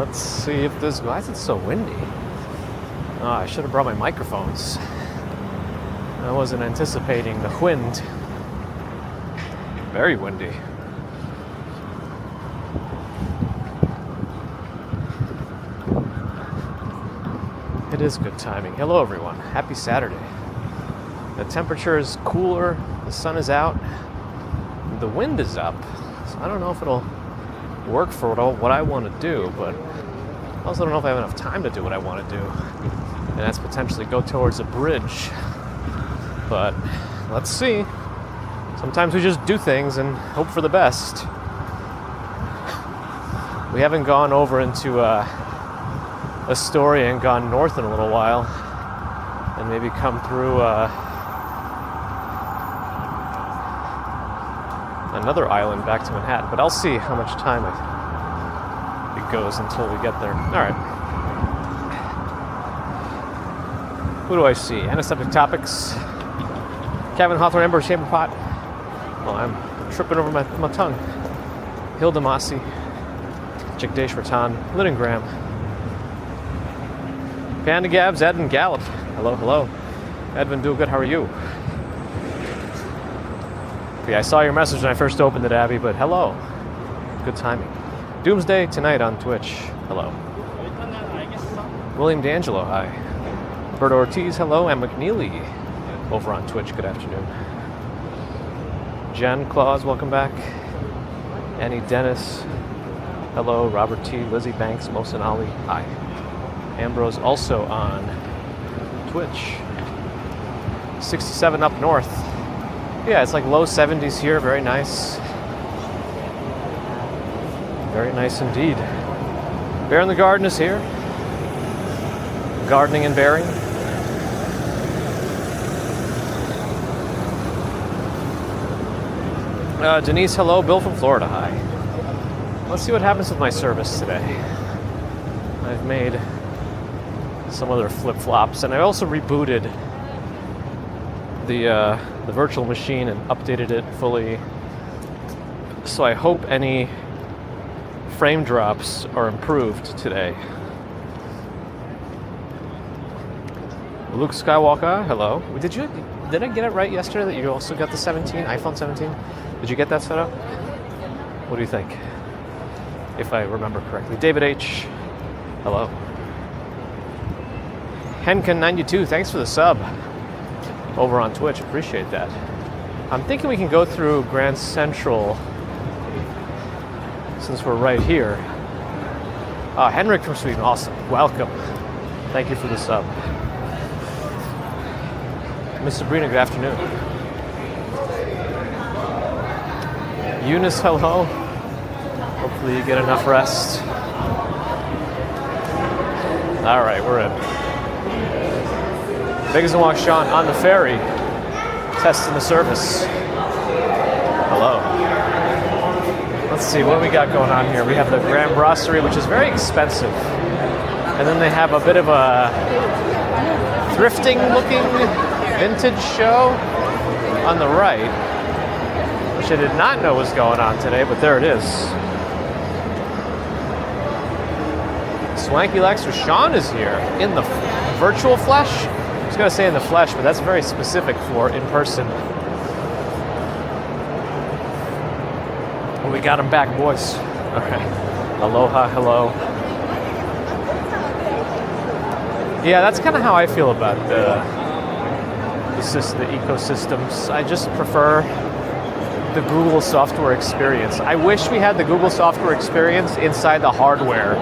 Let's see if this... Why is it so windy? Oh, I should have brought my microphones. I wasn't anticipating the wind. Very windy. It is good timing. Hello, everyone. Happy Saturday. The temperature is cooler. The sun is out. The wind is up. So I don't know if it'll work for what I want to do, but I also don't know if I have enough time to do what I want to do. And that's potentially go towards a bridge. But let's see. Sometimes we just do things and hope for the best. We haven't gone over into Astoria and gone north in a little while, and maybe come through another island back to Manhattan. But I'll see how much time it goes until we get there. All right. Who do I see? Antiseptic topics. Kevin Hawthorne, Ember Chamber Pot. Well, I'm tripping over my tongue. Hilda Masi. Jagdesh Ratan. Linengram. Panda Gabs, Edwin Gallup. Hello, hello. Edwin, do good. How are you? Okay, I saw your message when I first opened it, Abby, but hello. Good timing. Doomsday tonight on Twitch. Hello. William D'Angelo, hi. Roberto Ortiz, hello. And McNeely over on Twitch. Good afternoon. Jen Claus, welcome back. Annie Dennis, hello. Robert T, Lizzie Banks, Mohsen Ali, hi. Ambrose also on Twitch. 67 up north. Yeah, it's like low 70s here. Very nice. Very nice indeed. Bear in the Garden is here. Gardening and bearing. Denise, hello. Bill from Florida, hi. Let's see what happens with my service today. I've made some other flip-flops, and I also rebooted the virtual machine and updated it fully. So I hope any frame drops are improved today. Luke Skywalker, hello. Did I get it right yesterday that you also got the iPhone 17? Did you get that set up? What do you think? If I remember correctly. David H, hello. Henkin92, thanks for the sub over on Twitch. Appreciate that. I'm thinking we can go through Grand Central since we're right here. Henrik from Sweden, awesome. Welcome. Thank you for the sub. Miss Sabrina, good afternoon. Eunice, hello. Hopefully you get enough rest. All right, we're in. Vegas and Walk Sean on the ferry, testing the service. Hello. Let's see, what do we got going on here? We have the Grand Brasserie, which is very expensive. And then they have a bit of a thrifting-looking vintage show on the right, which I did not know was going on today, but there it is. Swanky Lex with Sean is here in the virtual flesh. I was going to say in the flesh, but that's very specific for in person. Well, we got him back, boys. All right. Aloha, hello. Yeah, that's kind of how I feel about the ecosystems. I just prefer the Google software experience. I wish we had the Google software experience inside the hardware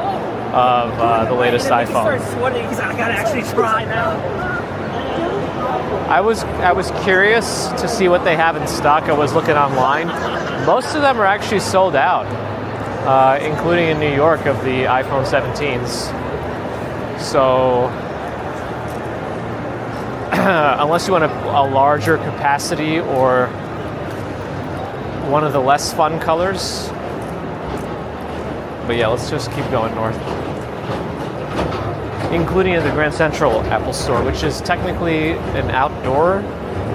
of the latest iPhone. Start sweating because I gotta actually try now. I was curious to see what they have in stock. I was looking online. Most of them are actually sold out, including in New York of the iPhone 17s. So unless you want a larger capacity or one of the less fun colors. But yeah, let's just keep going north. Including in the Grand Central Apple Store, which is technically an outdoor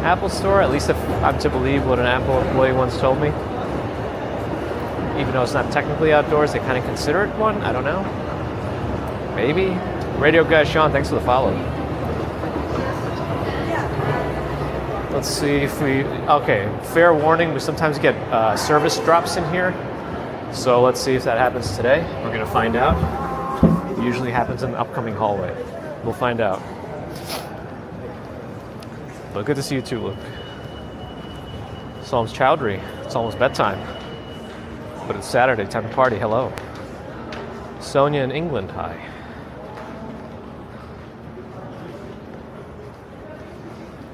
Apple Store, at least if I'm to believe what an Apple employee once told me. Even though it's not technically outdoors, they kind of consider it one. I don't know. baby. Radio guy Sean, thanks for the follow. Let's see if we... Okay, fair warning, we sometimes get service drops in here. So let's see if that happens today. We're going to find out. It usually happens in the upcoming hallway. We'll find out. But good to see you too, Luke. Psalms Chowdhury. It's almost bedtime. But it's Saturday, time to party. Hello. Sonia in England, hi.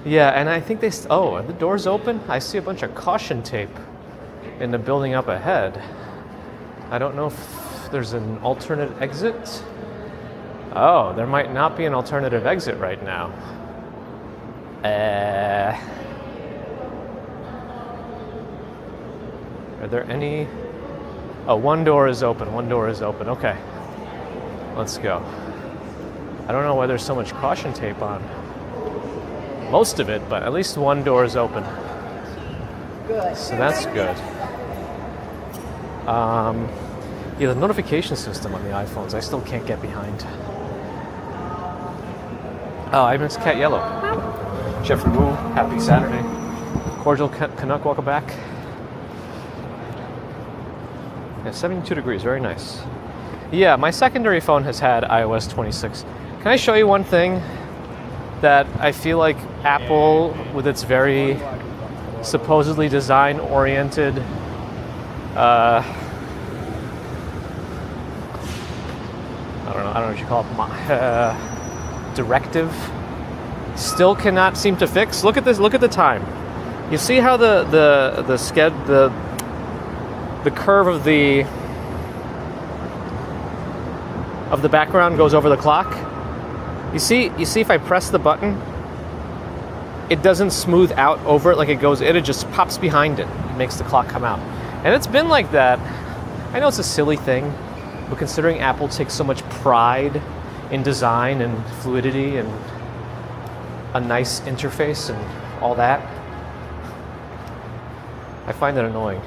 Yeah, and I think oh, are the doors open? I see a bunch of caution tape in the building up ahead. I don't know if there's an alternate exit. Oh, there might not be an alternative exit right now. Are there any? Oh, one door is open. One door is open. Okay. Let's go. I don't know why there's so much caution tape on. Most of it, but at least one door is open. Good. So that's good. Yeah, the notification system on the iPhones, I still can't get behind. Oh, I missed Cat Yellow. Jeffrey Wu, happy Saturday. Cordial Canuck, welcome back. Yeah, 72 degrees, very nice. Yeah, my secondary phone has had iOS 26. Can I show you one thing that I feel like Apple, with its very supposedly design-oriented I don't know what you call it, directive, still cannot seem to fix? Look at this, look at the time. You see how the curve of the background goes over the clock? You see if I press the button, it doesn't smooth out over it like it goes, it just pops behind it. It makes the clock come out. And it's been like that. I know it's a silly thing, but considering Apple takes so much pride in design and fluidity and a nice interface and all that, I find it annoying.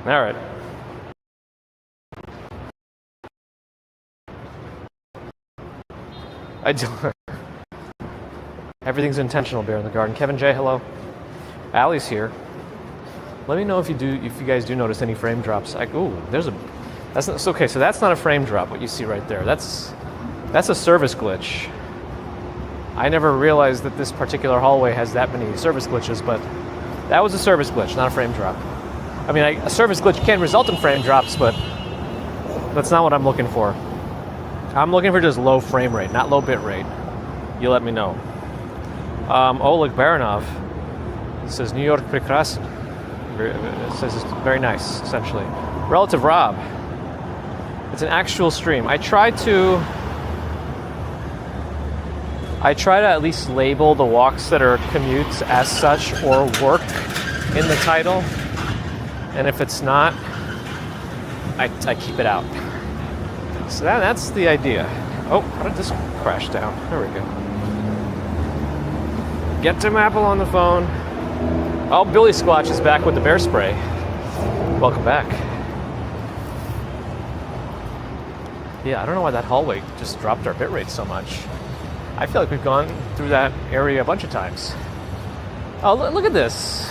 All right. I don't. Everything's intentional, Bear in the Garden. Kevin J, hello. Allie's here. Let me know if you guys do notice any frame drops. Okay, so that's not a frame drop, what you see right there. That's a service glitch. I never realized that this particular hallway has that many service glitches, but that was a service glitch, not a frame drop. I mean, a service glitch can result in frame drops, but that's not what I'm looking for. I'm looking for just low frame rate, not low bit rate. You let me know. Oleg Baranov says New York Prekrasny. It says it's very nice, essentially. Relative Rob. It's an actual stream. I try to at least label the walks that are commutes as such or work in the title. And if it's not, I keep it out. So that's the idea. Oh, how did this crash down? There we go. Get Tim Apple on the phone. Oh, Billy Squatch is back with the bear spray. Welcome back. Yeah, I don't know why that hallway just dropped our bitrate so much. I feel like we've gone through that area a bunch of times. Oh, look at this.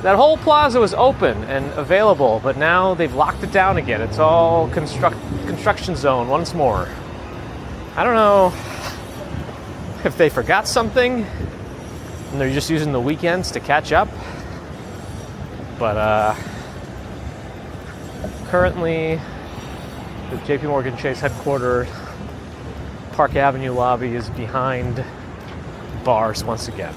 That whole plaza was open and available, but now they've locked it down again. It's all construction zone once more. I don't know if they forgot something and they're just using the weekends to catch up. But currently, the JP Morgan Chase headquarters Park Avenue lobby is behind bars once again.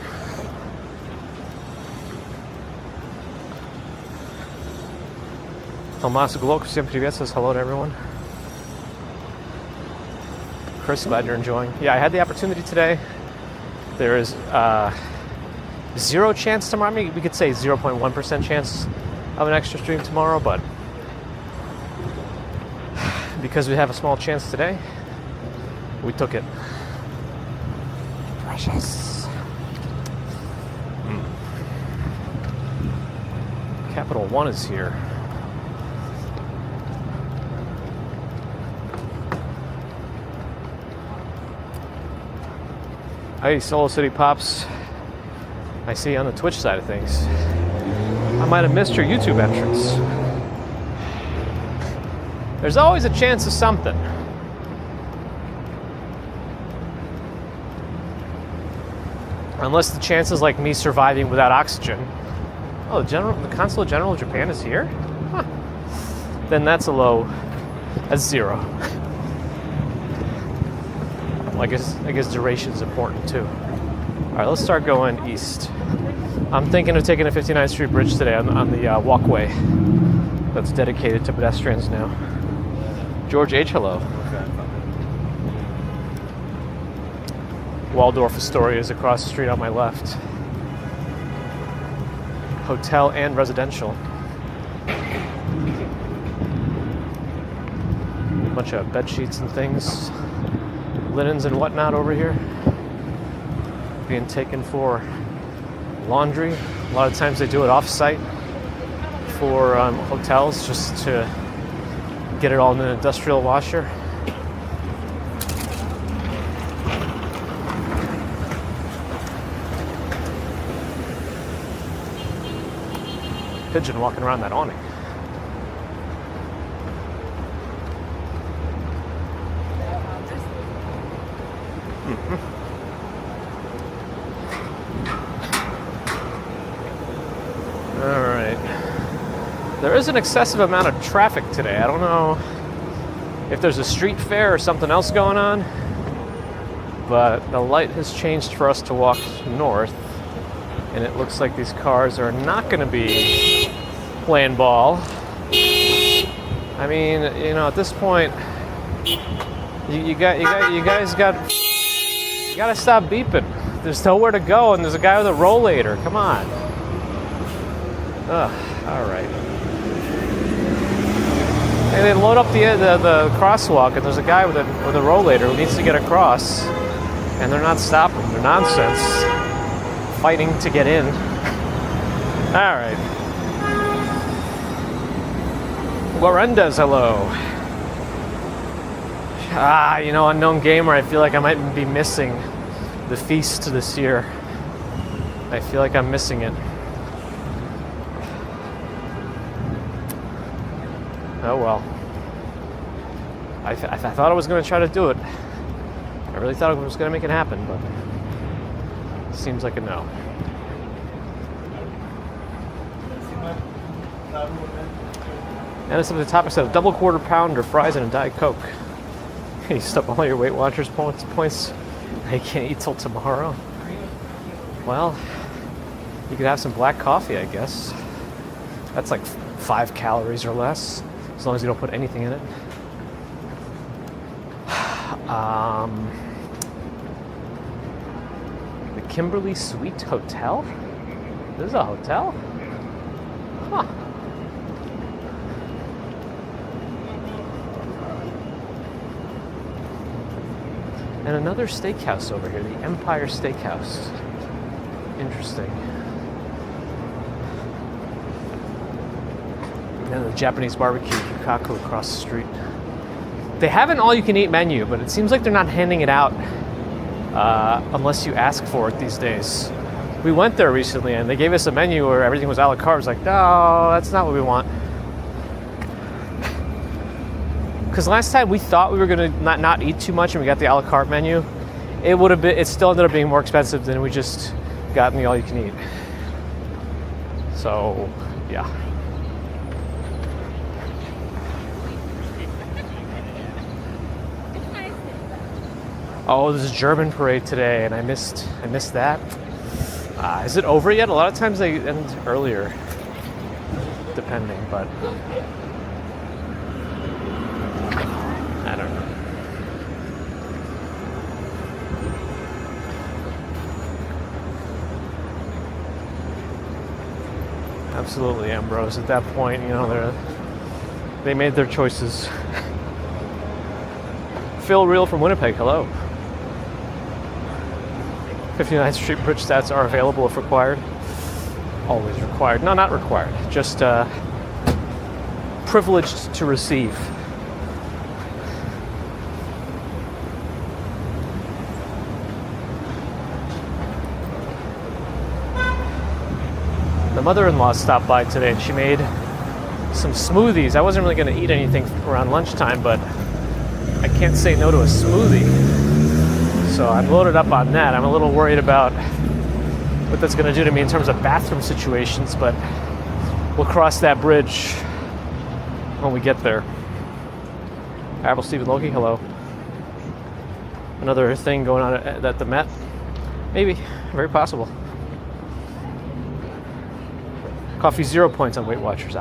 Tomas Glok, всем привет, says hello to everyone. Chris, glad you're enjoying. Yeah, I had the opportunity today. There is zero chance tomorrow. I mean, we could say 0.1% chance of an extra stream tomorrow, but because we have a small chance today, we took it. Precious. Capital One is here. Hey, Solo City Pops. I see you on the Twitch side of things. I might have missed your YouTube entrance. There's always a chance of something. Unless the chance is like me surviving without oxygen. Oh, the Consulate General of Japan is here? Huh. Then that's a low. That's 0. Well, I guess duration is important too. All right, let's start going east. I'm thinking of taking the 59th Street Bridge today on the walkway that's dedicated to pedestrians now. George H. Hello. Waldorf Astoria is across the street on my left. Hotel and residential. A bunch of bed sheets and things, linens and whatnot over here, being taken for laundry. A lot of times they do it off-site for hotels, just to get it all in an industrial washer. Pigeon walking around that awning. All right. There is an excessive amount of traffic today. I don't know if there's a street fair or something else going on, but the light has changed for us to walk north, and it looks like these cars are not going to be playing ball. I mean, you know, at this point, you guys got to stop beeping. There's nowhere to go, and there's a guy with a rollator. Come on. Ugh. All right. And they load up the crosswalk, and there's a guy with a rollator who needs to get across, and they're not stopping. They're nonsense. Fighting to get in. All right. Lorenda's hello. You know, unknown gamer, I feel like I might be missing the feast this year. I feel like I'm missing it. Oh well. I thought I was going to try to do it. I really thought I was going to make it happen, but seems like a no. And it's up at the top. I said a double quarter pounder, fries, and a Diet Coke. You used up all your Weight Watchers points. I can't eat till tomorrow. Well, you could have some black coffee, I guess. That's like 5 calories or less, as long as you don't put anything in it. The Kimberly Suite Hotel? This is a hotel? Huh. And another steakhouse over here, the Empire Steakhouse. Interesting. And the Japanese barbecue, Yukaku, across the street. They have an all-you-can-eat menu, but it seems like they're not handing it out unless you ask for it these days. We went there recently, and they gave us a menu where everything was a la carte. I was like, no, that's not what we want. Because last time we thought we were going to not eat too much, and we got the a la carte menu. It still ended up being more expensive than we just got in the all-you-can-eat. So, yeah. Oh, there's a German parade today, and I missed that. Is it over yet? A lot of times they end earlier, depending, but I don't know. Absolutely, Ambrose. At that point, you know, they made their choices. Phil Real from Winnipeg, hello. 59th Street Bridge stats are available if required. always required. No, not required. Just privileged to receive. The mother-in-law stopped by today and she made some smoothies. I wasn't really going to eat anything around lunchtime, but I can't say no to a smoothie. So I'm loaded up on that. I'm a little worried about what that's going to do to me in terms of bathroom situations, but we'll cross that bridge when we get there. Admiral Stephen Loki, hello. Another thing going on at the Met? Maybe. Very possible. Coffee 0 points on Weight Watchers.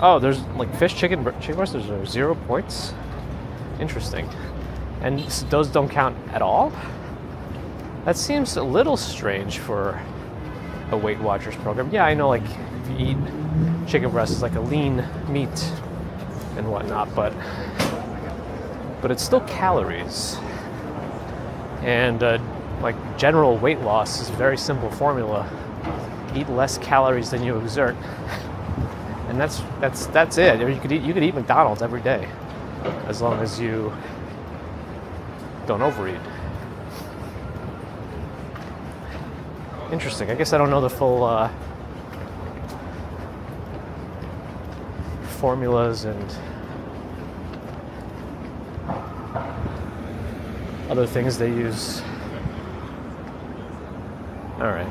Oh, there's like fish, chicken breast. There's 0 points. Interesting. And those don't count at all? That seems a little strange for a Weight Watchers program. Yeah, I know, like, if you eat chicken breast, it's like a lean meat and whatnot, but it's still calories. And like general weight loss is a very simple formula. Eat less calories than you exert, and that's it. I mean, you could eat McDonald's every day, as long as you don't overeat. Interesting. I guess I don't know the full formulas and other things they use. All right.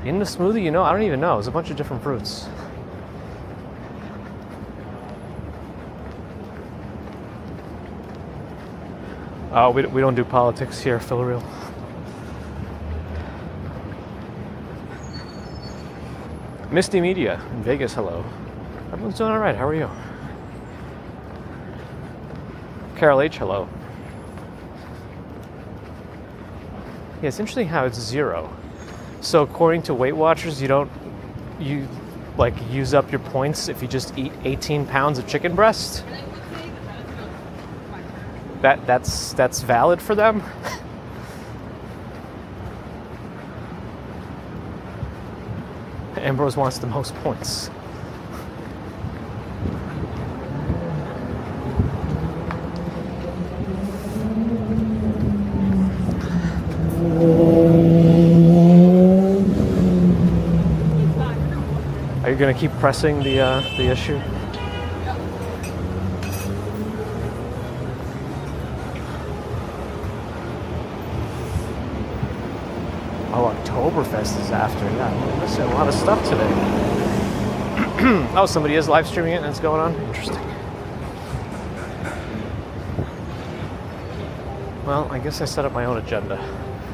In the smoothie, you know, I don't even know. It's a bunch of different fruits. Oh, we don't do politics here, Phil Real. Misty Media in Vegas, hello. Everyone's doing all right. How are you? Carol H, hello. Yeah, it's interesting how it's 0. So according to Weight Watchers, you like use up your points if you just eat 18 pounds of chicken breast? That's valid for them? Ambrose wants the most points. Are you going to keep pressing the issue? Oh, Oktoberfest is after. Yeah, I'm missing a lot of stuff today. Oh, somebody is live streaming it and it's going on? Interesting. Well, I guess I set up my own agenda.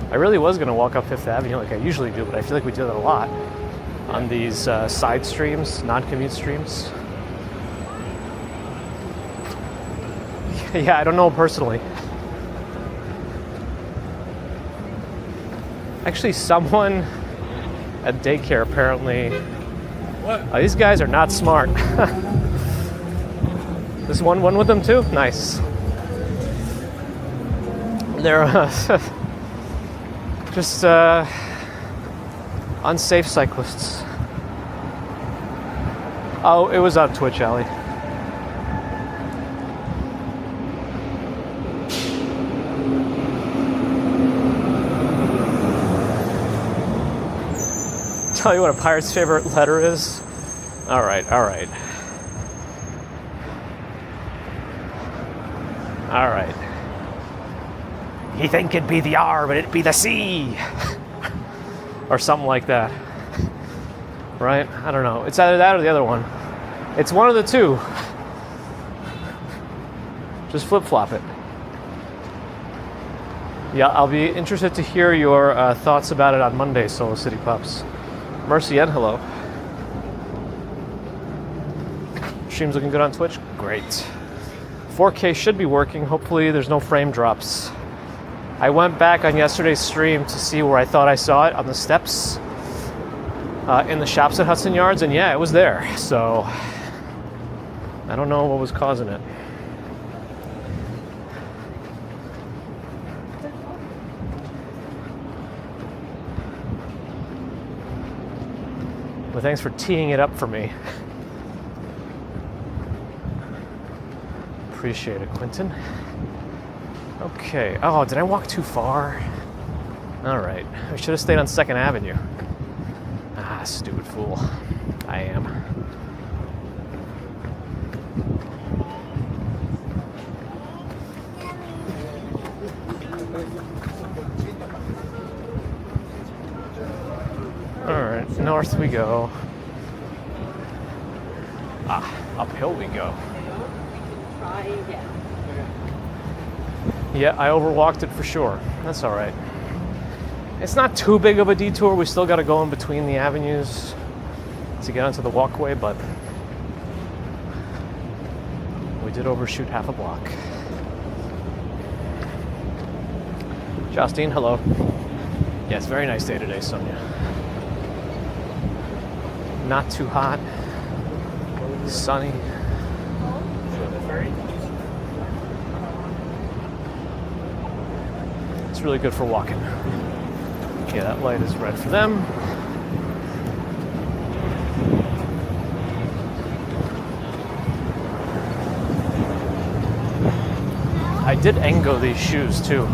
I really was going to walk up Fifth Avenue like I usually do, but I feel like we do that a lot on these side streams, non-commute streams. Yeah, I don't know personally. Actually, someone at daycare apparently... What? These guys are not smart. There's one with them too? Nice. They're just unsafe cyclists. Oh, it was on Twitch, Allie. Tell you what a pirate's favorite letter is? All right. You think it'd be the R, but it'd be the C. Or something like that. Right? I don't know. It's either that or the other one. It's one of the two. Just flip-flop it. Yeah, I'll be interested to hear your thoughts about it on Monday, Solo City Pups. Mercy and hello. Stream's looking good on Twitch? Great. 4K should be working. Hopefully there's no frame drops. I went back on yesterday's stream to see where I thought I saw it on the steps in the shops at Hudson Yards, and yeah, it was there. So I don't know what was causing it. Well, thanks for teeing it up for me. Appreciate it, Quentin. Okay. Oh, did I walk too far? All right. I should have stayed on 2nd Avenue. Ah, stupid fool. I am. All right, north we go. Ah, uphill we go. Yeah, I overwalked it for sure. That's all right. It's not too big of a detour. We still got to go in between the avenues to get onto the walkway, but we did overshoot half a block. Justine, hello. Yeah, it's a very nice day today, Sonia. Not too hot. Sunny. It's really good for walking. Yeah, that light is red for them. I did Engo these shoes too.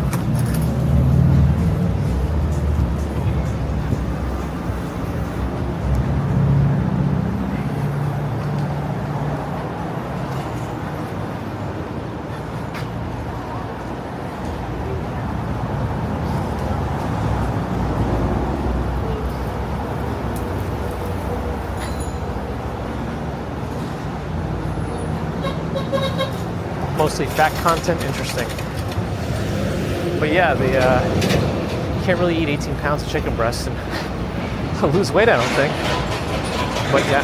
Mostly fat content, interesting. But yeah, they can't really eat 18 pounds of chicken breast and lose weight, I don't think. But yeah,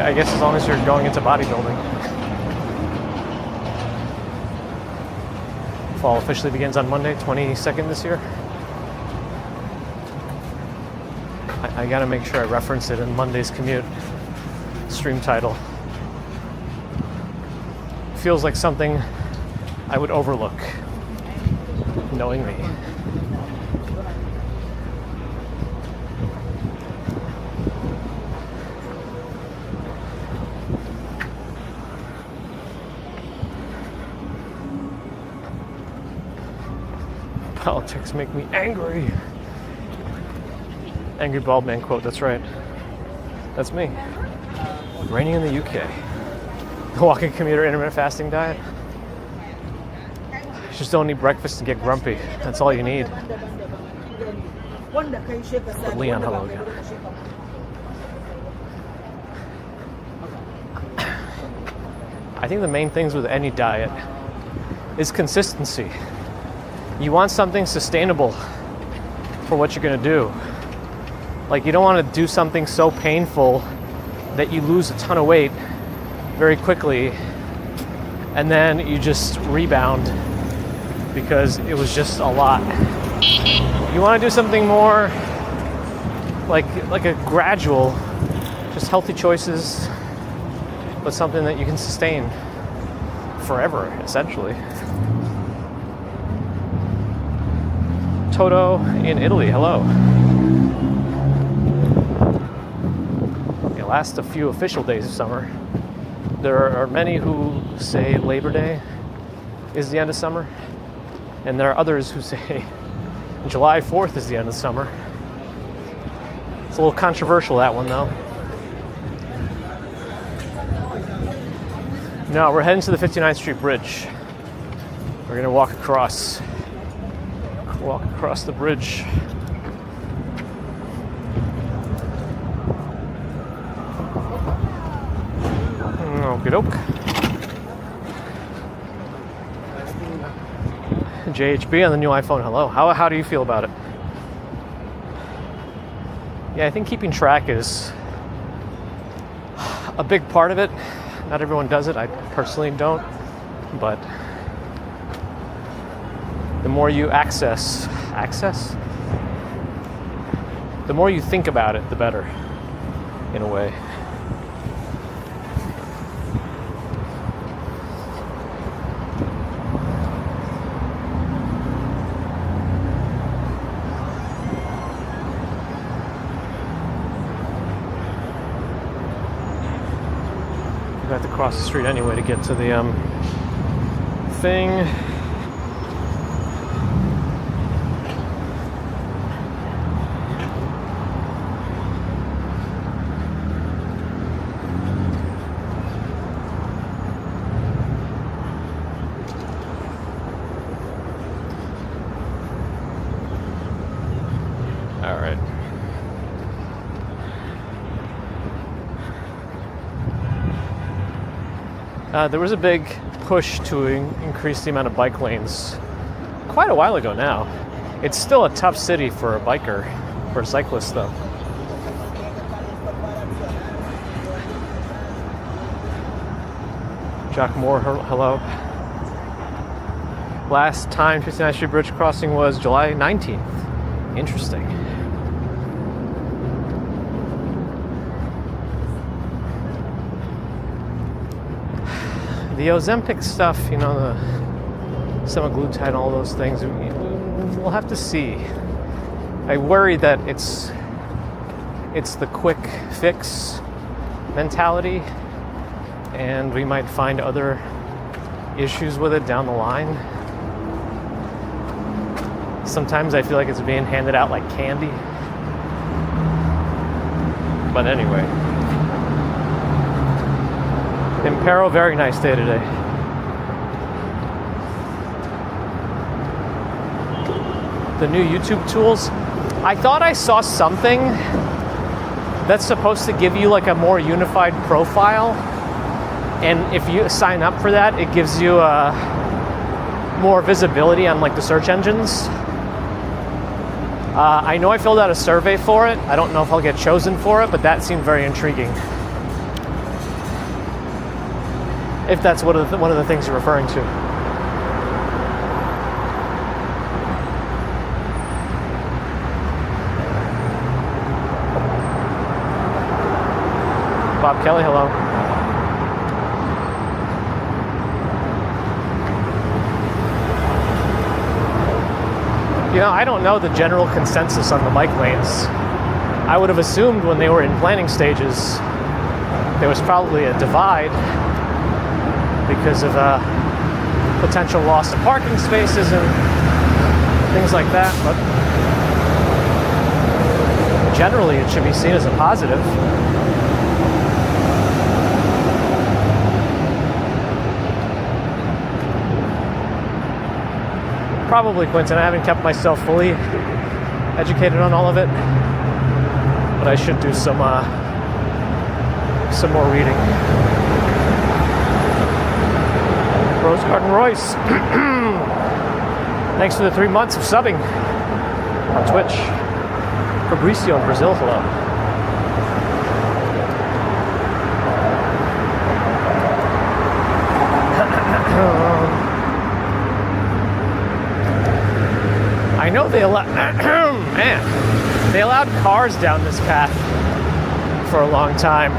I guess as long as you're going into bodybuilding. Fall officially begins on Monday, 22nd this year. I gotta make sure I reference it in Monday's commute stream title. Feels like something I would overlook, knowing me. Politics make me angry. Angry bald man quote, that's right. That's me. Reigning in the UK. The walking commuter intermittent fasting diet. You just don't eat breakfast and get grumpy. That's all you need. But Leon, hello again. I think the main things with any diet is consistency. You want something sustainable for what you're going to do. Like, you don't want to do something so painful that you lose a ton of weight very quickly and then you just rebound because it was just a lot. You want to do something more like a gradual, just healthy choices, but something that you can sustain forever, essentially. Toto in Italy, hello. Last a few official days of summer. There are many who say Labor Day is the end of summer, and there are others who say July 4th is the end of summer. It's a little controversial, that one, though. No, we're heading to the 59th Street Bridge. We're going to walk across the bridge. Okey-doke. JHB on the new iPhone, hello. How do you feel about it? Yeah, I think keeping track is a big part of it. Not everyone does it. I personally don't. But the more you access? The more you think about it, the better, in a way. across the street anyway to get to the thing. All right. There was a big push to increase the amount of bike lanes quite a while ago now. It's still a tough city for a biker, for a cyclist though. Jack Moore, hello. Last time 59th Street Bridge crossing was July 19th. Interesting. The Ozempic stuff, you know, the semaglutide, all those things, we'll have to see. I worry that it's the quick fix mentality, and we might find other issues with it down the line. Sometimes I feel like it's being handed out like candy. But anyway. Impero, very nice day today. The new YouTube tools. I thought I saw something that's supposed to give you like a more unified profile. And if you sign up for that, it gives you more visibility on like the search engines. I know I filled out a survey for it. I don't know if I'll get chosen for it, but that seemed very intriguing. If that's one of the things you're referring to. Bob Kelly, hello. You know, I don't know the general consensus on the bike lanes. I would have assumed when they were in planning stages, there was probably a divide because of potential loss of parking spaces and things like that, but generally it should be seen as a positive. Probably, Quentin. I haven't kept myself fully educated on all of it, but I should do some more reading. Rose Garden Royce, thanks for the 3 months of subbing on Twitch. Fabricio in Brazil, hello. I know they allowed cars down this path for a long time.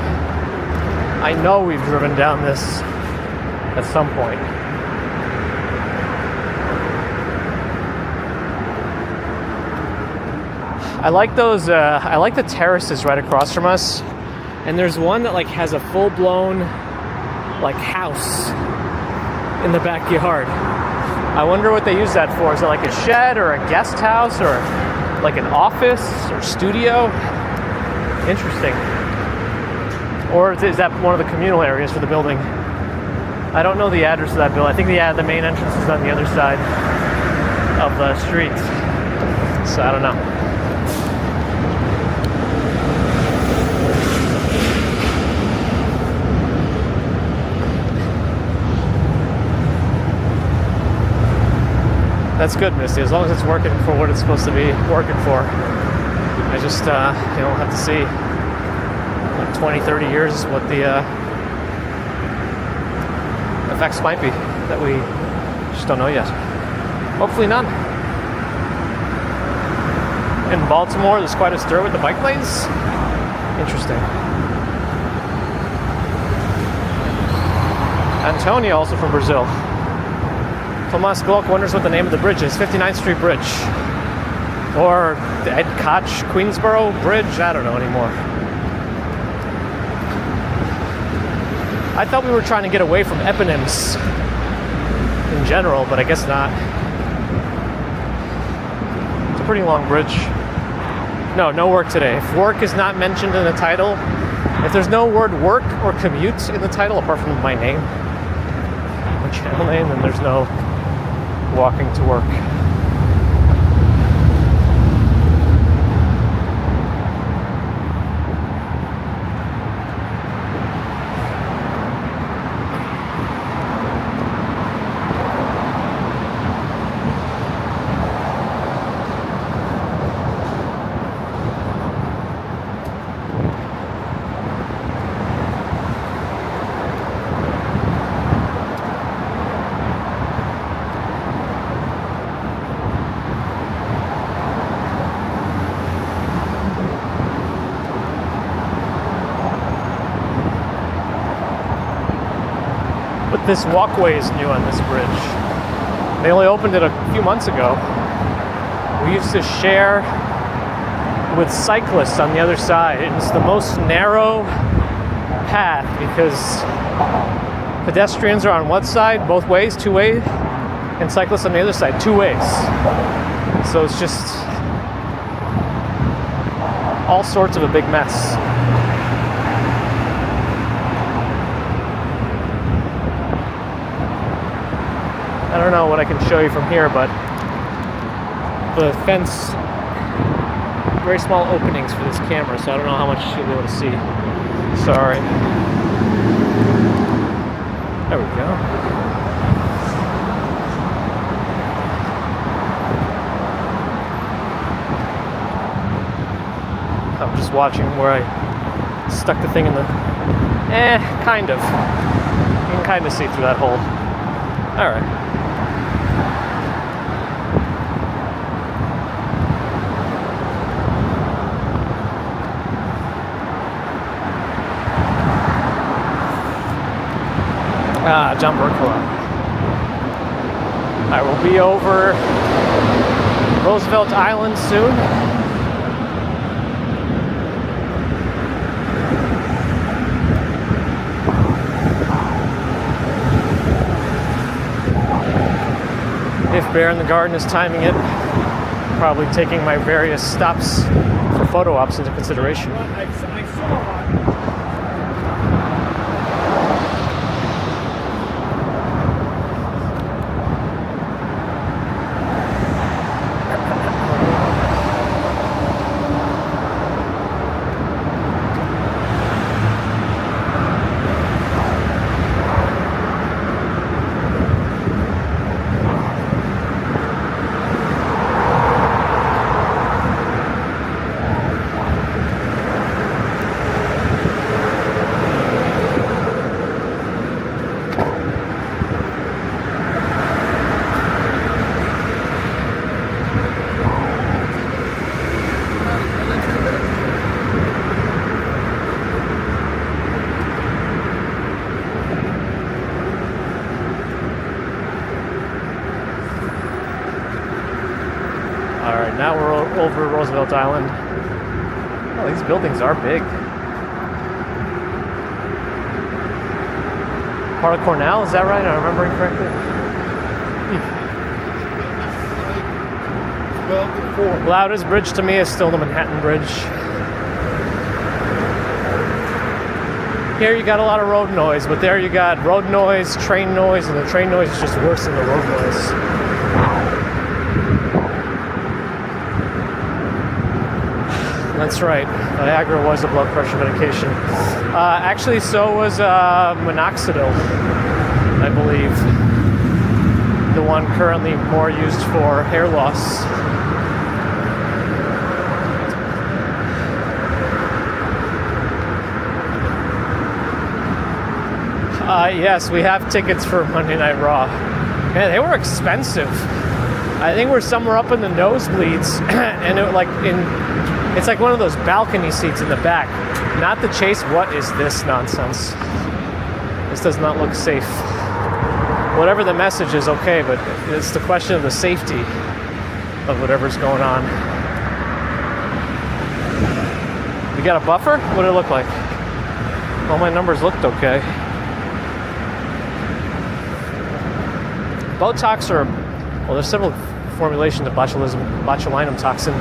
I know we've driven down this at some point. I like those. I like the terraces right across from us, and there's one that like has a full-blown like house in the backyard. I wonder what they use that for. Is it like a shed or a guest house or like an office or studio? Interesting. Or is that one of the communal areas for the building? I don't know the address of that building. I think the main entrance is on the other side of the street. So I don't know. That's good, Misty, as long as it's working for what it's supposed to be working for. I just, have to see in 20, 30 years what the effects might be that we just don't know yet. Hopefully none. In Baltimore, there's quite a stir with the bike lanes. Interesting. Antonio, also from Brazil. Tomas Glock wonders what the name of the bridge is. 59th Street Bridge. Or the Ed Koch Queensboro Bridge. I don't know anymore. I thought we were trying to get away from eponyms in general, but I guess not. It's a pretty long bridge. No work today. If work is not mentioned in the title, if there's no word work or commute in the title, apart from my name, my channel name, then there's no walking to work. But this walkway is new on this bridge. They only opened it a few months ago. We used to share with cyclists on the other side. It's the most narrow path because pedestrians are on one side, both ways, two ways, and cyclists on the other side, two ways. So it's just all sorts of a big mess. I don't know what I can show you from here, but the fence, very small openings for this camera, so I don't know how much you'll be able to see. Sorry. There we go. I'm just watching where I stuck the thing in the... kind of. You can kind of see through that hole. Alright. John Burkla. I will be over Roosevelt Island soon. If Bear in the Garden is timing it, probably taking my various stops for photo ops into consideration. Alright, now we're over Roosevelt Island. Oh, these buildings are big. Part of Cornell, is that right? Am I remembering correctly? Loudest bridge to me is still the Manhattan Bridge. Here you got a lot of road noise, but there you got road noise, train noise, and the train noise is just worse than the road noise. That's right. Viagra was a blood pressure medication. Actually, so was minoxidil, I believe. The one currently more used for hair loss. Yes, we have tickets for Monday Night Raw. Man, they were expensive. I think we're somewhere up in the nosebleeds, and it's like one of those balcony seats in the back. Not the Chase. What is this nonsense? This does not look safe. Whatever the message is, okay, but it's the question of the safety of whatever's going on. You got a buffer? What did it look like? All my numbers looked okay. Botox well, there's several formulations of botulinum toxin.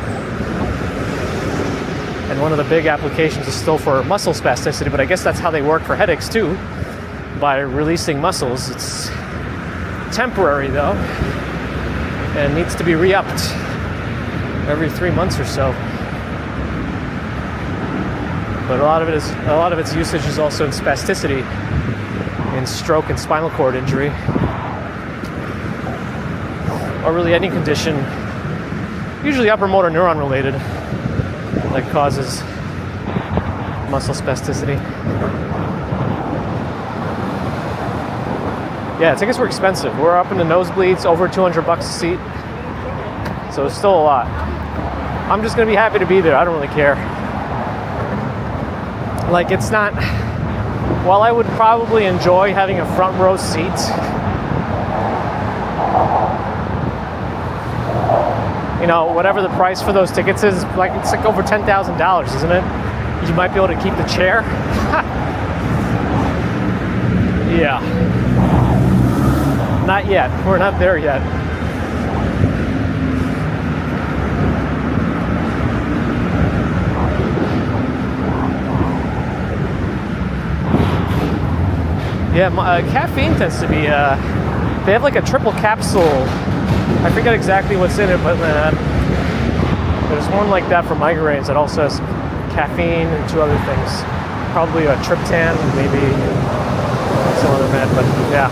And one of the big applications is still for muscle spasticity, but I guess that's how they work for headaches too, by releasing muscles. It's temporary though, and needs to be re-upped every 3 months or so. But a lot of its usage is also in spasticity, in stroke and spinal cord injury, or really any condition, usually upper motor neuron related, that causes muscle spasticity. Yeah, tickets were expensive. We're up in the nosebleeds, over $200 a seat. So it's still a lot. I'm just gonna be happy to be there. I don't really care. Like, it's not, while I would probably enjoy having a front row seat, you know, whatever the price for those tickets is, like, it's like over $10,000, isn't it? You might be able to keep the chair. Yeah. Not yet. We're not there yet. Yeah, caffeine tends to be, they have like a triple capsule. I forget exactly what's in it, but there's one like that for migraines that also has caffeine and 2 other things. Probably a triptan, maybe some other med, but yeah.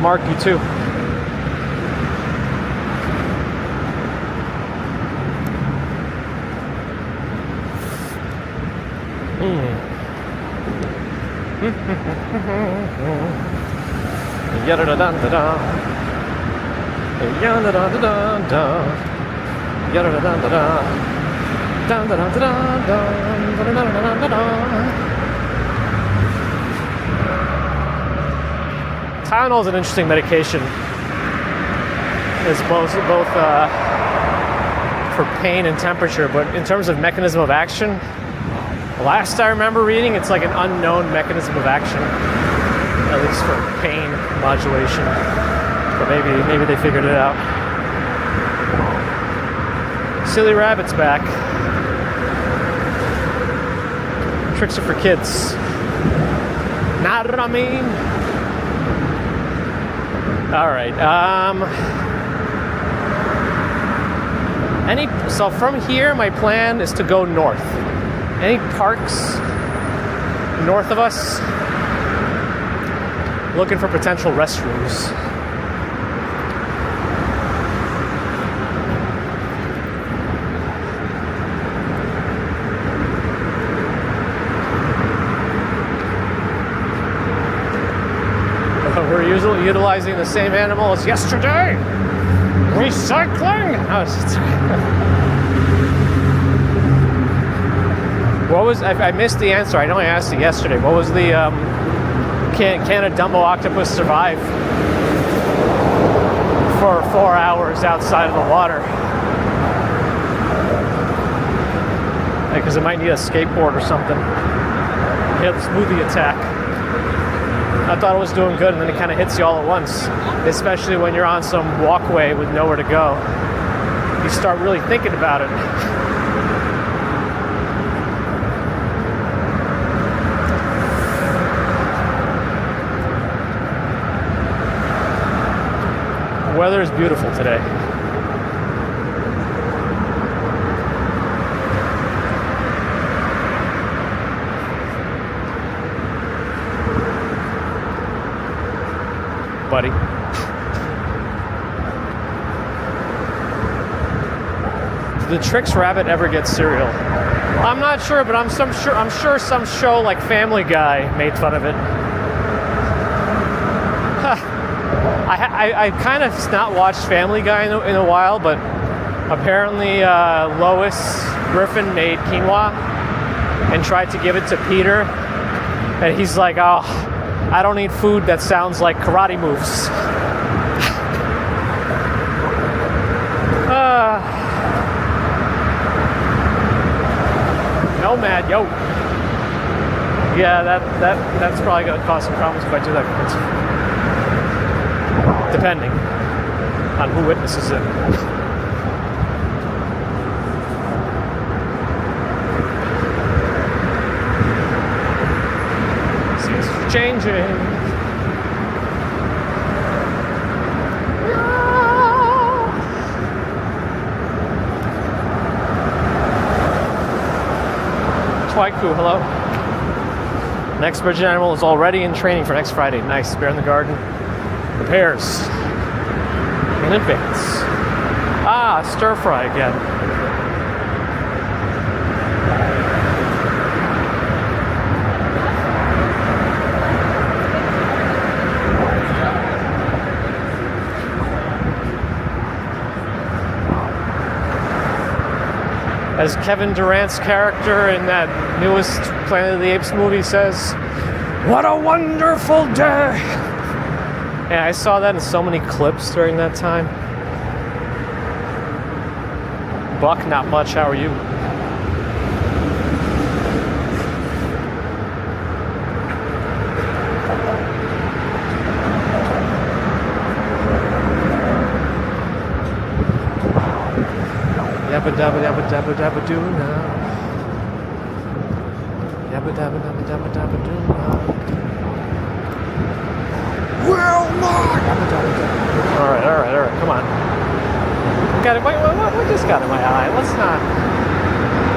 Mark, you too. Yada-da-da-da-da. Yada-da-da-da-da. Yada-da-da-da-da. Da-da-da-da-da. Tylenol is an interesting medication. It's both for pain and temperature, but in terms of mechanism of action, last I remember reading, it's like an unknown mechanism of action, at least for pain modulation. But maybe they figured it out. Silly Rabbit's back. Tricks are for kids. Not what I mean. All right. So from here, my plan is to go north. Any parks north of us? Looking for potential restrooms. We're usually utilizing the same animal as yesterday. Recycling. What was? I missed the answer. I know I asked it yesterday. What was the? Can a Dumbo octopus survive for 4 hours outside of the water? Because it might need a skateboard or something. Hit the smoothie attack. I thought it was doing good, and then it kind of hits you all at once. Especially when you're on some walkway with nowhere to go. You start really thinking about it. Weather is beautiful today. Buddy. Did the Trix Rabbit ever get cereal? I'm not sure, but I'm sure some show like Family Guy made fun of it. I kind of not watched Family Guy in a while, but apparently Lois Griffin made quinoa and tried to give it to Peter, and he's like, "Oh, I don't eat food that sounds like karate moves." Nomad, yo. Yeah, that's probably gonna cause some problems if I do that. depending on who witnesses it. Seasons changing. Twaiku, hello. Next bridge animal is already in training for next Friday. Nice. Bear in the garden. Repairs. In advance. Ah, stir fry again. As Kevin Durant's character in that newest Planet of the Apes movie says, "What a wonderful day!" And I saw that in so many clips during that time. Buck, not much. How are you? Yabba dabba dabba dabba dabba doo now. Yabba dabba dabba dabba dabba doo now. Well, yabba dabba dabba. All right, come on. Got it. Wait, what just got in my eye? Let's not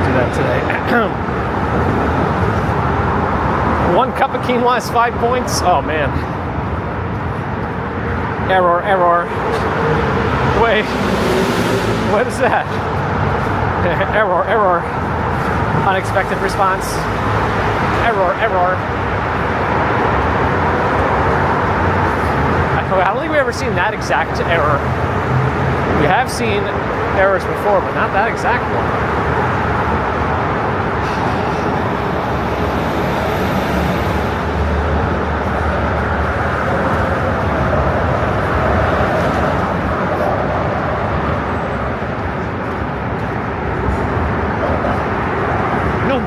do that today. 1 cup of quinoa is 5 points. Oh man. Error. Wait. What is that? Error. Unexpected response. Error. I don't think we've ever seen that exact error. We have seen errors before, but not that exact one.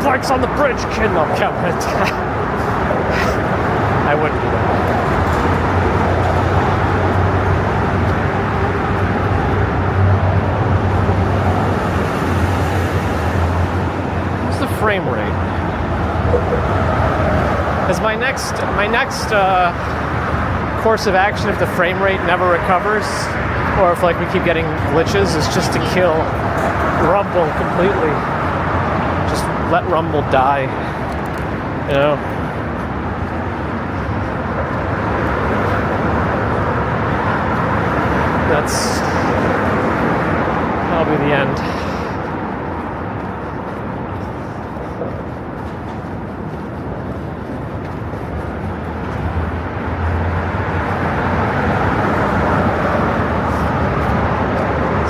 Bikes on the bridge, kid. No, Kevin. I wouldn't do that. What's the frame rate? Is my next course of action, if the frame rate never recovers, or if like we keep getting glitches, is just to kill Rumble completely. Let Rumble die, you know. That'll be the end.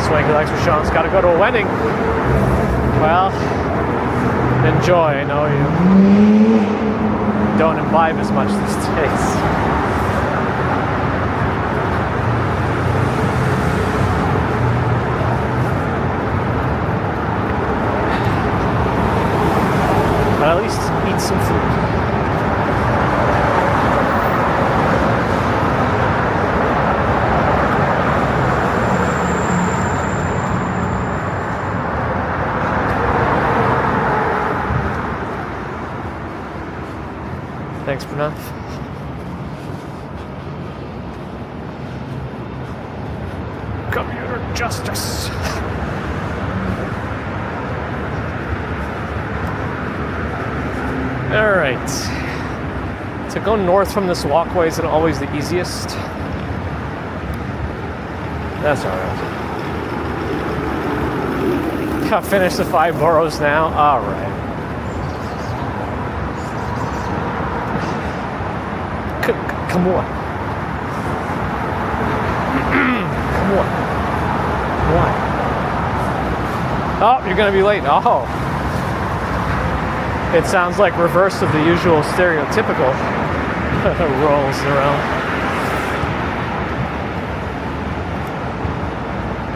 Swanky likes for Sean's got to go to a wedding. Well, enjoy. I know you don't imbibe as much these days. But at least eat some food. Thanks, Pranav. Commuter justice. All right. To go north from this walkway isn't always the easiest. That's all right. Got finished the 5 boroughs now. All right. Come on. Come on. Why? Oh, you're going to be late. Oh. It sounds like reverse of the usual stereotypical rolls around.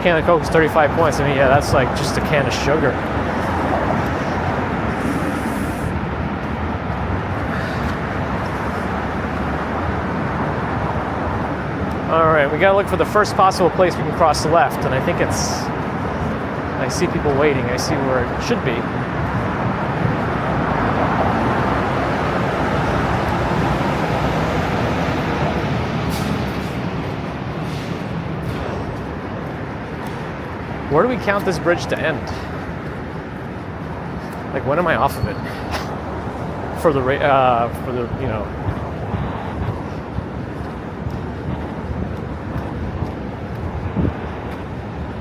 Can of Coke is 35 points. I mean, yeah, that's like just a can of sugar. All right, we gotta look for the first possible place we can cross left, and I think it's, I see people waiting. I see where it should be. Where do we count this bridge to end? Like, when am I off of it? For the, you know.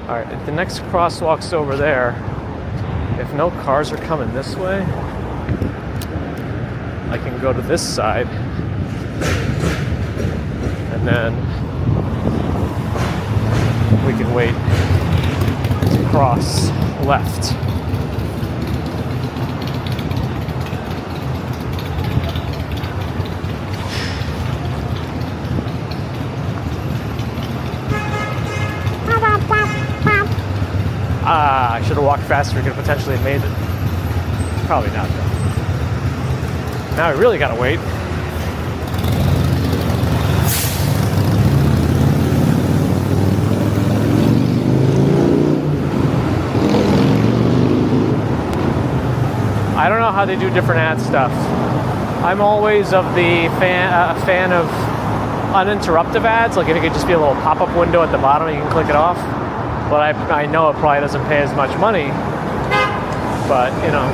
All right, if the next crosswalk's over there, if no cars are coming this way, I can go to this side, and then we can wait to cross left. I should have walked faster. We could have potentially made it. Probably not, though. Now we really gotta wait. I don't know how they do different ad stuff. I'm always of the a fan of uninterruptive ads. Like, if it could just be a little pop-up window at the bottom, you can click it off. But I know it probably doesn't pay as much money, but, you know.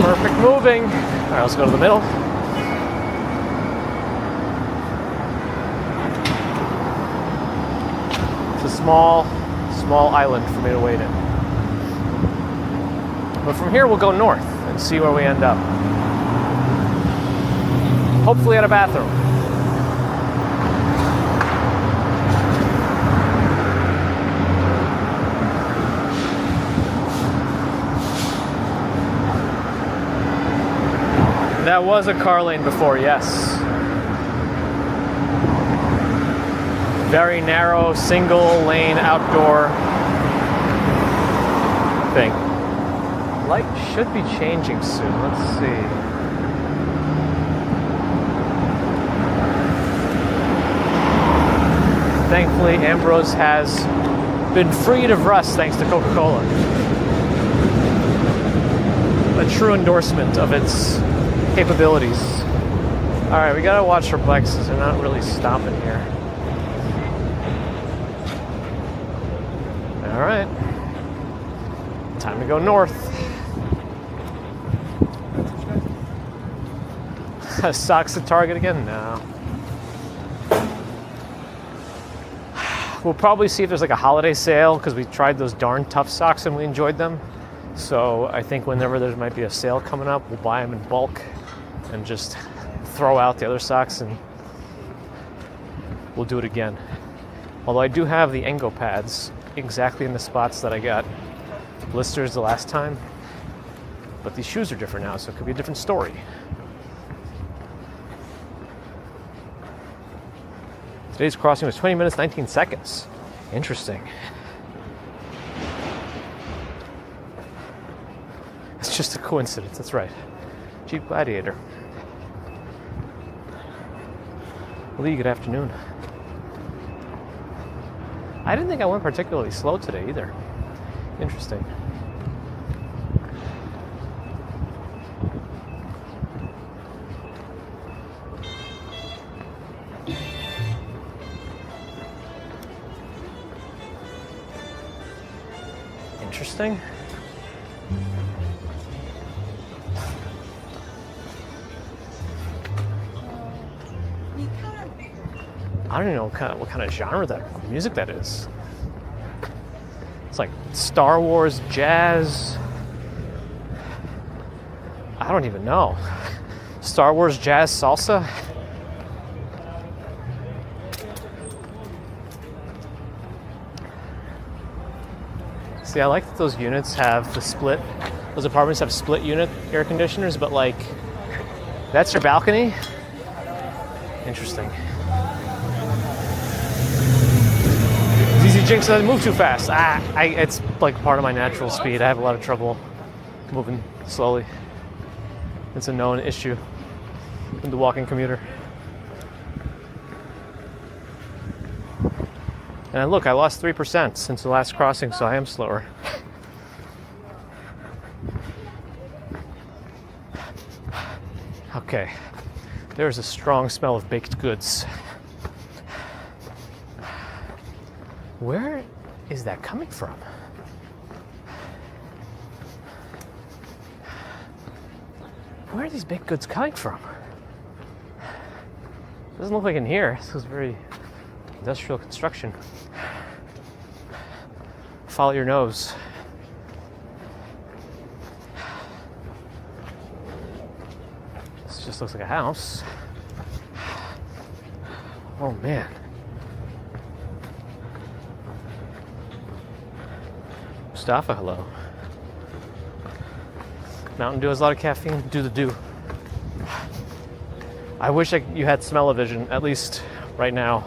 Perfect moving. All right, let's go to the middle. It's a small island for me to wait in. But from here, we'll go north and see where we end up. Hopefully at a bathroom. That was a car lane before, yes. Very narrow, single lane outdoor thing. Light should be changing soon. Let's see. Thankfully, Ambrose has been freed of rust thanks to Coca-Cola. A true endorsement of its capabilities. All right, we gotta watch for bikes because they're not really stopping here. All right, time to go north. Socks at Target again? No. We'll probably see if there's like a holiday sale because we tried those darn tough socks and we enjoyed them. So I think whenever there might be a sale coming up, we'll buy them in bulk and just throw out the other socks and we'll do it again. Although I do have the Engo pads exactly in the spots that I got blisters the last time. But these shoes are different now, so it could be a different story. Today's crossing was 20 minutes, 19 seconds. Interesting. It's just a coincidence, that's right. Jeep Gladiator. Lee, good afternoon. I didn't think I went particularly slow today either. Interesting. Interesting. I don't even know what kind of genre that music that is. It's like Star Wars jazz. I don't even know. Star Wars jazz salsa. See, I like that those units have the split. Those apartments have split unit air conditioners, but like, that's your balcony? Interesting. ZZ Jinx says move too fast. It's like part of my natural speed. I have a lot of trouble moving slowly. It's a known issue with the walking commuter. And look, I lost 3% since the last crossing, so I am slower. Okay, there's a strong smell of baked goods. Where is that coming from? Where are these baked goods coming from? Doesn't look like in here. This is very industrial construction. Follow your nose. This just looks like a house. Oh man. Mustafa, hello. Mountain Dew has a lot of caffeine. Do the do. I wish you had smell-o-vision, at least right now.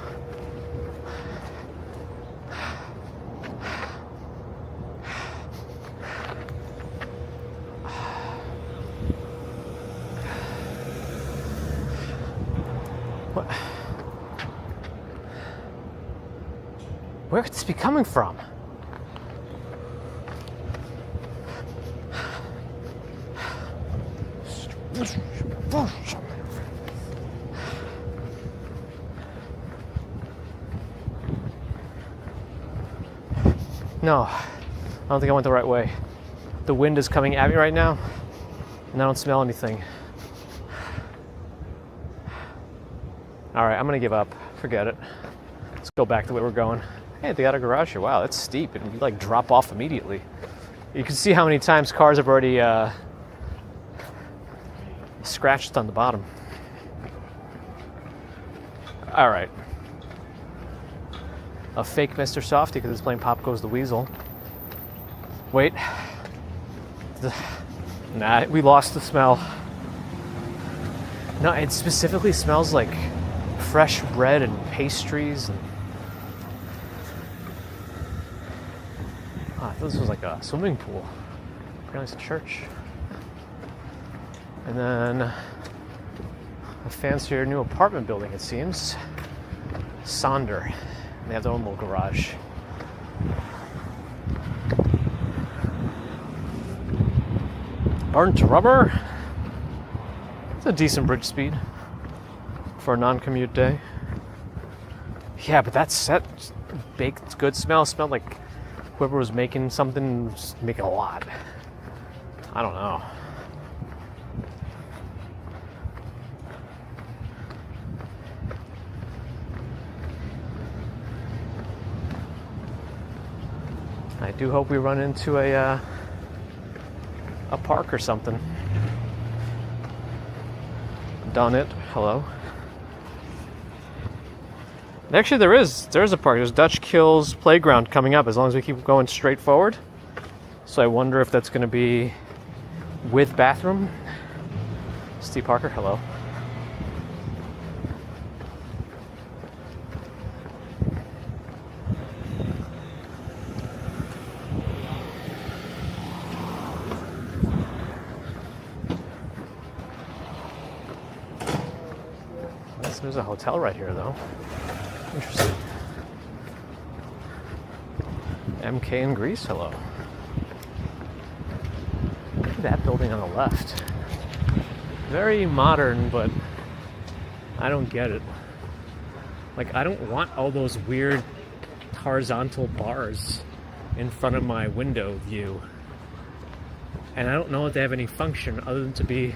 What? Where could this be coming from? No, I don't think I went the right way. The wind is coming at me right now, and I don't smell anything. All right, I'm gonna give up. Forget it. Let's go back the way we're going. Hey, they got a garage here. Wow, that's steep, and you like drop off immediately. You can see how many times cars have already scratched on the bottom. All right. A fake Mr. Softy because it's playing Pop Goes the Weasel. Wait. Nah, we lost the smell. No, it specifically smells like fresh bread and pastries. And I thought this was like a swimming pool. Apparently it's a church. And then a fancier new apartment building, it seems. Sonder. They have their own little garage. Burnt rubber. It's a decent bridge speed for a non-commute day. Yeah, but that baked good smell smelled like whoever was making something was making a lot. I don't know. I do hope we run into a park or something. Done it. Hello. Actually, there's a park. There's Dutch Kills Playground coming up as long as we keep going straight forward. So I wonder if that's going to be with bathroom. Steve Parker, hello. There's a hotel right here, though. Interesting. MK in Greece, hello. Look at that building on the left. Very modern, but I don't get it. Like, I don't want all those weird horizontal bars in front of my window view. And I don't know if they have any function other than to be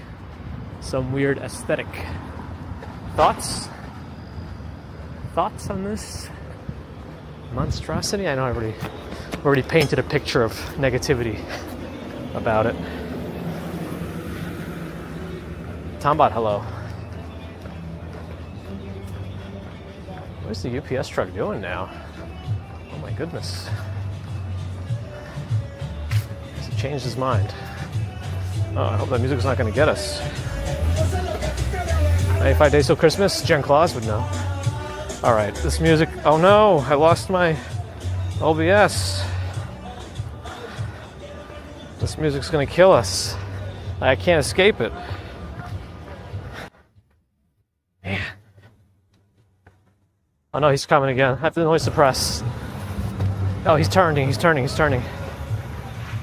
some weird aesthetic. Thoughts? Thoughts on this monstrosity? I know I've already painted a picture of negativity about it. Tombot, hello. What's the UPS truck doing now? Oh my goodness. Has he changed his mind? Oh, I hope that music's not going to get us. 95 Days Till Christmas? Jen Claus would know. Alright, this music... Oh no! I lost my OBS. This music's gonna kill us. I can't escape it. Man. Oh no, he's coming again. I have to noise suppress. Oh, he's turning.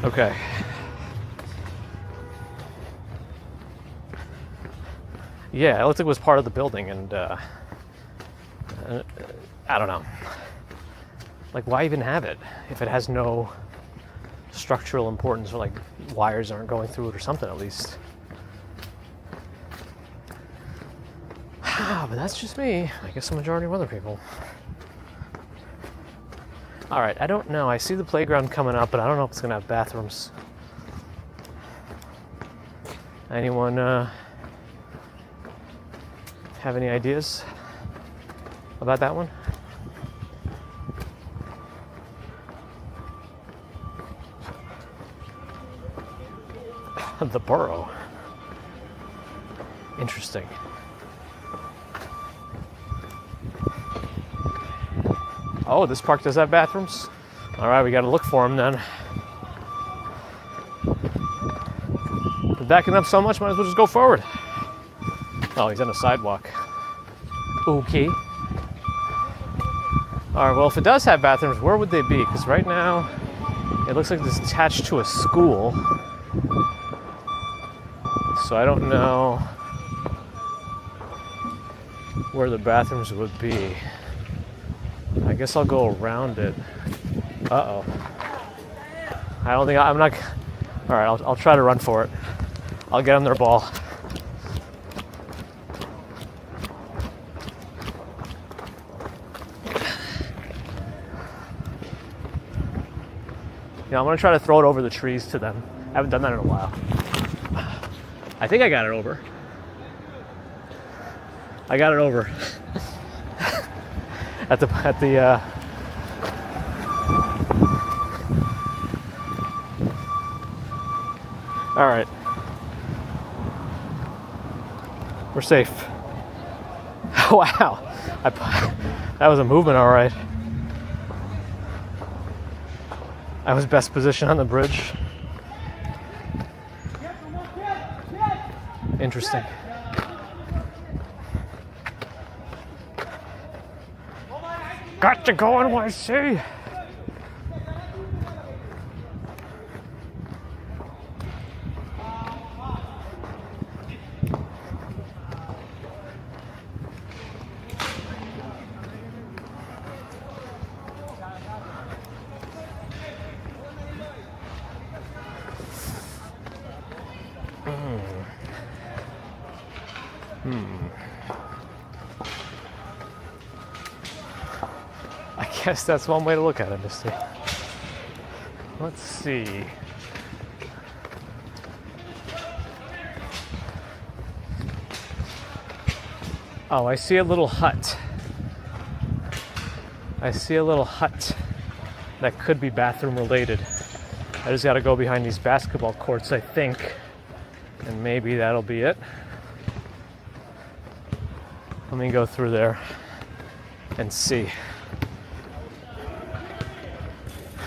Okay. Yeah, it looked like it was part of the building, and I don't know. Like, why even have it if it has no structural importance, or like wires aren't going through it or something at least? But that's just me. I guess the majority of other people. All right, I don't know. I see the playground coming up, but I don't know if it's gonna have bathrooms. Anyone have any ideas about that one? The borough. Interesting. Oh, this park does have bathrooms? All right, we gotta look for them then. We're backing up so much, might as well just go forward. Oh, he's on the sidewalk. Okay. All right, well, if it does have bathrooms, where would they be? Because right now, it looks like it's attached to a school. So I don't know where the bathrooms would be. I guess I'll go around it. Uh-oh. I don't think I'm not. All right, I'll try to run for it. I'll get on their ball. Yeah, I'm gonna try to throw it over the trees to them. I haven't done that in a while. I think I got it over. I got it over. at the all right. We're safe. Wow. That was a movement, all right. I was best positioned on the bridge. Interesting. Got to go NYC. I guess that's one way to look at it, Misty. Let's see. Oh, I see a little hut. I see a little hut that could be bathroom related. I just gotta go behind these basketball courts, I think. And maybe that'll be it. Let me go through there and see.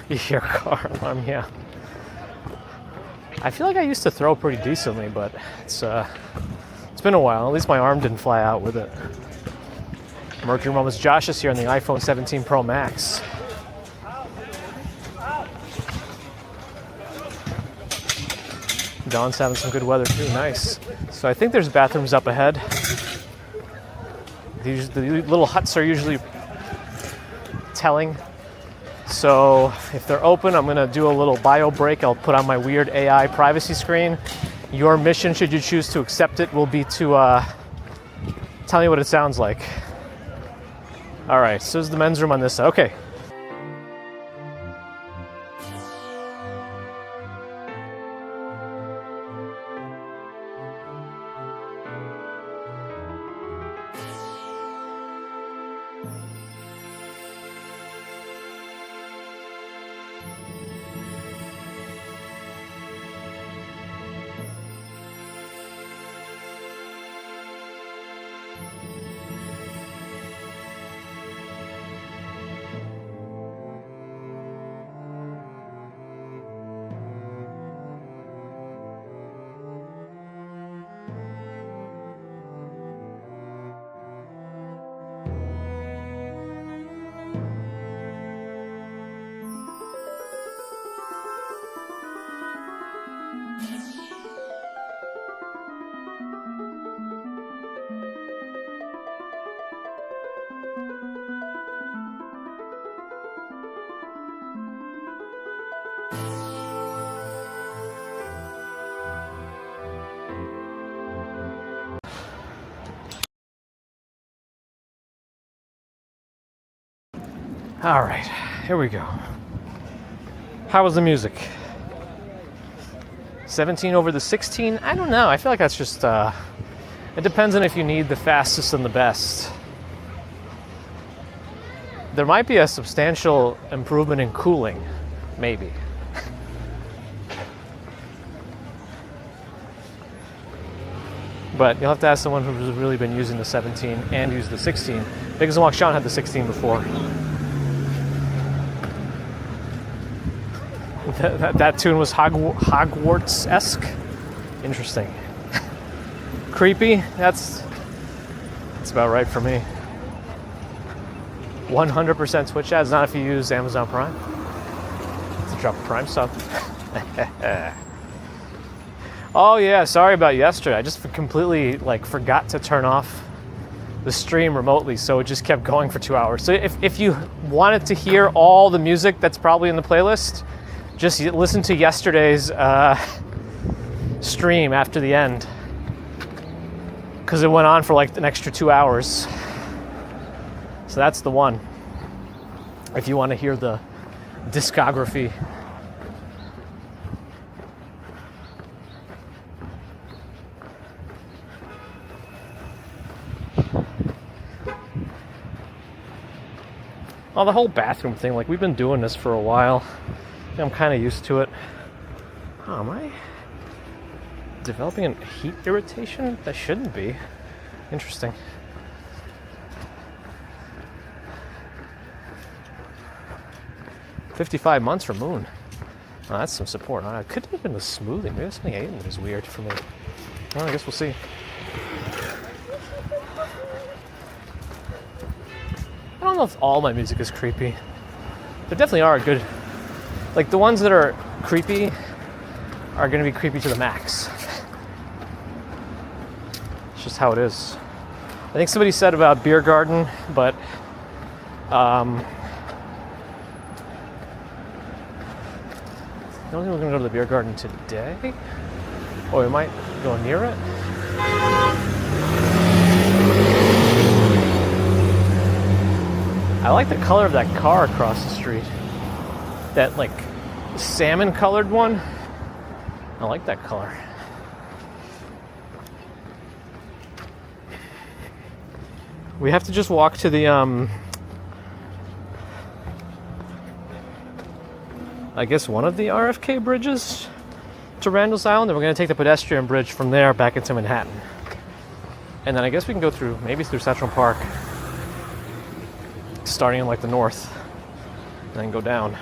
You hear car alarm, yeah. I feel like I used to throw pretty decently, but it's been a while. At least my arm didn't fly out with it. Mercury Moments Josh is here on the iPhone 17 Pro Max. Dawn's having some good weather too, nice. So I think there's bathrooms up ahead. The little huts are usually telling. So if they're open, I'm gonna do a little bio break. I'll put on my weird AI privacy screen. Your mission, should you choose to accept it, will be to tell me what it sounds like. All right, so this is the men's room on this side. Okay. All right, here we go. How was the music? 17 over the 16? I don't know. I feel like that's just, it depends on if you need the fastest and the best. There might be a substantial improvement in cooling, maybe. But you'll have to ask someone who's really been using the 17 and used the 16. Because Sean had the 16 before. That tune was Hogwarts-esque. Interesting. Creepy. That's about right for me. 100% Twitch ads, not if you use Amazon Prime. It's a drop of Prime sub. Oh yeah, sorry about yesterday. I just completely forgot to turn off the stream remotely, so it just kept going for 2 hours. So if you wanted to hear all the music that's probably in the playlist, just listen to yesterday's stream after the end, because it went on for an extra 2 hours. So that's the one. If you want to hear the discography. Oh, the whole bathroom thing, we've been doing this for a while. I'm kind of used to it. Oh, am I developing a heat irritation? That shouldn't be. Interesting. $55 months for Moon. Oh, that's some support. It could have been the smoothing. Maybe something I ate was weird for me. Well, I guess we'll see. I don't know if all my music is creepy. There definitely are good. The ones that are creepy are going to be creepy to the max. It's just how it is. I think somebody said about Beer Garden, but I don't think we're going to go to the Beer Garden today. Or we might go near it. I like the color of that car across the street. That salmon colored one. I like that color. We have to just walk to the I guess one of the RFK bridges to Randall's Island, and we're going to take the pedestrian bridge from there back into Manhattan. And then I guess we can go maybe through Central Park, starting in the north, and then go down.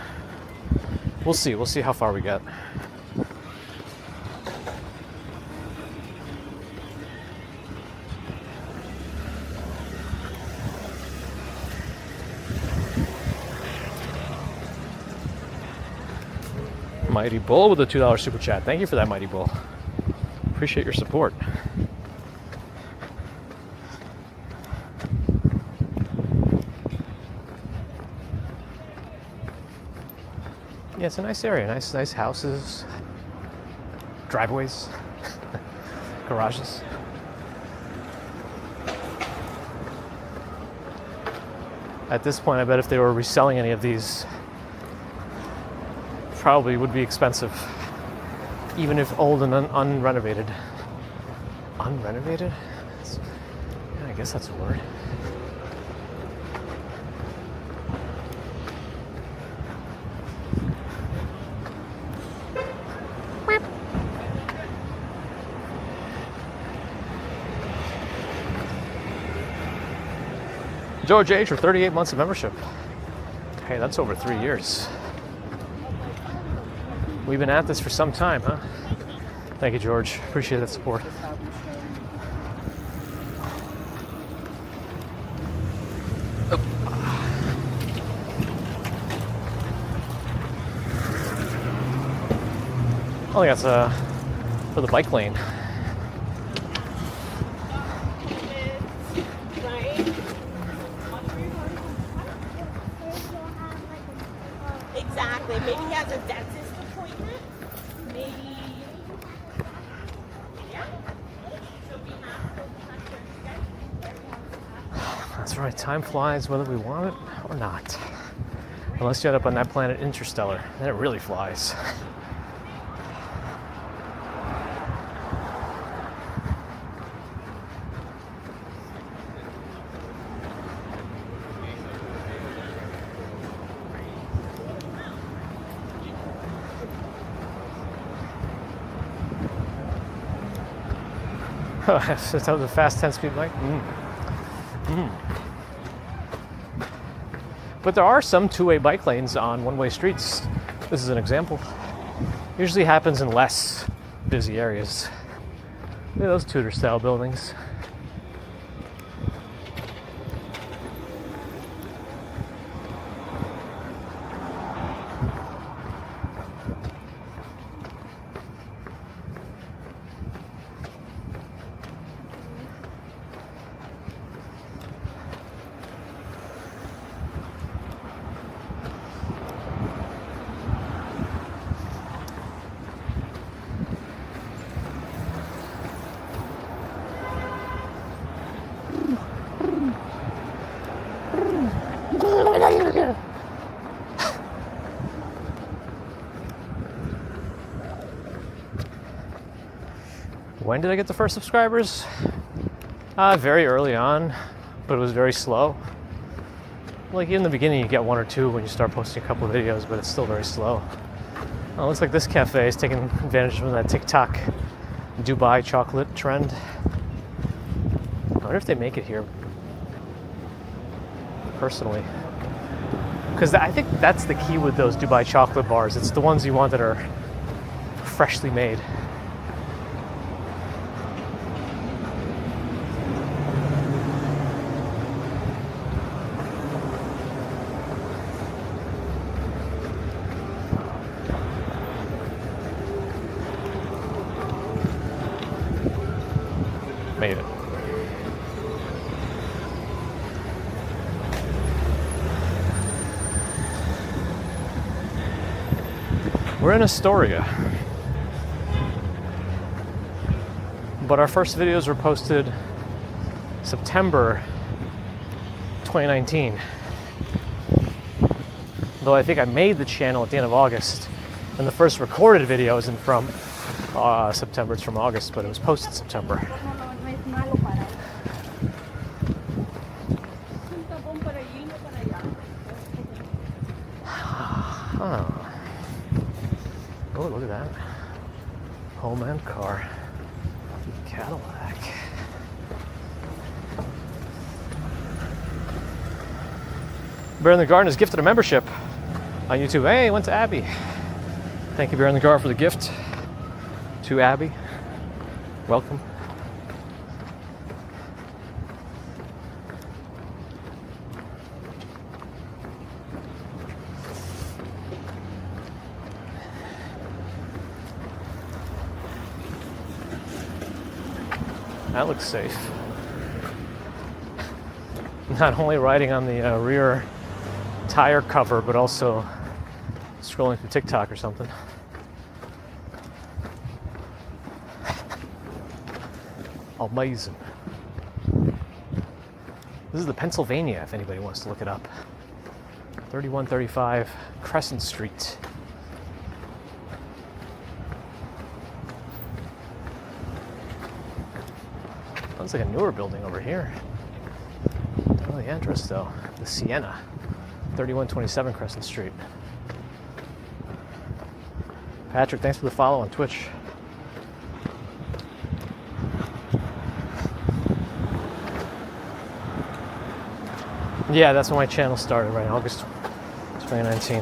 We'll see how far we get. Mighty Bull with a $2 super chat. Thank you for that, Mighty Bull. Appreciate your support. Yeah, it's a nice area. Nice houses, driveways, garages. At this point, I bet if they were reselling any of these, probably would be expensive, even if old and unrenovated. Unrenovated? Yeah, I guess that's a word. George H. for 38 months of membership. Hey, that's over 3 years. We've been at this for some time, huh? Thank you, George. Appreciate that support. Oh, that's for the bike lane. Exactly. Maybe he has a dentist appointment. Maybe. Yeah. That's right. Time flies whether we want it or not. Unless you end up on that planet Interstellar, then it really flies. That was a fast 10-speed bike. But there are some two-way bike lanes on one-way streets. This is an example. Usually happens in less busy areas. Look at those Tudor-style buildings. When did I get the first subscribers? Very early on, but it was very slow. Like in the beginning you get one or two when you start posting a couple of videos, but it's still very slow. It looks like this cafe is taking advantage of that TikTok Dubai chocolate trend. I wonder if they make it here, personally. Because I think that's the key with those Dubai chocolate bars. It's the ones you want that are freshly made. Made it. We're in Astoria, but our first videos were posted September 2019. Though I think I made the channel at the end of August, and the first recorded video isn't from September, it's from August, but it was posted September. Oh, look at that. Home and car. Cadillac. Bear in the Garden has gifted a membership on YouTube. Hey, went to Abby. Thank you, Bear in the Garden, for the gift to Abby. Welcome. That looks safe. Not only riding on the rear tire cover, but also scrolling through TikTok or something. Amazing. This is the Pennsylvania, if anybody wants to look it up. 3135 Crescent Street. Sounds like a newer building over here. Don't know the address though. The Sienna, 3127 Crescent Street. Patrick, thanks for the follow on Twitch. Yeah, that's when my channel started, right? August 2019.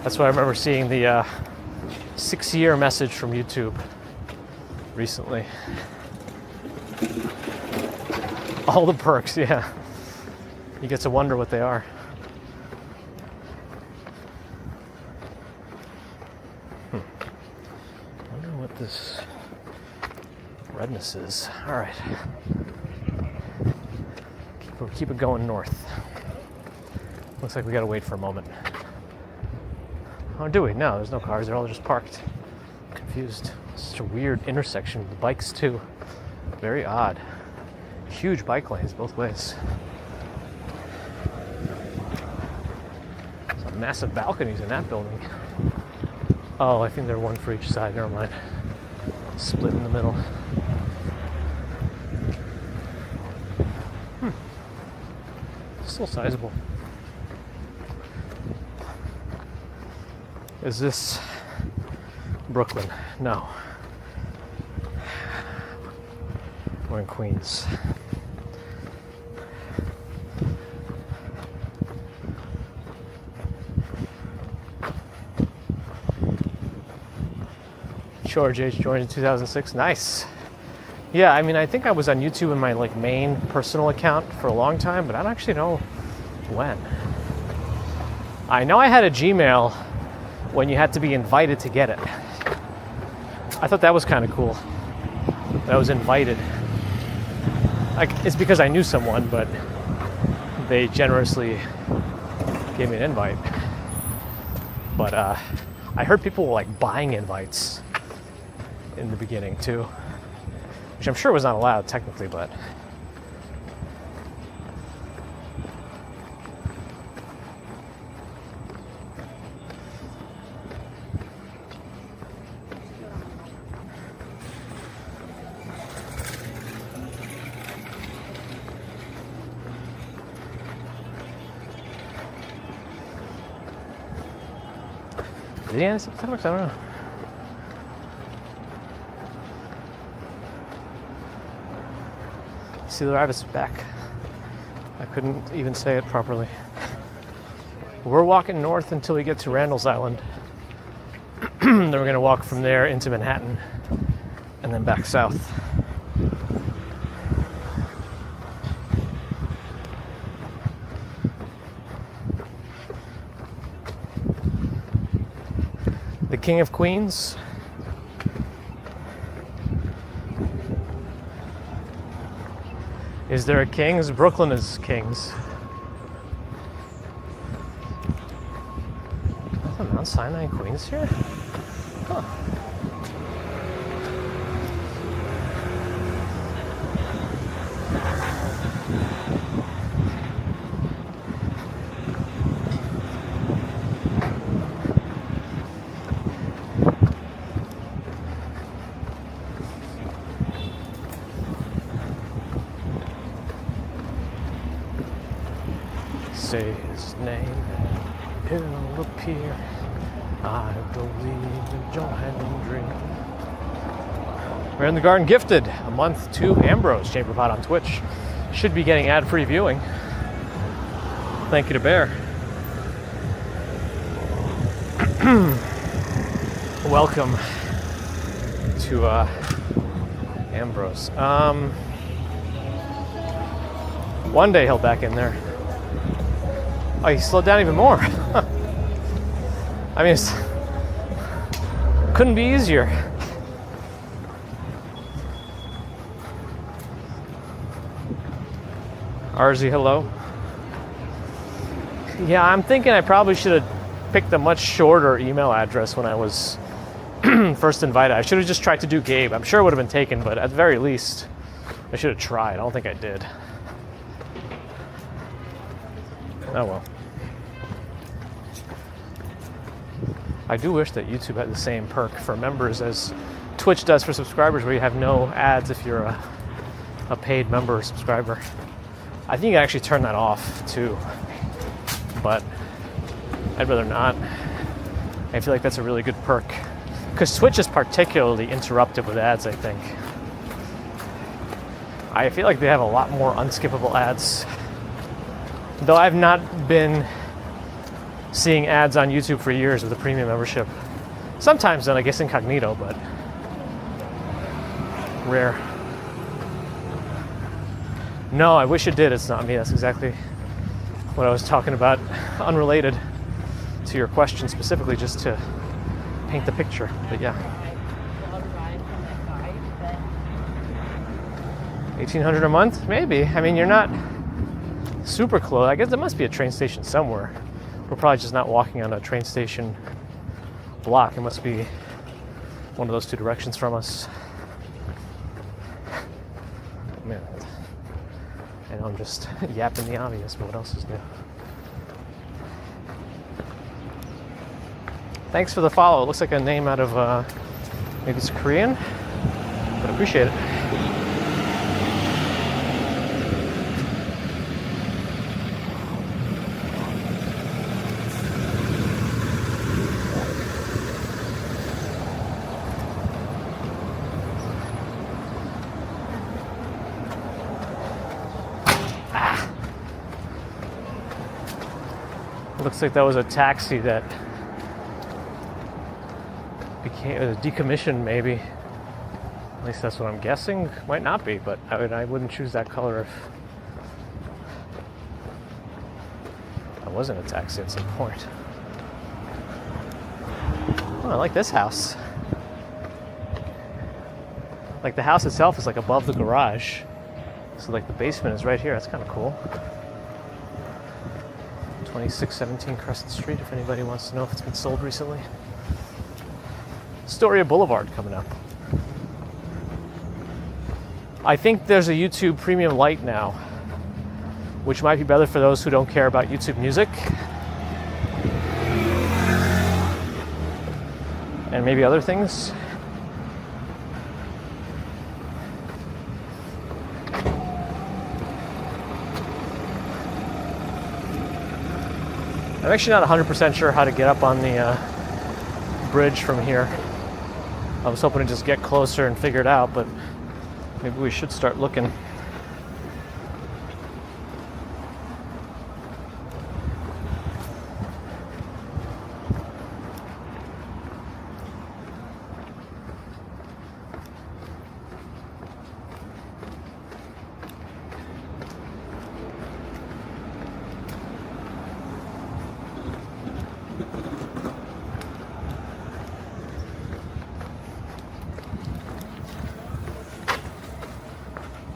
That's why I remember seeing the 6-year message from YouTube recently. All the perks, yeah. You get to wonder what they are. I wonder what this redness is. All right. Keep it going north. Looks like we gotta wait for a moment. Oh, do we? No, there's no cars. They're all just parked. Confused. Such a weird intersection with the bikes too. Very odd. Huge bike lanes both ways. Some massive balconies in that building. Oh, I think they're one for each side. Never mind. Split in the middle. Still sizable. Is this Brooklyn? No. We're in Queens. George H. joined in 2006. Nice. Yeah, I mean, I think I was on YouTube in my main personal account for a long time, but I don't actually know when. I know I had a Gmail when you had to be invited to get it. I thought that was kind of cool. That I was invited. It's because I knew someone, but they generously gave me an invite. But I heard people were buying invites in the beginning too, which I'm sure was not allowed technically, but yeah, I don't know. See the rabbit's back. I couldn't even say it properly. We're walking north until we get to Randall's Island. Then we're going to walk from there into Manhattan and then back south. The King of Queens. Is there a Kings? Brooklyn is Kings. Is that Mount Sinai in Queens here? Huh. Say his name and he'll appear. I believe in joy and dream. We're in the Garden Gifted, a month to Ambrose Chamberpot on Twitch. Should be getting ad-free viewing. Thank you to Bear. Welcome to Ambrose. One day he'll back in there. Oh, he slowed down even more. I mean, couldn't be easier. RZ, hello. Yeah, I'm thinking I probably should have picked a much shorter email address when I was first invited. I should have just tried to do Gabe. I'm sure it would have been taken, but at the very least, I should have tried. I don't think I did. Oh well. I do wish that YouTube had the same perk for members as Twitch does for subscribers, where you have no ads if you're a paid member or subscriber. I think you can actually turn that off too, but I'd rather not. I feel like that's a really good perk, because Twitch is particularly interruptive with ads, I think. I feel like they have a lot more unskippable ads. Though I've not been seeing ads on YouTube for years with a premium membership. Sometimes then I guess incognito, but rare. No, I wish it did. It's not me. That's exactly what I was talking about. Unrelated to your question specifically, just to paint the picture. But yeah. 1,800 a month? Maybe. I mean, you're not super close. I guess there must be a train station somewhere. We're probably just not walking on a train station block. It must be one of those two directions from us. Man, I know I'm just yapping the obvious, but what else is new? Thanks for the follow. It looks like a name out of maybe it's Korean, but appreciate it. Looks like that was a taxi that became decommissioned, maybe. At least that's what I'm guessing. Might not be, but I wouldn't choose that color if I wasn't a taxi at some point. Oh, I like this house. Like the house itself is like above the garage. So like the basement is right here. That's kind of cool. 2617 Crescent Street, if anybody wants to know if it's been sold recently. Astoria Boulevard coming up. I think there's a YouTube Premium Lite now, which might be better for those who don't care about YouTube Music. And maybe other things. I'm actually not 100% sure how to get up on the bridge from here. I was hoping to just get closer and figure it out, but maybe we should start looking.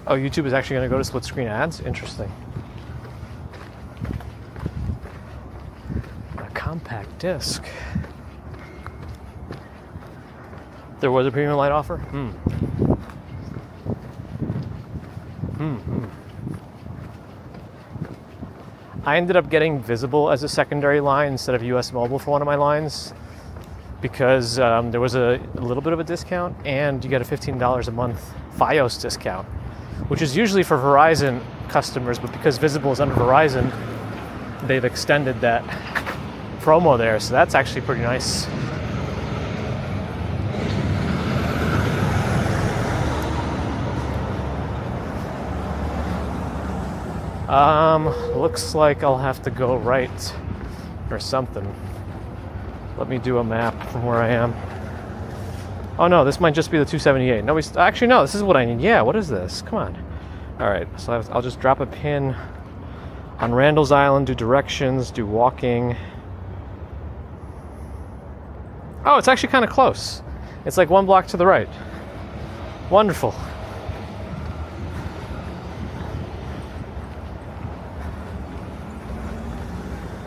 Oh, YouTube is actually going to go to split screen ads? Interesting. A compact disc. There was a Premium Lite offer? I ended up getting Visible as a secondary line instead of US Mobile for one of my lines because there was a little bit of a discount and you get a $15 a month Fios discount, which is usually for Verizon customers, but because Visible is under Verizon, they've extended that promo there, so that's actually pretty nice. Looks like I'll have to go right or something. Let me do a map from where I am. Oh no, this might just be the 278. No, actually no, this is what I need. Yeah, what is this? Come on. All right, so I'll just drop a pin on Randall's Island, do directions, do walking. Oh, it's actually kind of close. It's like 1 block to the right. Wonderful.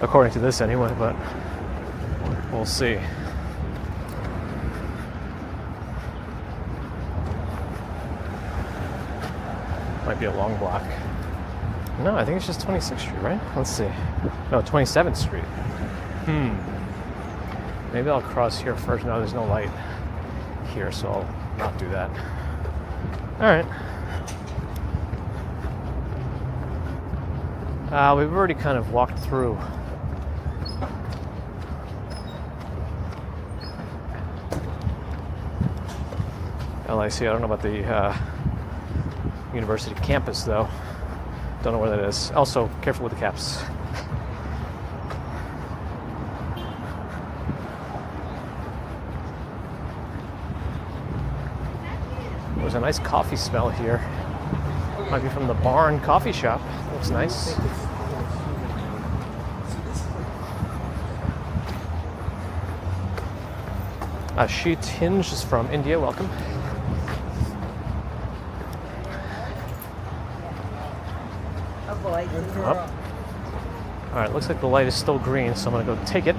According to this anyway, but we'll see. Might be a long block. No, I think it's just 26th Street, right? Let's see. No, 27th Street. Maybe I'll cross here first. No, there's no light here, so I'll not do that. All right. We've already kind of walked through. LIC, I don't know about the university campus though. Don't know where that is. Also, careful with the caps. There's a nice coffee smell here. Might be from the Barn Coffee Shop. Looks nice. Sheet Hinge is from India. Welcome. Up. All right, looks like the light is still green, so I'm gonna go take it.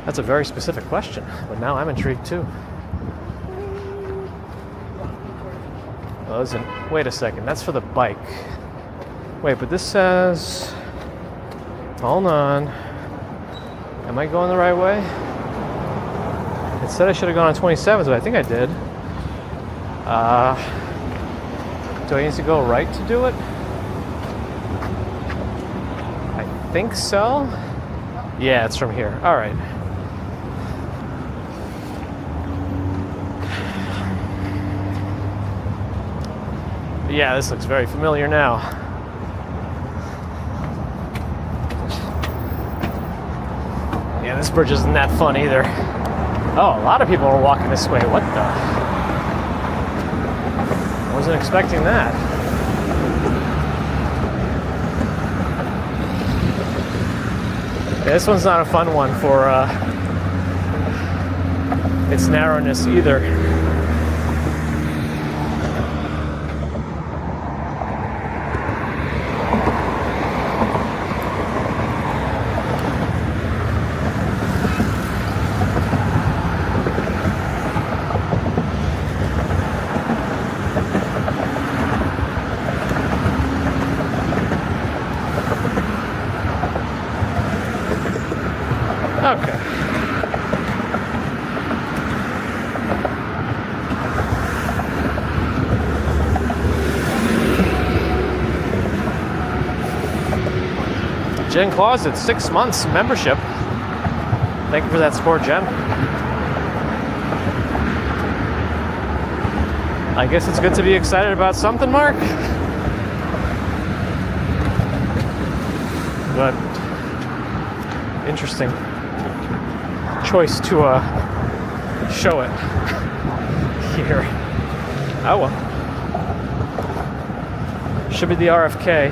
That's a very specific question, but now I'm intrigued too. Well, isn't. Wait a second. That's for the bike. Wait, but this says. Hold on. Am I going the right way? It said I should have gone on 27th, but I think I did. Do I need to go right to do it? I think so. Yeah, it's from here. All right. Yeah, this looks very familiar now. Yeah, this bridge isn't that fun either. Oh, a lot of people are walking this way. What the? I wasn't expecting that. Yeah, this one's not a fun one for its narrowness either. Okay. Jen Closet, 6 months membership. Thank you for that support, Jen. I guess it's good to be excited about something, Mark. But interesting choice to show it here. Oh well. Should be the RFK.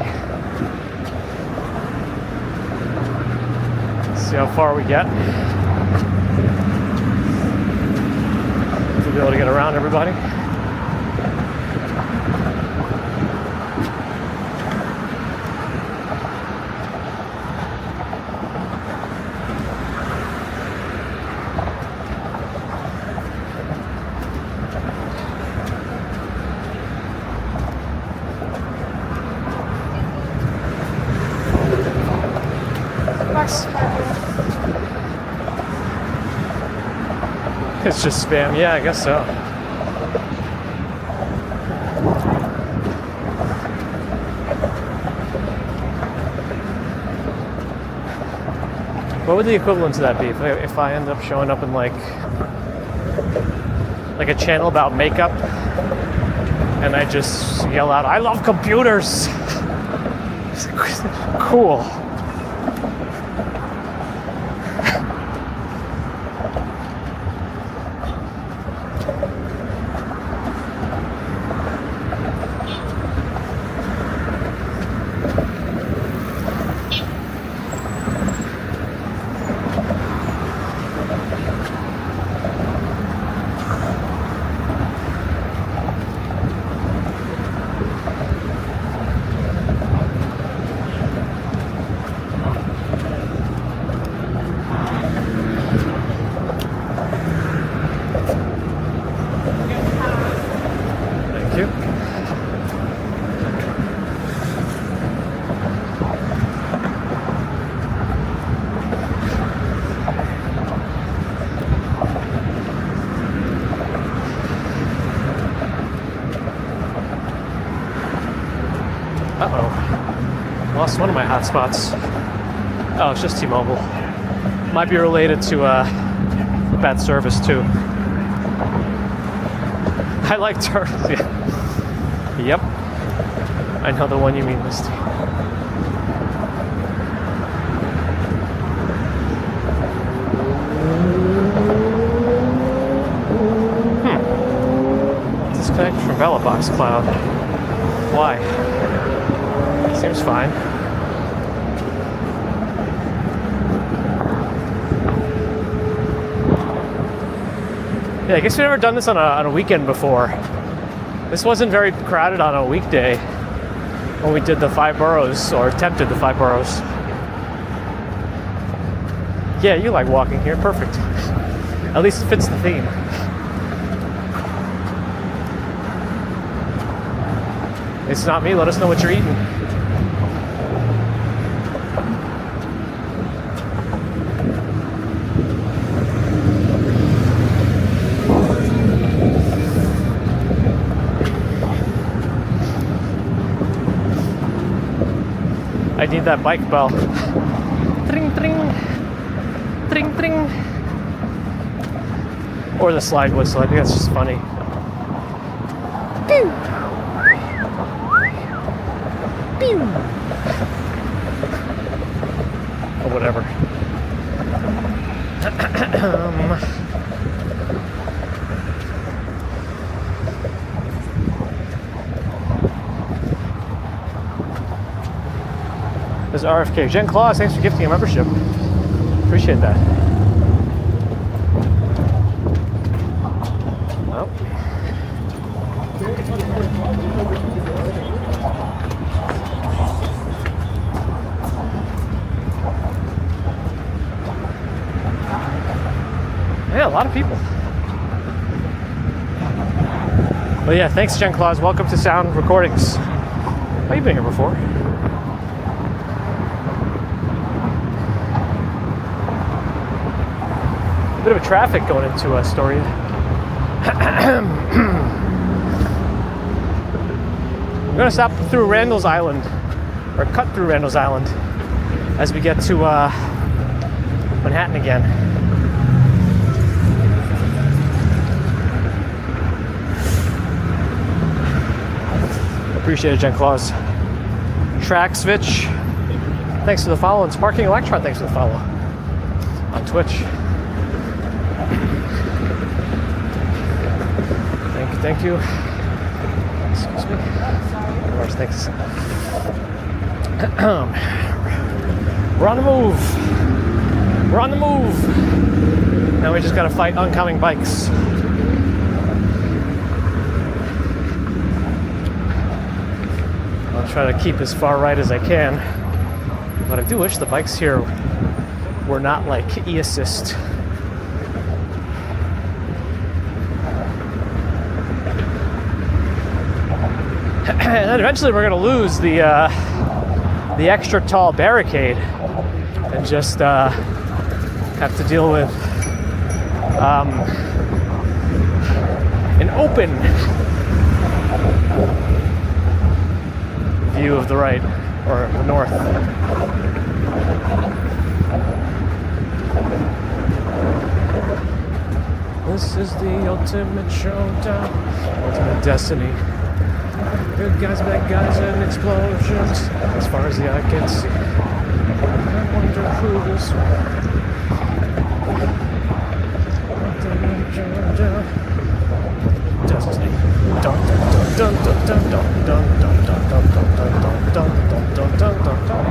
See how far we get. To be able to get around everybody. It's just spam. Yeah, I guess so. What would the equivalent to that be if I end up showing up in like a channel about makeup and I just yell out, "I love computers." Cool. Lost one of my hotspots. Oh, it's just T-Mobile. Might be related to bad service too. I like turtles. Yeah. Yep. I know the one you mean, Misty. Disconnect from Velobox Cloud. Why? Seems fine. Yeah, I guess we've never done this on a weekend before. This wasn't very crowded on a weekday when we did the 5 boroughs, or attempted the 5 boroughs. Yeah, you like walking here. Perfect. At least it fits the theme. It's not me. Let us know what you're eating. I need that bike bell. Tring, tring. Tring, tring. Or the slide whistle. I think that's just funny. Pew! Pew! Or whatever. This is RFK. Jen Claus, thanks for gifting a membership. Appreciate that. Well. Yeah, a lot of people. But yeah, thanks, Jen Claus. Welcome to Sound Recordings. Oh, you've been here before. Bit of a traffic going into Astoria. I'm gonna stop through Randall's Island, or cut through Randall's Island, as we get to Manhattan again. Appreciate it, Jen Claus. Track Switch, thanks for the follow, and Sparking Electron, thanks for the follow on Twitch. Thank you. Excuse me. Of course, thanks. We're on the move. We're on the move. Now we just gotta fight oncoming bikes. I'll try to keep as far right as I can. But I do wish the bikes here were not like e-assist. And eventually we're gonna lose the extra tall barricade and just have to deal with an open view of the right or the north. This is the ultimate showdown, ultimate destiny. Good guys, bad guys, and explosions. As far as the eye can see, I wonder who this destiny. Dun dun dun dun dun dun dun dun dun dun dun dun dun dun dun dun.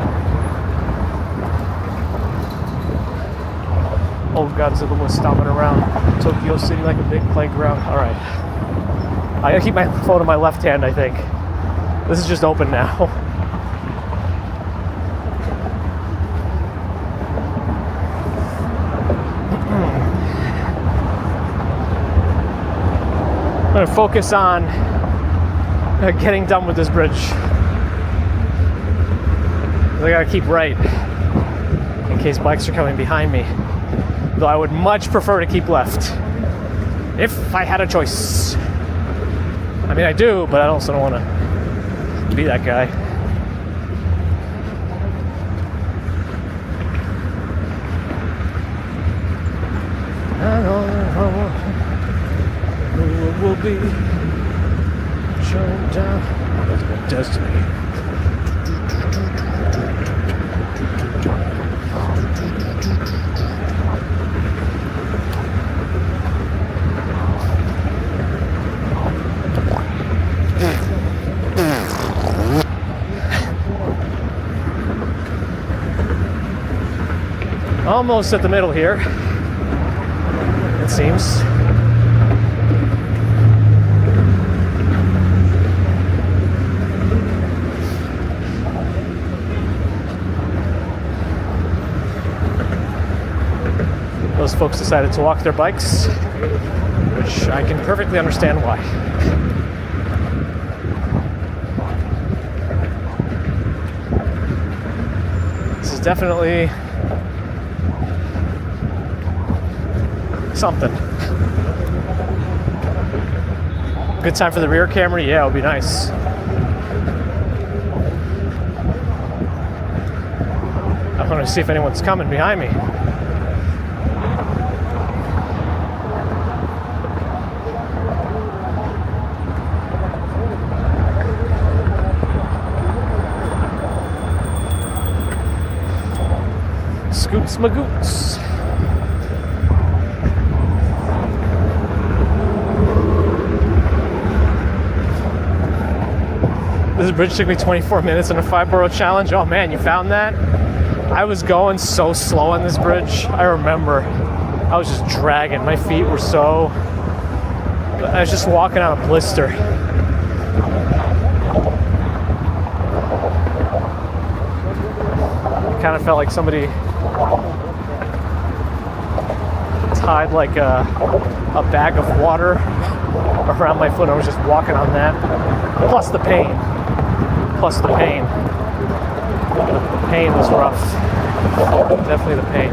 Old Godzilla was stomping around Tokyo City like a big playground. All right. I gotta keep my phone in my left hand, I think. This is just open now. I'm gonna focus on getting done with this bridge. I gotta keep right in case bikes are coming behind me. Though I would much prefer to keep left if I had a choice. I mean, I do, but I also don't want to be that guy. I don't know who it will be. Shown down ultimate destiny. Almost at the middle here, it seems. Those folks decided to walk their bikes, which I can perfectly understand why. definitely something. Good time for the rear camera? Yeah, it would be nice. I'm going to see if anyone's coming behind me. Scoots magoots. This bridge took me 24 minutes in a 5-borough challenge. Oh man, you found that? I was going so slow on this bridge. I remember I was just dragging. My feet were so... I was just walking on a blister. It kind of felt like somebody tied like a bag of water around my foot. I was just walking on that. Plus the pain. The pain was rough. Definitely the pain.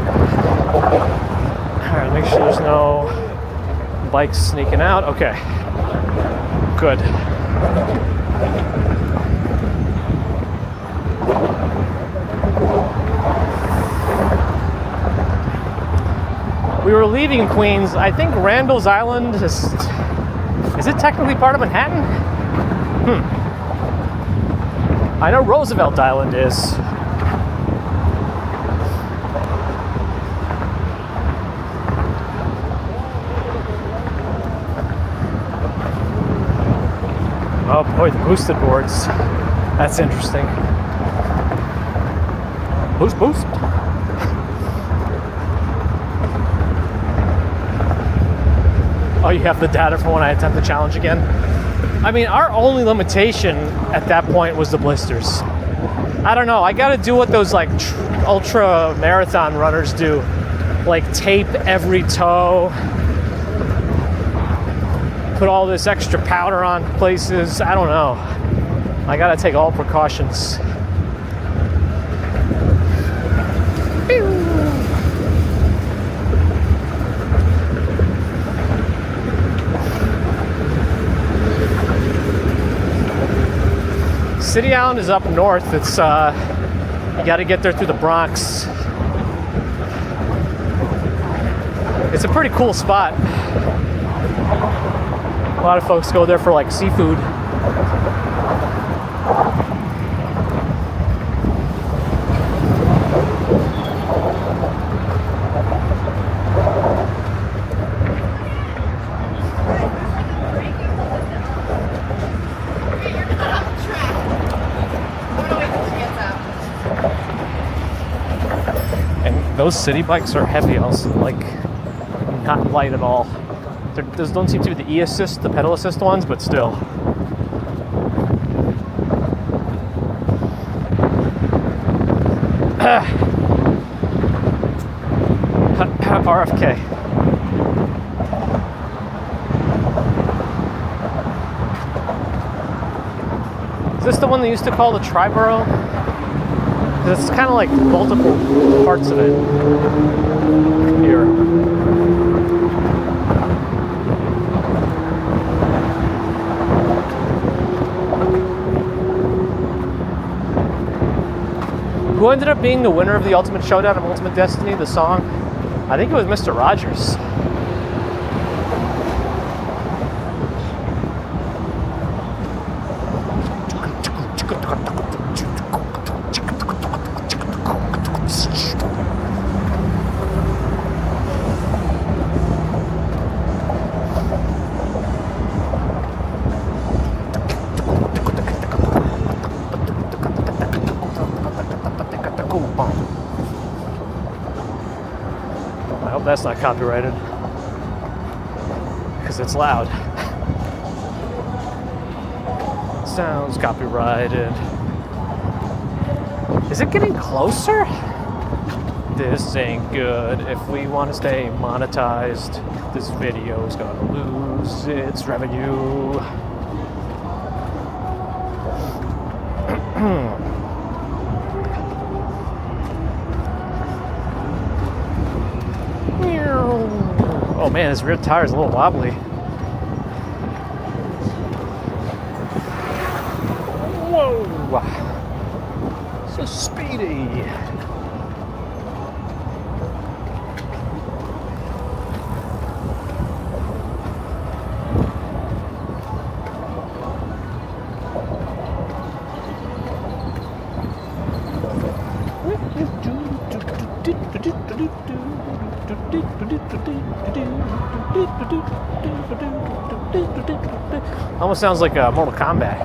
Alright, make sure there's no bikes sneaking out. Okay. Good. We were leaving Queens. I think Randall's Island is it technically part of Manhattan? I know Roosevelt Island is. Oh boy, the boosted boards. That's interesting. Boost. Oh, you have the data for when I attempt the challenge again? I mean, our only limitation at that point was the blisters. I don't know, I gotta do what those like ultra marathon runners do. Like tape every toe, put all this extra powder on places. I don't know. I gotta take all precautions. City Island is up north. It's you got to get there through the Bronx. It's a pretty cool spot. A lot of folks go there for like seafood. Those city bikes are heavy also, like not light at all. Those don't seem to be the e-assist, the pedal assist ones, but still. RFK. Is this the one they used to call the Triborough? It's kind of like multiple parts of it here. Who ended up being the winner of the Ultimate Showdown of Ultimate Destiny, the song? I think it was Mr. Rogers. I hope that's not copyrighted, because it's loud. Sounds copyrighted. Is it getting closer? This ain't good. If we want to stay monetized, this video is gonna lose its revenue. Oh man, this rear tire is a little wobbly. Whoa! So speedy. Almost sounds like Mortal Kombat.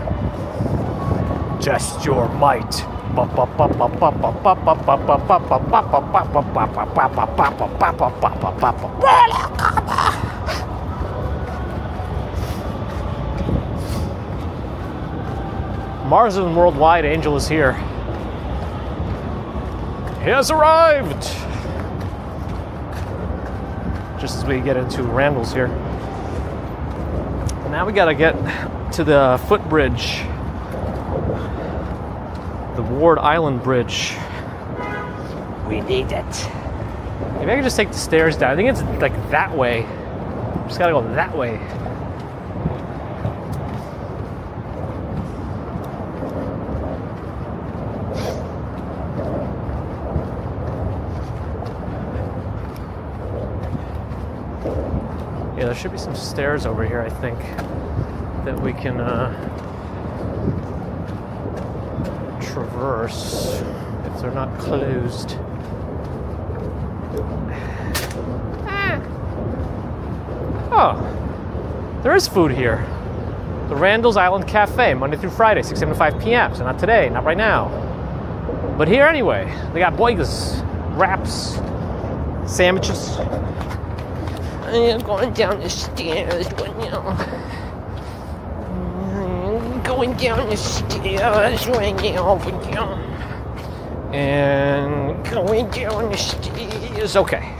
Just your might. Marsden Worldwide Angel is here. He has arrived! Just as we get into Randall's here. Now we gotta get to the footbridge. The Ward Island Bridge. We need it. Maybe I can just take the stairs down. I think it's like that way. Just gotta go that way. Yeah, there should be some stairs over here, I think, that we can traverse if they're not closed. Oh, there is food here. The Randall's Island Cafe, Monday through Friday, 6 a.m. to 5 p.m. So not today, not right now. But here anyway. They got burgers, wraps, sandwiches. I am going down the stairs right now. Going down the stairs right now. And going down the stairs. Okay.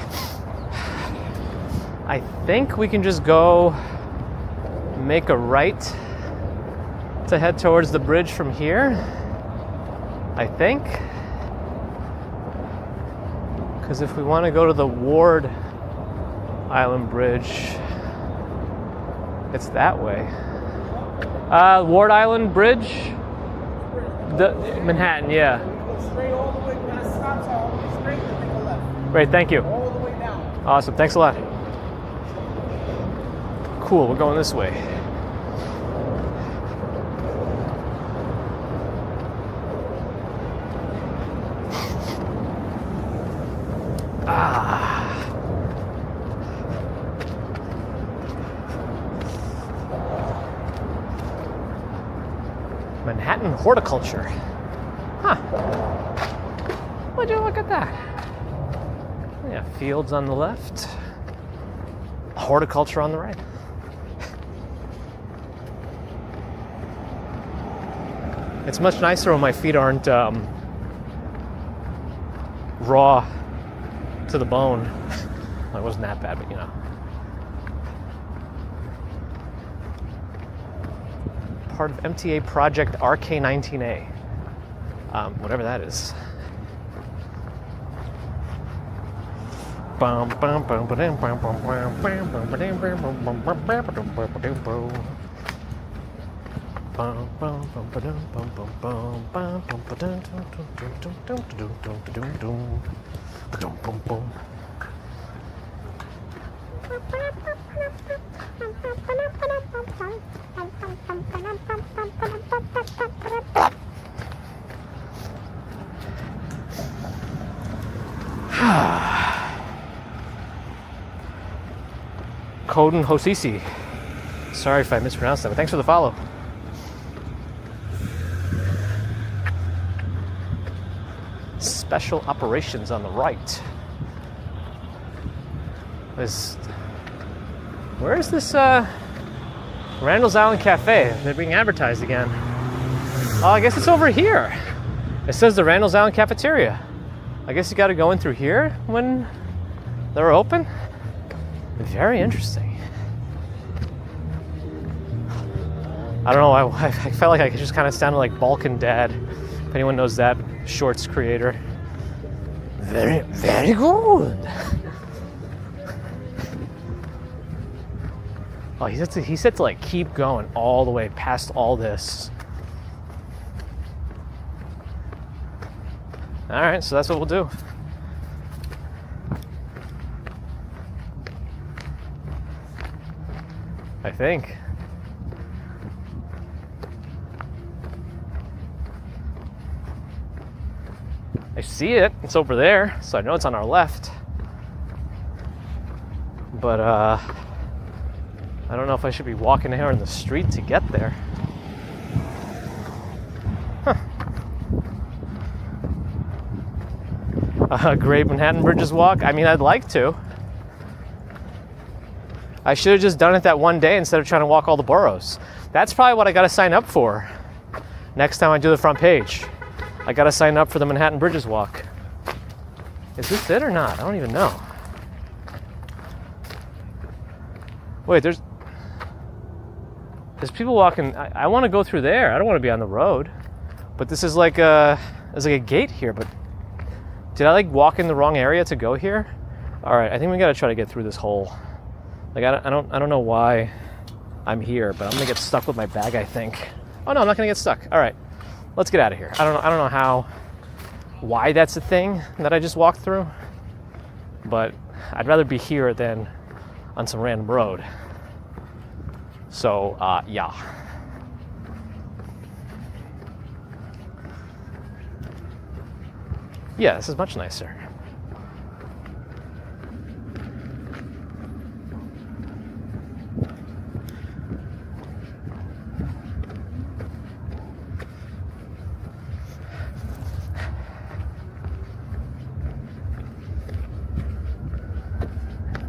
I think we can just go make a right to head towards the bridge from here. I think. Because if we want to go to the Ward Island Bridge, it's that way. Ward Island Bridge? The Manhattan, yeah. Go straight all the way past Scott's Hall, straight and make a left. Great, thank you. All the way down. Awesome, thanks a lot. Cool, we're going this way. Manhattan horticulture. Huh. Would you look at that? Yeah, fields on the left, horticulture on the right. It's much nicer when my feet aren't raw to the bone. Well, it wasn't that bad, but you know. Part of MTA project RK19A. Whatever that is. Coden Hosisi. Sorry if I mispronounced that, but thanks for the follow. Special operations on the right. Where is this Randall's Island Cafe? They're being advertised again. Oh, I guess it's over here. It says the Randall's Island Cafeteria. I guess you got to go in through here when they're open. Very interesting. I don't know, I felt like I just kind of sounded like Balkan Dad, if anyone knows that shorts creator. Very, very good. Oh, he said to like keep going all the way past all this. All right, so that's what we'll do. I think. I see it. It's over there, so I know it's on our left. But I don't know if I should be walking here in the street to get there. Great Manhattan Bridges walk? I mean, I'd like to. I should have just done it that one day instead of trying to walk all the boroughs. That's probably what I got to sign up for next time I do the front page. I got to sign up for the Manhattan Bridges walk. Is this it or not? I don't even know. Wait, there's people walking. I want to go through there. I don't want to be on the road. But this is like there's like a gate here, but did I like walk in the wrong area to go here? All right, I think we got to try to get through this hole. Like I don't know why I'm here, but I'm going to get stuck with my bag, I think. Oh no, I'm not going to get stuck. All right. Let's get out of here. I don't know why that's a thing that I just walked through, but I'd rather be here than on some random road. So, yeah. Yeah, this is much nicer.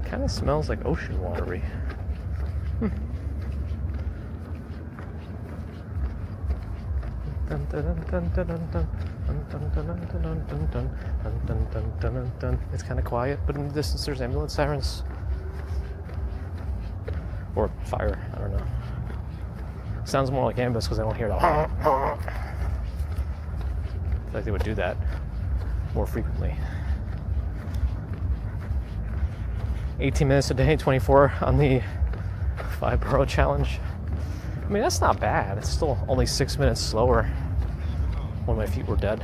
Kind of smells like ocean watery. It's kind of quiet, but in the distance there's ambulance sirens. Or fire, I don't know. Sounds more like ambulance because I don't hear the I feel like they would do that more frequently. 18 minutes a day, 24 on the 5-borough challenge. I mean, that's not bad. It's still only 6 minutes slower when my feet were dead.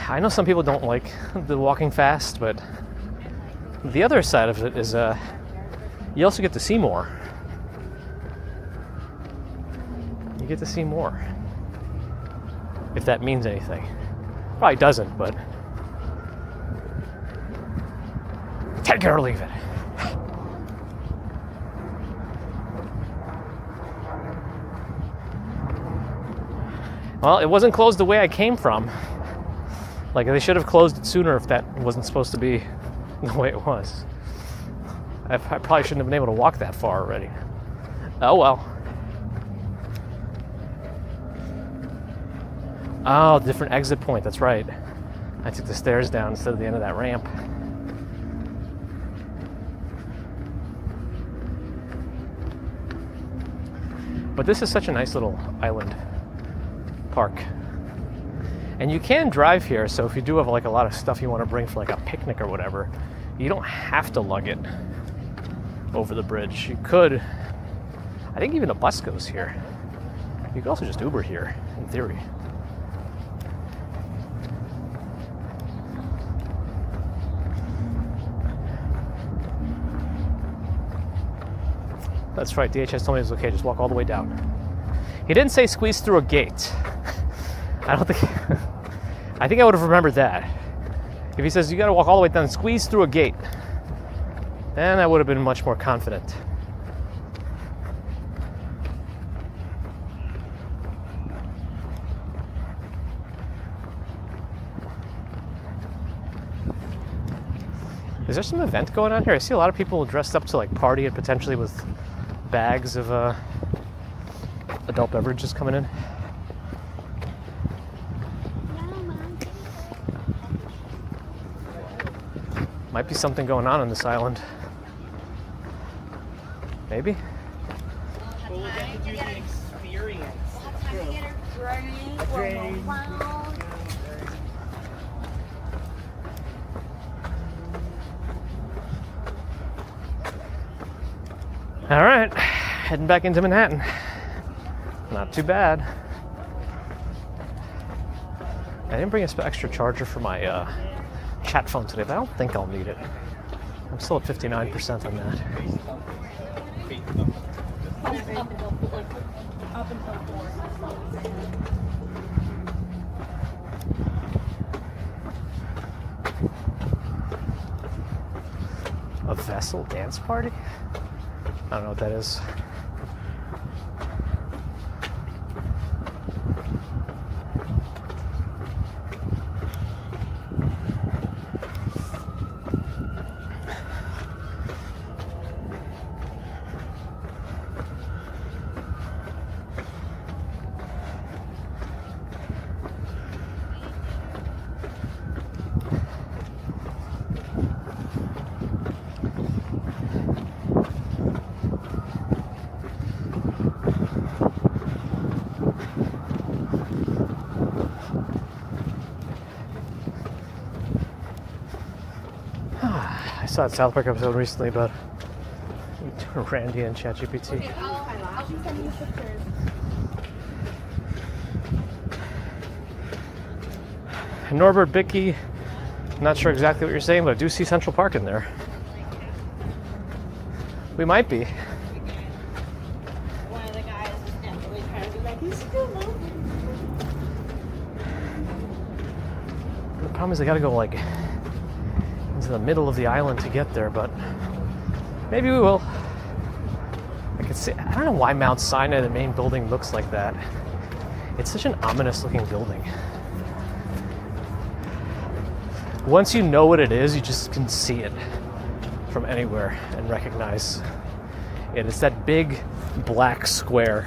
I know some people don't like the walking fast, but the other side of it is you also get to see more. You get to see more. If that means anything. Probably doesn't, but take it or leave it. Well, it wasn't closed the way I came from. Like, they should have closed it sooner if that wasn't supposed to be the way it was. I probably shouldn't have been able to walk that far already. Oh well. Oh, different exit point, that's right. I took the stairs down instead of the end of that ramp. But this is such a nice little island park. And you can drive here, so if you do have like a lot of stuff you want to bring for like a picnic or whatever, you don't have to lug it over the bridge. You could, I think even a bus goes here. You could also just Uber here, in theory. That's right, DHS told me it was okay, just walk all the way down. He didn't say squeeze through a gate. I think I would have remembered that. If he says you gotta walk all the way down and squeeze through a gate, then I would have been much more confident. Is there some event going on here? I see a lot of people dressed up to like party and potentially with bags of adult beverages coming in. Might be something going on this island. Maybe? Well, we'll get to do the experience. All right, heading back into Manhattan. Not too bad. I didn't bring an extra charger for my chat phone today, but I don't think I'll need it. I'm still at 59% on that. Up until 4. A vessel dance party? I don't know what that is. I saw a South Park episode recently about Randy and ChatGPT. I'll be sending you pictures. Norbert Bicky, I'm not sure exactly what you're saying, but I do see Central Park in there. We might be. One of the guys is definitely trying to be like, he's still moving. The problem is they gotta go like into the middle of the island to get there, but maybe we will. I could see. I don't know why Mount Sinai, the main building, looks like that. It's such an ominous looking building. Once you know what it is, you just can see it from anywhere and recognize it. It's that big black square.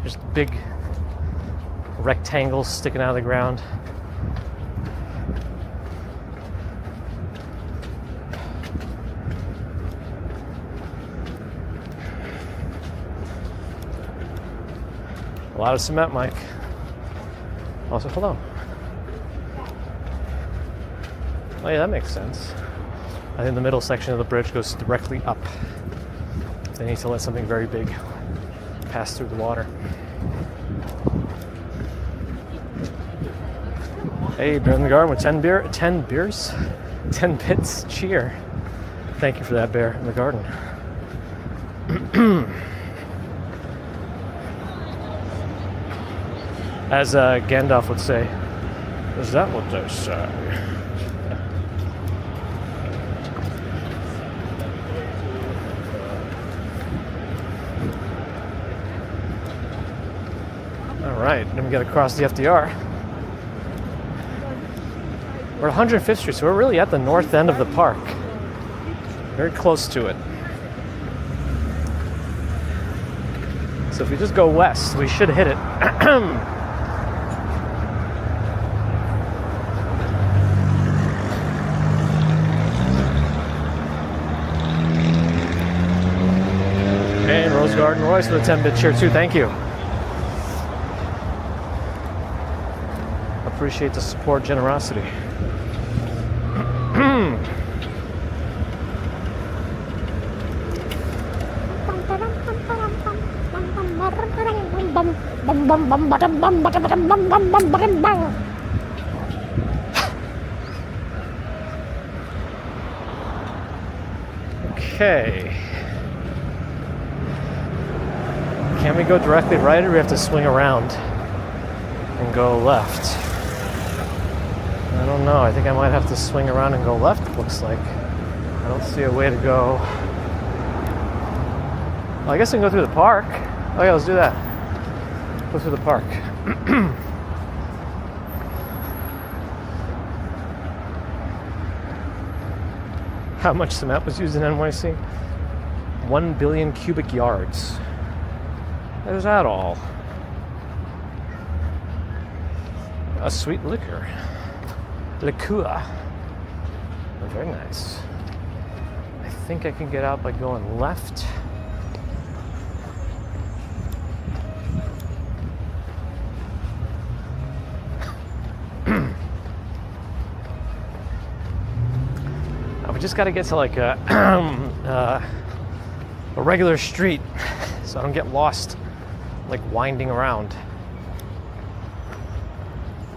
Just big rectangles sticking out of the ground. A lot of cement, Mike. Also, hold on. Oh yeah, that makes sense. I think the middle section of the bridge goes directly up. They need to let something very big pass through the water. Hey, Bear in the Garden with 10 beers? 10 bits? Cheer. Thank you for that, Bear in the Garden. As Gandalf would say, is that what they say? All right, then we got to cross the FDR. We're at 105th Street, so we're really at the north end of the park. Very close to it. So if we just go west, we should hit it. And Rose Garden Royce for the 10-bit cheer too. Thank you. Appreciate the support, generosity. Okay. Can we go directly right, or do we have to swing around and go left? I don't know. I think I might have to swing around and go left, it looks like. I don't see a way to go. Well, I guess we can go through the park. Oh yeah, let's do that. Go through the park. How much cement was used in NYC? 1 billion cubic yards. Is that all? A sweet liquor. Liqueur. Oh, very nice. I think I can get out by going left. We just got to get to like a a regular street so I don't get lost like winding around.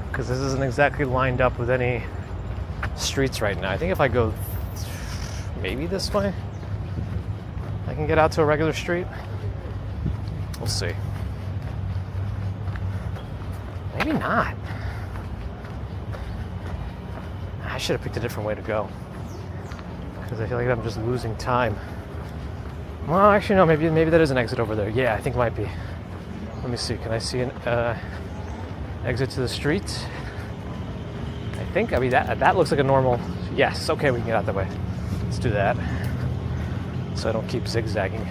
Because this isn't exactly lined up with any streets right now. I think if I go maybe this way, I can get out to a regular street. We'll see. Maybe not. I should have picked a different way to go. Because I feel like I'm just losing time. Well, actually, no, maybe that is an exit over there. Yeah, I think it might be. Let me see. Can I see an exit to the street? I think. I mean, that looks like a normal. Yes. Okay, we can get out that way. Let's do that. So I don't keep zigzagging.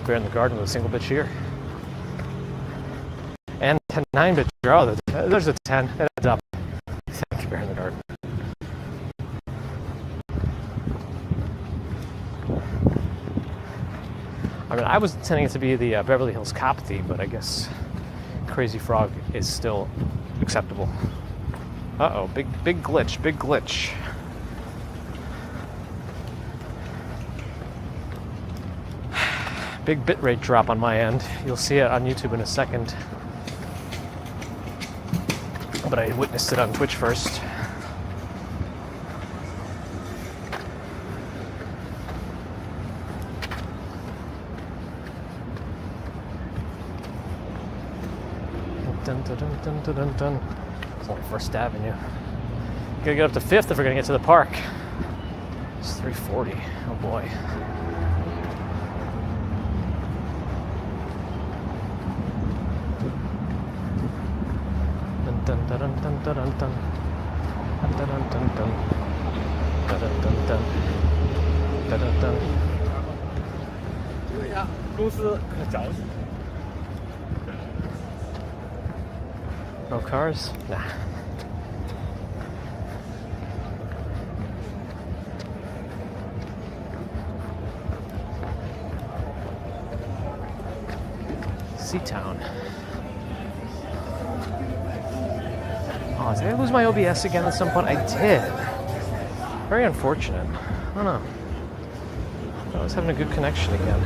Bear in the garden with a single bitch here. And 9 bitch. Oh, there's a 10. That adds up. Thank you, Bear in the garden. I mean, I was intending it to be the Beverly Hills Cop theme, but I guess Crazy Frog is still acceptable. Uh-oh, big glitch, big glitch. Big bitrate drop on my end. You'll see it on YouTube in a second. But I witnessed it on Twitch first. Dun, dun, dun, dun, dun, dun, dun. It's only First Avenue. Gotta get up to 5th if we're gonna get to the park. It's 3:40. Oh boy. Dun dun dun dun dun dun dun dun dun dun dun dun dun dun dun dun. 问一下公司找 No cars? Nah. Seatown. Oh, did I lose my OBS again at some point? I did. Very unfortunate. I don't know. I was having a good connection again.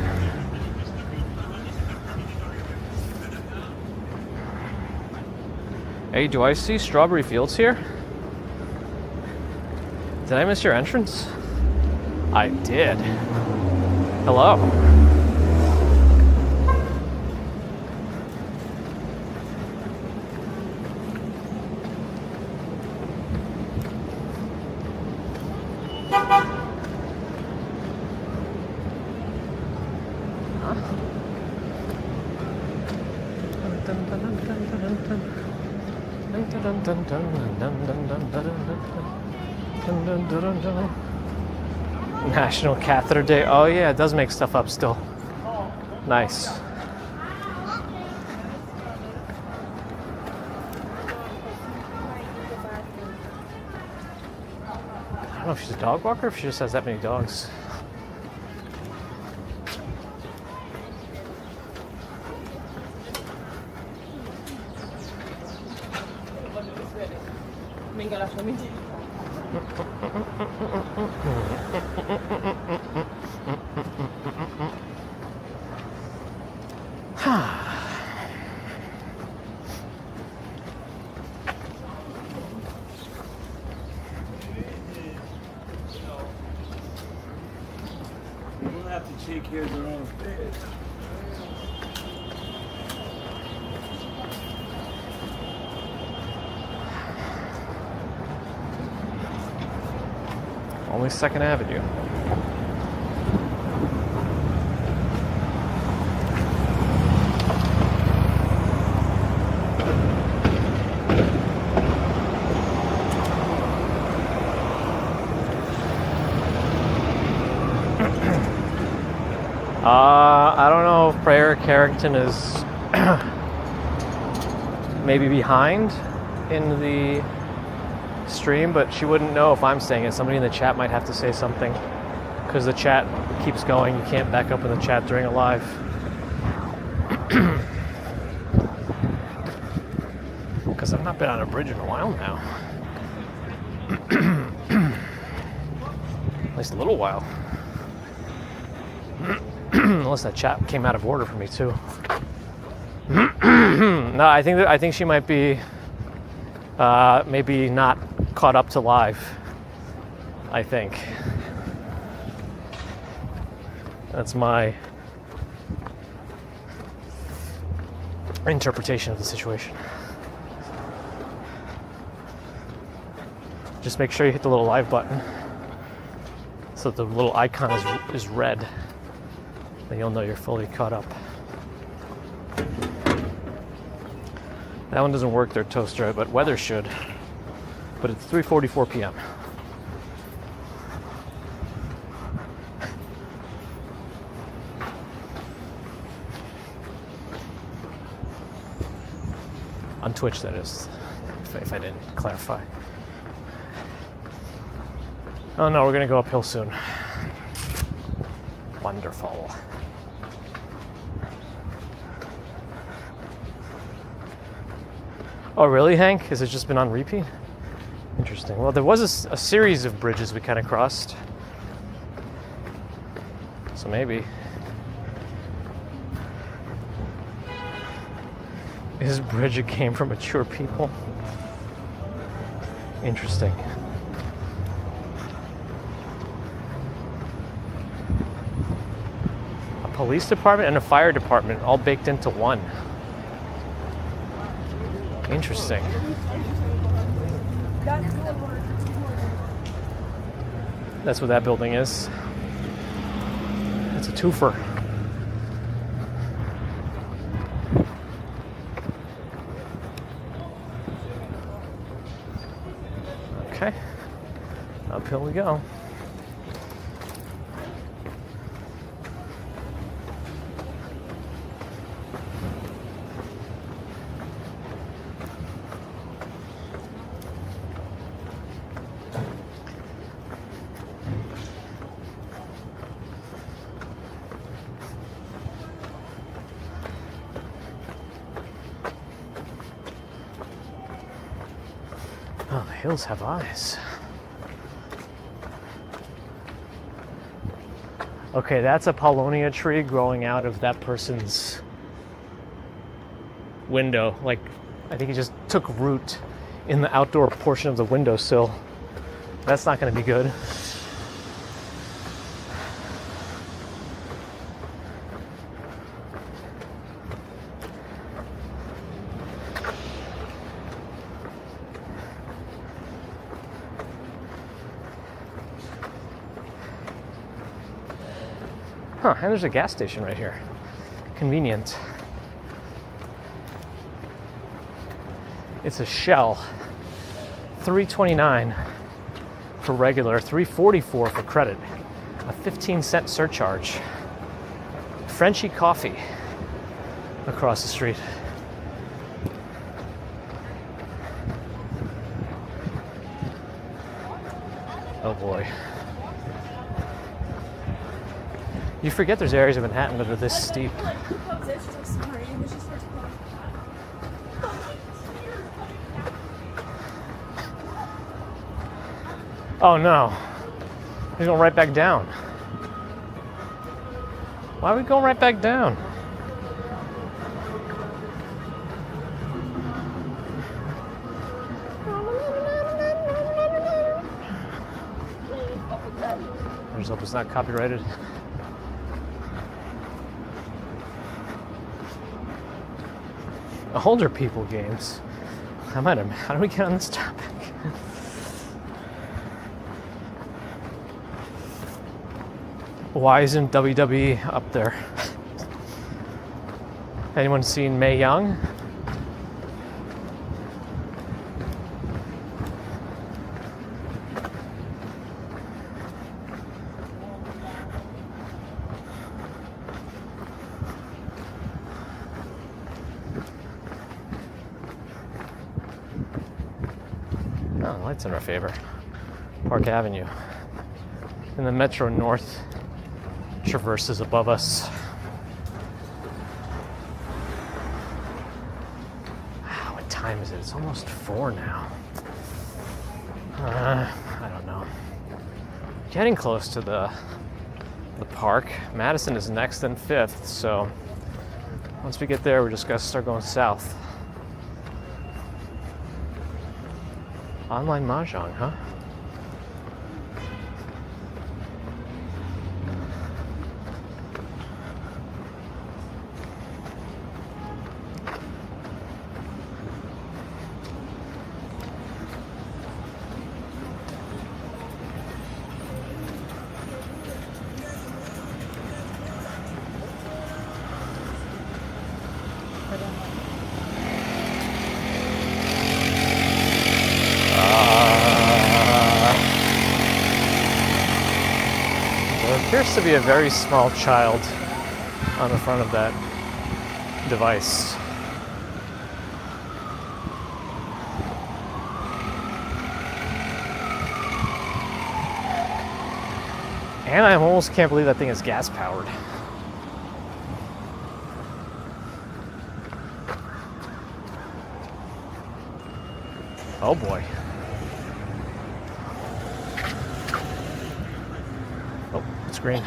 Hey, do I see Strawberry Fields here? Did I miss your entrance? I did. Hello. National Catheter Day. Oh yeah, it does make stuff up still. Nice. I don't know if she's a dog walker or if she just has that many dogs. We'll have to take care of their own affairs. Only 2nd Avenue. I don't know if Prayer Carrington is maybe behind in the stream, but she wouldn't know if I'm saying it. Somebody in the chat might have to say something because the chat keeps going. You can't back up in the chat during a live. Not been on a bridge in a while now. At least a little while. Unless that chap came out of order for me too. No, I think she might be maybe not caught up to live. I think that's my interpretation of the situation. Just make sure you hit the little live button so that the little icon is red. Then you'll know you're fully caught up. That one doesn't work, their toaster, but weather should. But it's 3:44 p.m. On Twitch, that is, if I didn't clarify. Oh no, we're gonna go uphill soon. Wonderful. Oh really, Hank? Has it just been on repeat? Interesting. Well, there was a series of bridges we kind of crossed. So maybe. Is bridge a game for mature people? Interesting. A police department and a fire department all baked into one. Interesting. That's what that building is. It's a twofer. Okay. Uphill we go. Oh, the hills have eyes. Okay, that's a paulownia tree growing out of that person's window. Like, I think he just took root in the outdoor portion of the windowsill. That's not going to be good. Huh, and there's a gas station right here. Convenient. It's a Shell. $3.29 for regular, $3.44 for credit. A 15-cent surcharge. Frenchie coffee across the street. Oh boy. You forget there's areas of Manhattan that are this steep. Oh no. He's going right back down. Why are we going right back down? I just hope it's not copyrighted. Older people games. How do we get on this topic? Why isn't WWE up there? Anyone seen Mae Young? Oh, lights in our favor. Park Avenue. And the Metro North traverses above us. Wow, what time time is it? It's almost 4 now. I don't know. Getting close to the park. Madison is next and 5th, so once we get there, we just gotta start going south. Online mahjong, huh? There appears to be a very small child on the front of that device. And I almost can't believe that thing is gas powered. Oh boy. Oh, it's green.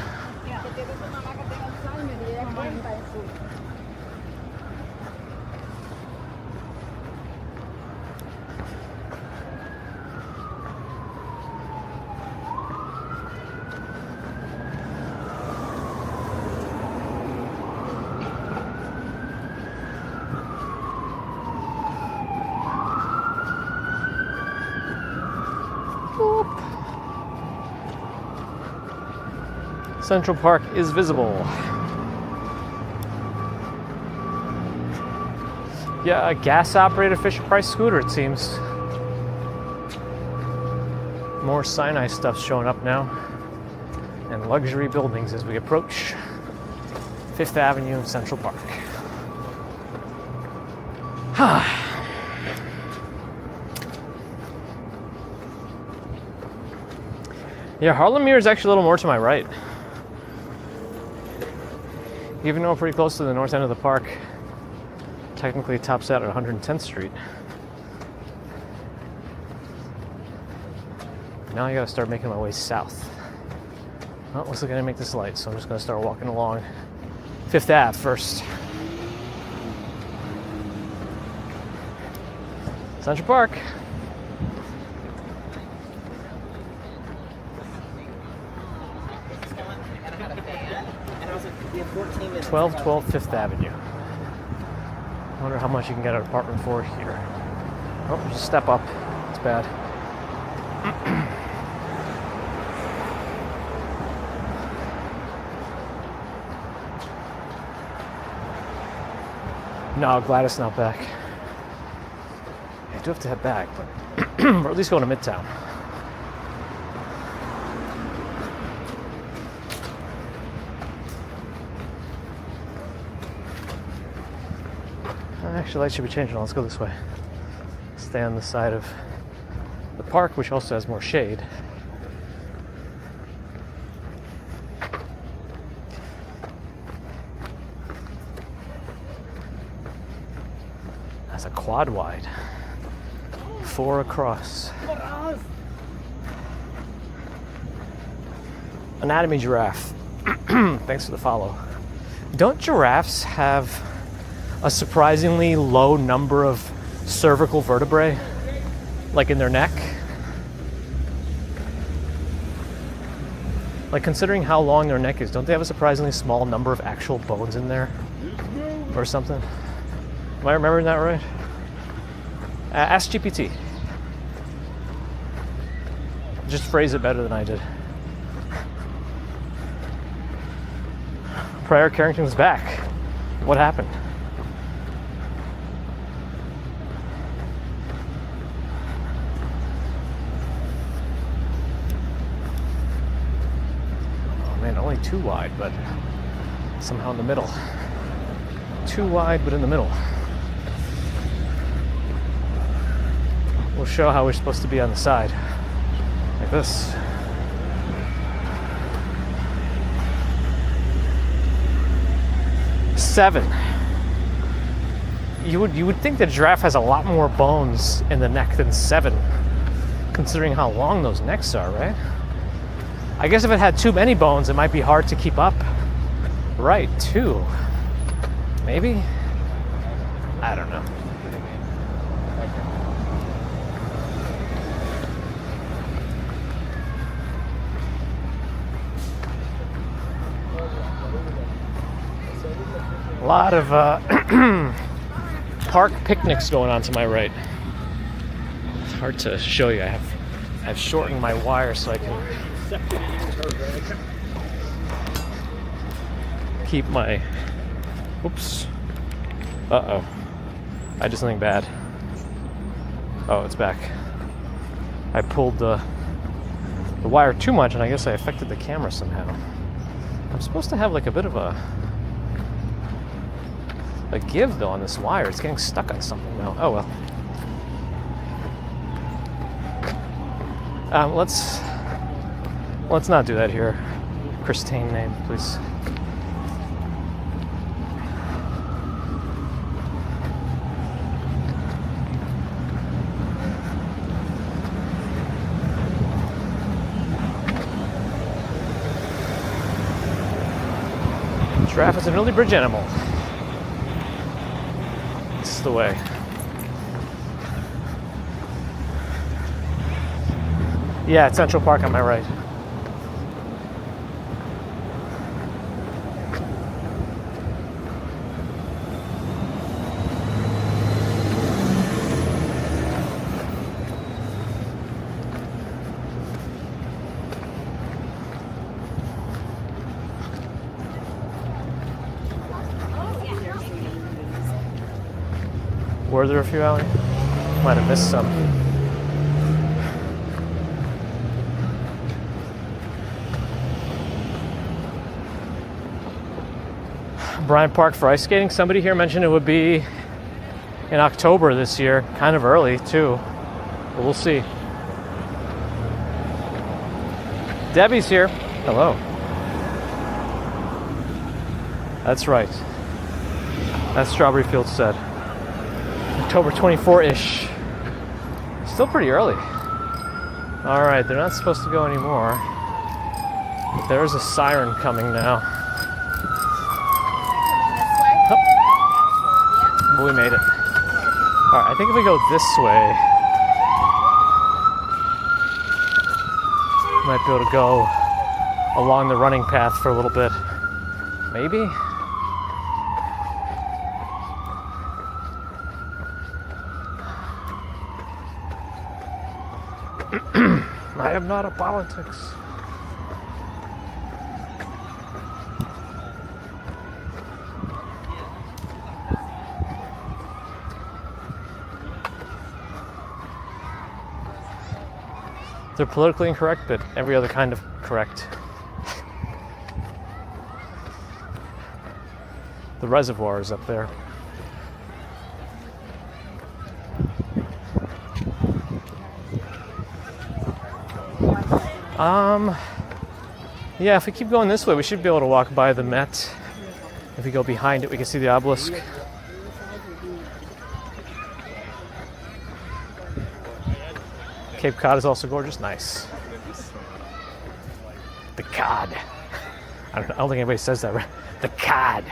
Central Park is visible. Yeah, a gas-operated Fisher-Price scooter, it seems. More Sinai stuff showing up now. And luxury buildings as we approach 5th Avenue in Central Park. Yeah, Harlem Mirror is actually a little more to my right. Even though we're pretty close to the north end of the park, technically it tops out at 110th Street. Now I gotta start making my way south. Well, looks like I didn't make this light, so I'm just gonna start walking along 5th Ave first. Central Park. 1212 5th Avenue. I wonder how much you can get an apartment for here. Oh, there's a step up. It's bad. No, Gladys not back. I do have to head back, but we're at least going to Midtown. Actually, lights should be changing. Let's go this way. Stay on the side of the park, which also has more shade. That's a quad wide. 4 across. Anatomy giraffe. Thanks for the follow. Don't giraffes have a surprisingly low number of cervical vertebrae, like in their neck? Like, considering how long their neck is, don't they have a surprisingly small number of actual bones in there? Or something? Am I remembering that right? Ask GPT. Just phrase it better than I did. Pryor Carrington's back. What happened? Only 2 wide, but somehow in the middle. 2 wide, but in the middle. We'll show how we're supposed to be on the side. Like this. you would think the giraffe has a lot more bones in the neck than 7, considering how long those necks are, right? I guess if it had too many bones, it might be hard to keep up. Right, 2. Maybe? I don't know. A lot of park picnics going on to my right. It's hard to show you. I've shortened my wire so I can keep my. Oops. Uh-oh. I did something bad. Oh, it's back. I pulled the wire too much, and I guess I affected the camera somehow. I'm supposed to have like a bit of a give though on this wire. It's getting stuck on something now. Oh well. Let's not do that here. Christine name, please. Giraffe is an early bridge animal. This is the way. Yeah, it's Central Park on my right. Were there a few, Allie? Might have missed some. Bryant Park for ice skating. Somebody here mentioned it would be in October this year. Kind of early, too. But we'll see. Debbie's here. Hello. That's right. That's Strawberry Fields said. October 24-ish. Still pretty early. All right, they're not supposed to go anymore. But there's a siren coming now. Oh. But we made it. All right, I think if we go this way, we might be able to go along the running path for a little bit. Maybe? I am not a politics. They're politically incorrect, but every other kind of correct. The reservoir is up there. Yeah, if we keep going this way, we should be able to walk by the Met. If we go behind it, we can see the obelisk. Cape Cod is also gorgeous. Nice. The cod. I don't think anybody says that right. The cod.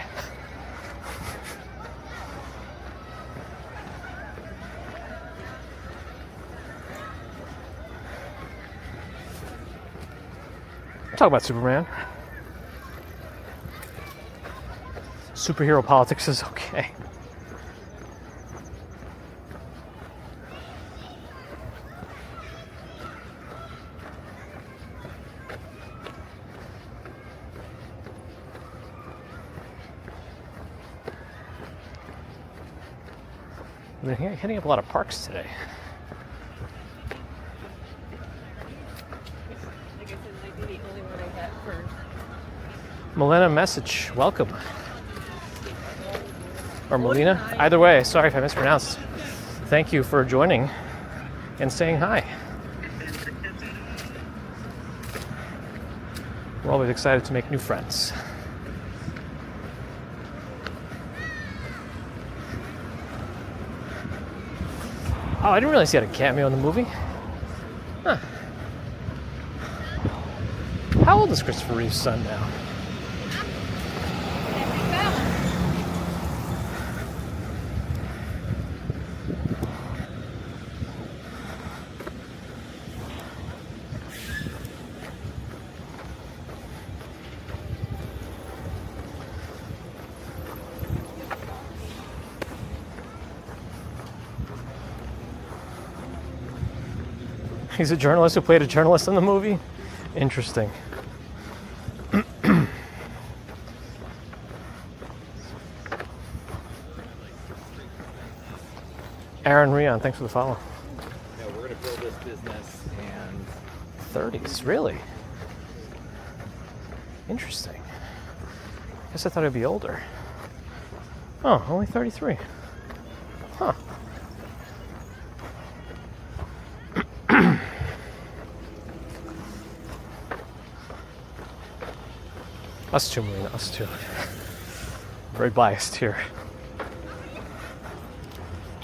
Talk about Superman. Superhero politics is okay. We've been hitting up a lot of parks today. Melina message, welcome. Or Melina, either way, sorry if I mispronounced. Thank you for joining and saying hi. We're always excited to make new friends. Oh, I didn't realize he had a cameo in the movie. Huh. How old is Christopher Reeve's son now? He's a journalist who played a journalist in the movie? Interesting. Aaron Rion, thanks for the follow. Yeah, we're going to build this business and 30s, really? Interesting. Guess I thought he'd be older. Oh, only 33. Huh. Us too, Marina, us too. Very biased here.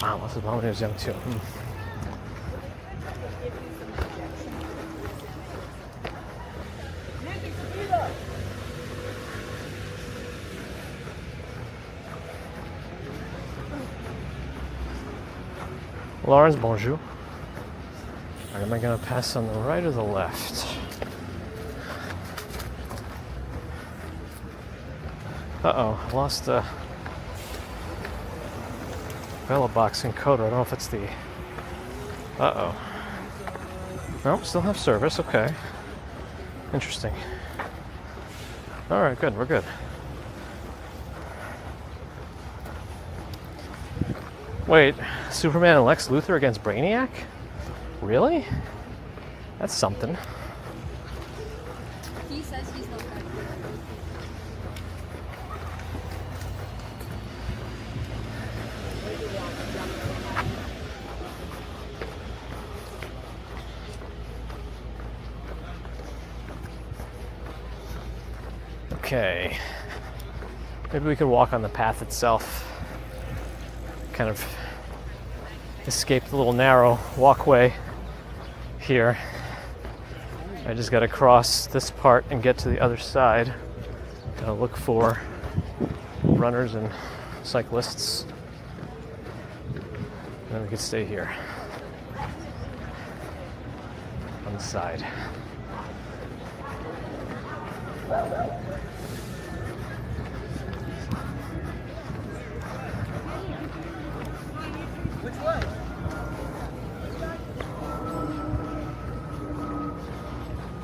Wow, this is mom when he was young too. Lawrence, bonjour. All right, am I gonna pass on the right or the left? Uh-oh, I lost the Bella box encoder. I don't know if it's the... Uh-oh. Nope, still have service, okay. Interesting. Alright, good, we're good. Wait, Superman and Lex Luthor against Brainiac? Really? That's something. He says he's no good. Okay. Maybe we could walk on the path itself. Kind of escape the little narrow walkway here. I just gotta cross this part and get to the other side. Gotta look for runners and cyclists. And then we could stay here on the side. Which way?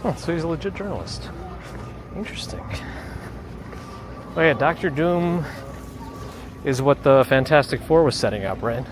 Oh, so he's a legit journalist. Interesting. Oh yeah, Dr. Doom is what the Fantastic Four was setting up, right?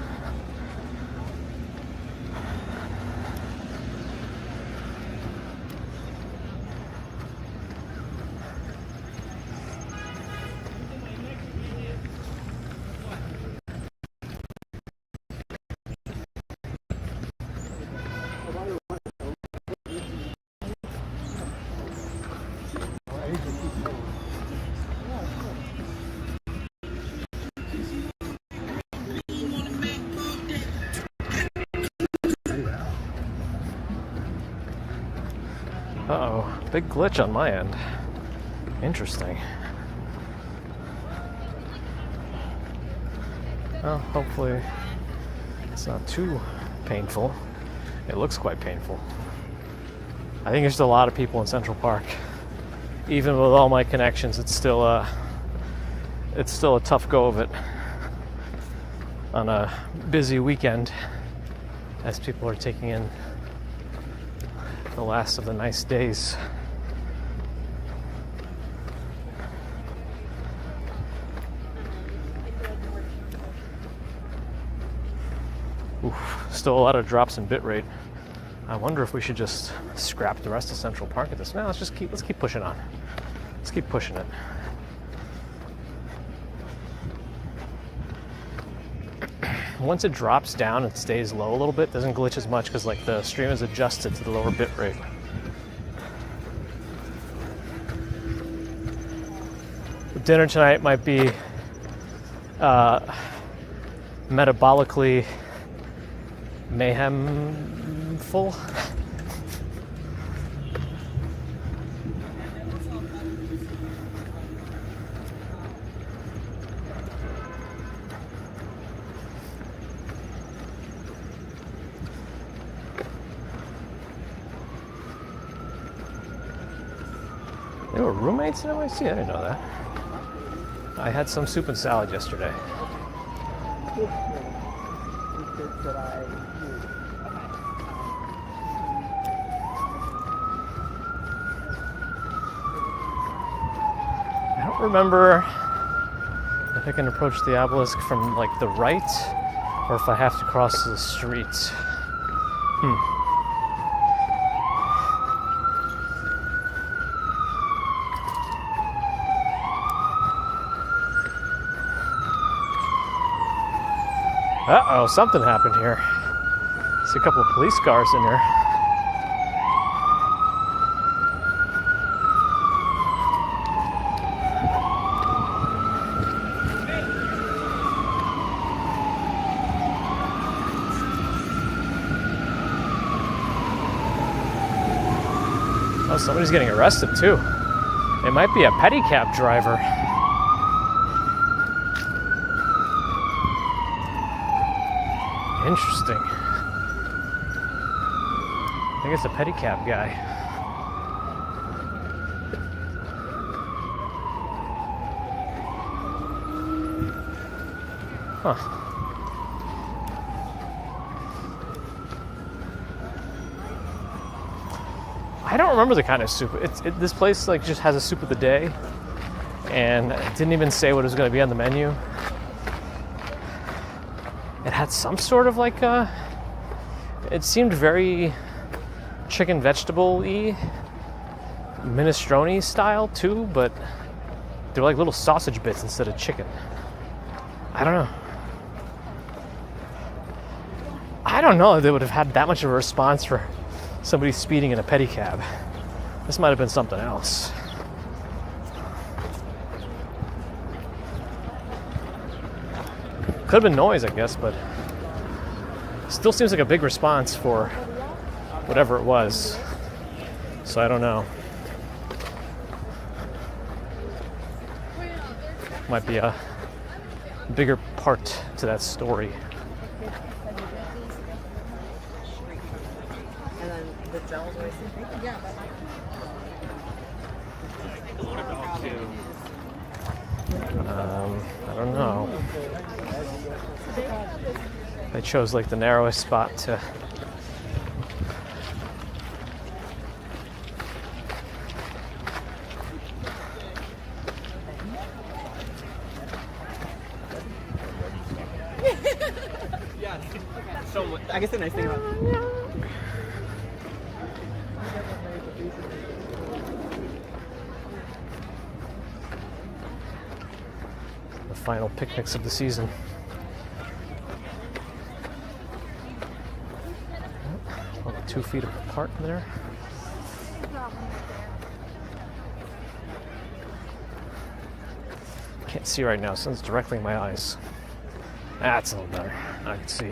Uh-oh, big glitch on my end. Interesting. Well, hopefully it's not too painful. It looks quite painful. I think there's still a lot of people in Central Park. Even with all my connections, it's still a tough go of it on a busy weekend as people are taking in the last of the nice days. Oof, still a lot of drops in bitrate. I wonder if we should just scrap the rest of Central Park at this. No, let's keep pushing on. Let's keep pushing it. Once it drops down and stays low a little bit, it doesn't glitch as much because like the stream is adjusted to the lower bit rate. Dinner tonight might be metabolically mayhemful. They were roommates in NYC? I didn't know that. I had some soup and salad yesterday. I don't remember if I can approach the obelisk from like the right or if I have to cross the street. Uh-oh, something happened here. See a couple of police cars in here. Oh, somebody's getting arrested too. It might be a pedicab driver. Interesting. I think it's a pedicab guy. Huh. I don't remember the kind of soup. This place like just has a soup of the day, and it didn't even say what was going to be on the menu. It had some sort of like it seemed very chicken vegetable-y, minestrone style too, but they were like little sausage bits instead of chicken. I don't know. I don't know if they would have had that much of a response for somebody speeding in a pedicab. This might have been something else. Could have been noise, I guess, but still seems like a big response for whatever it was. So I don't know. Might be a bigger part to that story. And then the gels always yeah. I don't know. I chose like the narrowest spot to So I guess the nice thing about the final picnics of the season. Only 2 feet apart there. Can't see right now, sun's directly in my eyes. That's a little better. I can see.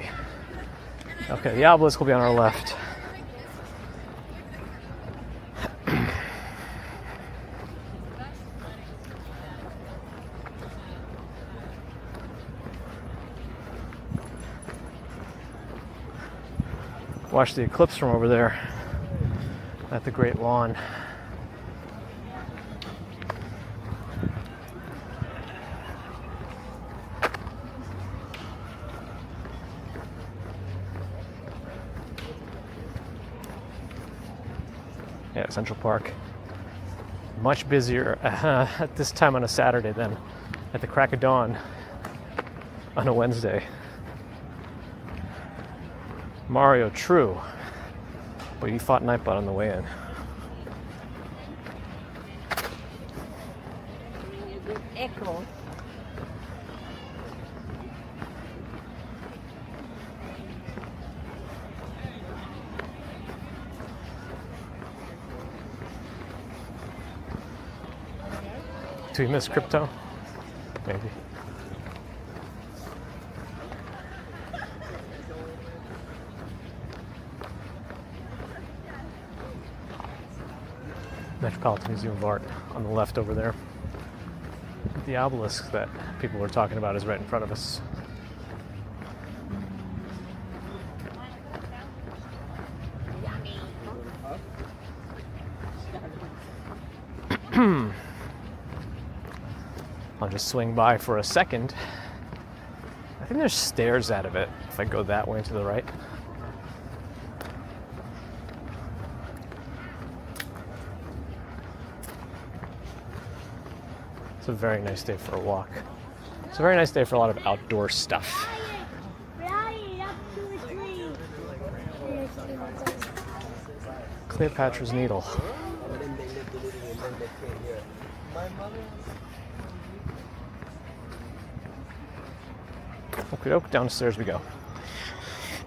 Okay, the obelisk will be on our left. Watch the eclipse from over there at the Great Lawn. Yeah, Central Park. Much busier at this time on a Saturday than at the crack of dawn on a Wednesday. Mario, true. But he fought Nightbot on the way in. Echo. Do we miss crypto? Maybe. Metropolitan Museum of Art on the left over there. The obelisk that people were talking about is right in front of us. I'll just swing by for a second. I think there's stairs out of it if I go that way to the right. It's a very nice day for a walk. It's a very nice day for a lot of outdoor stuff. Cleopatra's Needle. Okay, downstairs we go.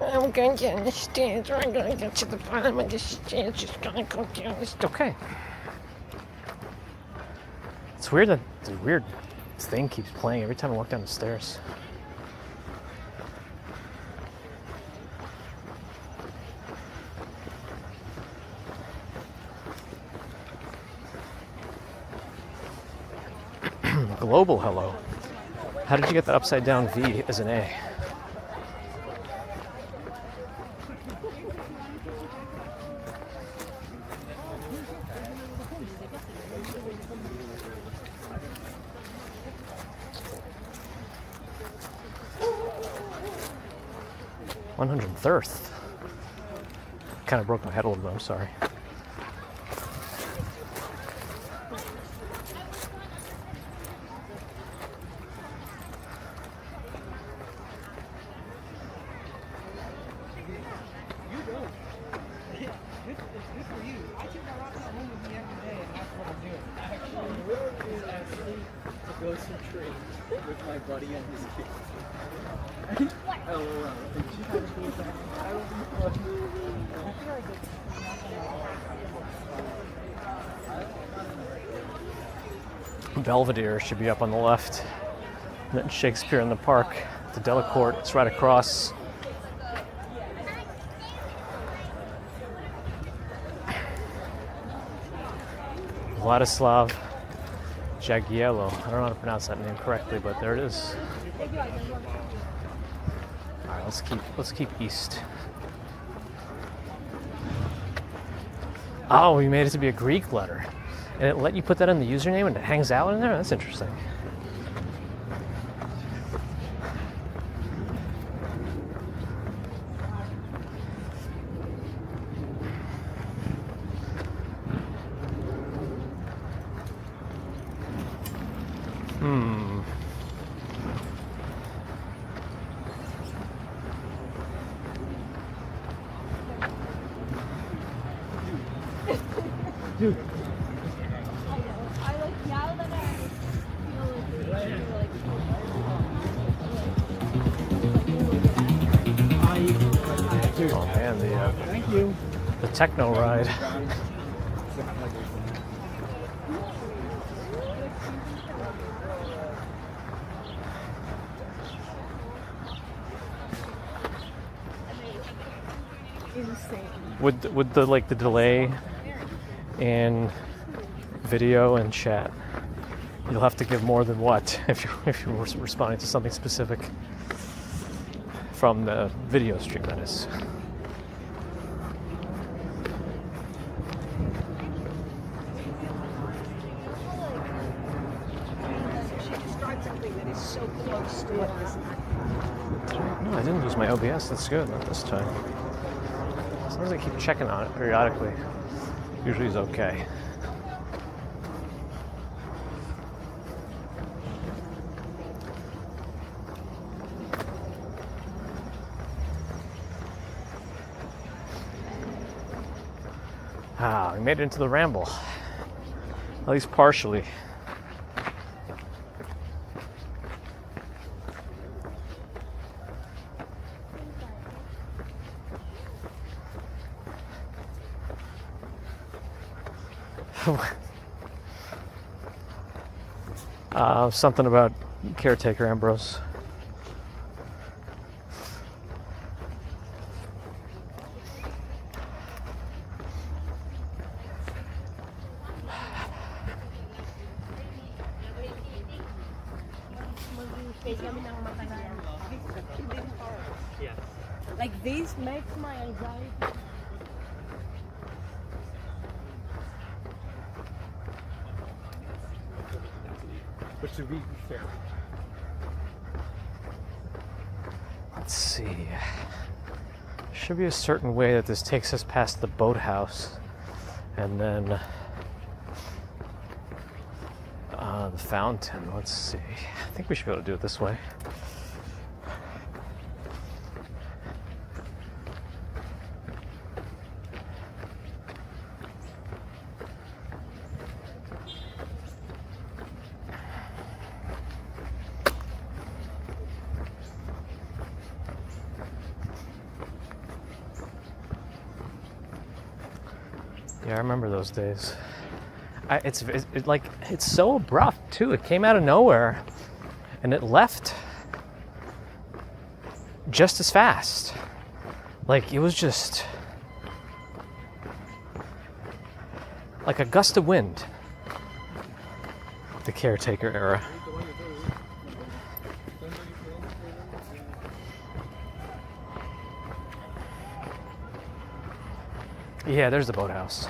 I'm going down the stairs, or I'm going to get to the bottom of the stairs, just going to go down the stairs. Okay. It's weird that the weird thing keeps playing every time I walk down the stairs. Global hello. How did you get that upside down V as an A? $103rd. Kind of broke my head a little bit, I'm sorry. Go some tree with my buddy and his kids. Belvedere should be up on the left. And then Shakespeare in the Park. The Delacorte, it's right across. Vladislav Jagiello. I don't know how to pronounce that name correctly, but there it is. All right, let's keep east. Oh, we made it to be a Greek letter, and it let you put that in the username, and it hangs out in there. That's interesting. I like now that I Oh man, Thank you. the techno ride. Would the like the delay in video and chat, you'll have to give more than what if you were responding to something specific from the video stream, that is. She described something that is so close to us. No, I didn't lose my OBS. That's good. Not this time. As long as I keep checking on it periodically, usually is okay. Ah, we made it into the Ramble. At least partially. Something about caretaker Ambrose. Yeah. Like this makes my anxiety. But to be fair, Let's see. Should be a certain way that this takes us past the boathouse, and then the fountain. Let's see. I think we should be able to do it this way. Yeah, I remember those days. It's so abrupt too. It came out of nowhere, and it left just as fast. Like it was just like a gust of wind. The caretaker era. Yeah, there's the boathouse.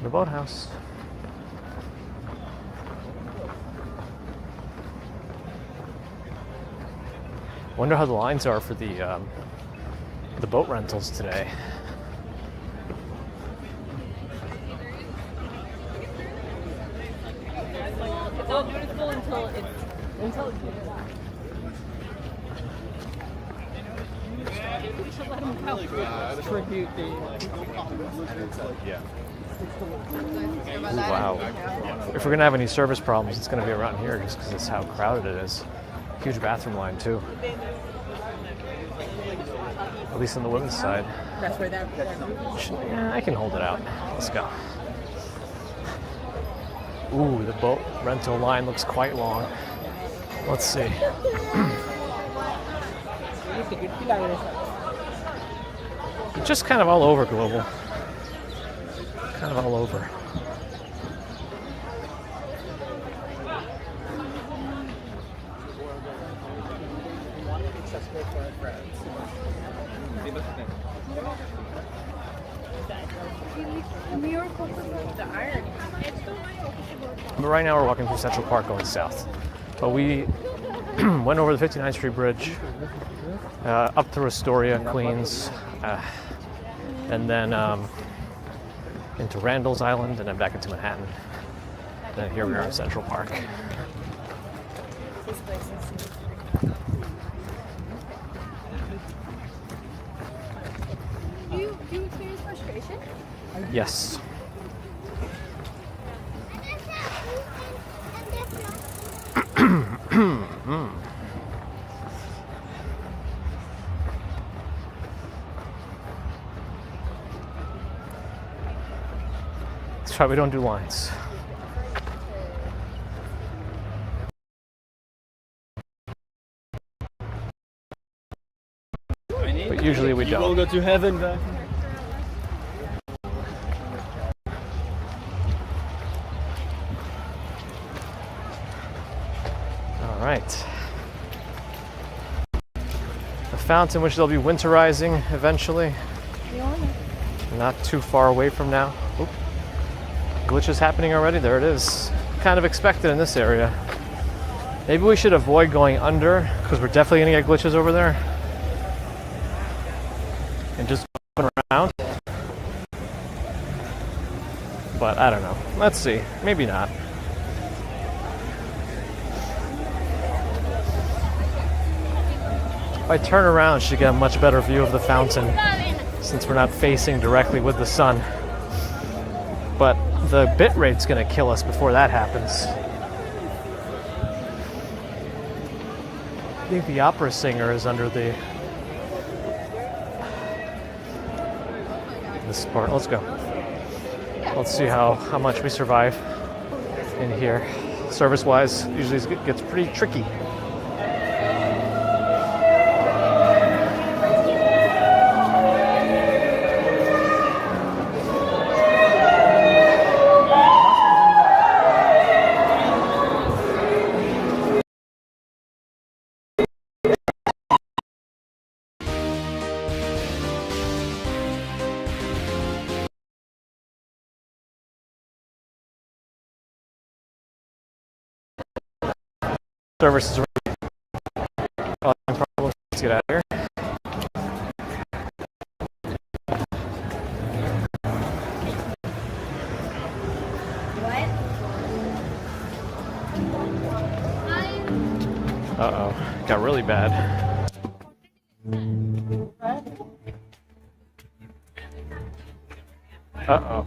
The boathouse. Wonder how the lines are for the boat rentals today. It's all beautiful until it's good. We should let him go. tribute the Ooh, wow. If we're gonna have any service problems, it's gonna be around here just because it's how crowded it is. Huge bathroom line too. At least on the women's side. That's where that. Yeah, I can hold it out. Let's go. Ooh, the boat rental line looks quite long. Let's see. Just kind of all over Global. Kind of all over. But right now we're walking through Central Park going south. But we went over the 59th Street Bridge, up through Astoria, Queens, and then into Randall's Island, and then back into Manhattan. And here we are in Central Park. Do you experience frustration? Yes. That's why we don't do lines. But usually we We'll don't. go to heaven back. All right. The fountain, which they'll be winterizing eventually. Not too far away from now. Oop. Glitches happening already. There it is. Kind of expected in this area. Maybe we should avoid going under because we're definitely gonna get glitches over there. And just going around. But I don't know. Let's see. Maybe not. If I turn around, I should get a much better view of the fountain since we're not facing directly with the sun. But the bit rate's gonna kill us before that happens. I think the opera singer is under the this part. Let's go. Let's see how much we survive in here. Service-wise, usually it gets pretty tricky. Service is causing problems. Let's get out of here. Uh-oh. Got really bad. Uh-oh.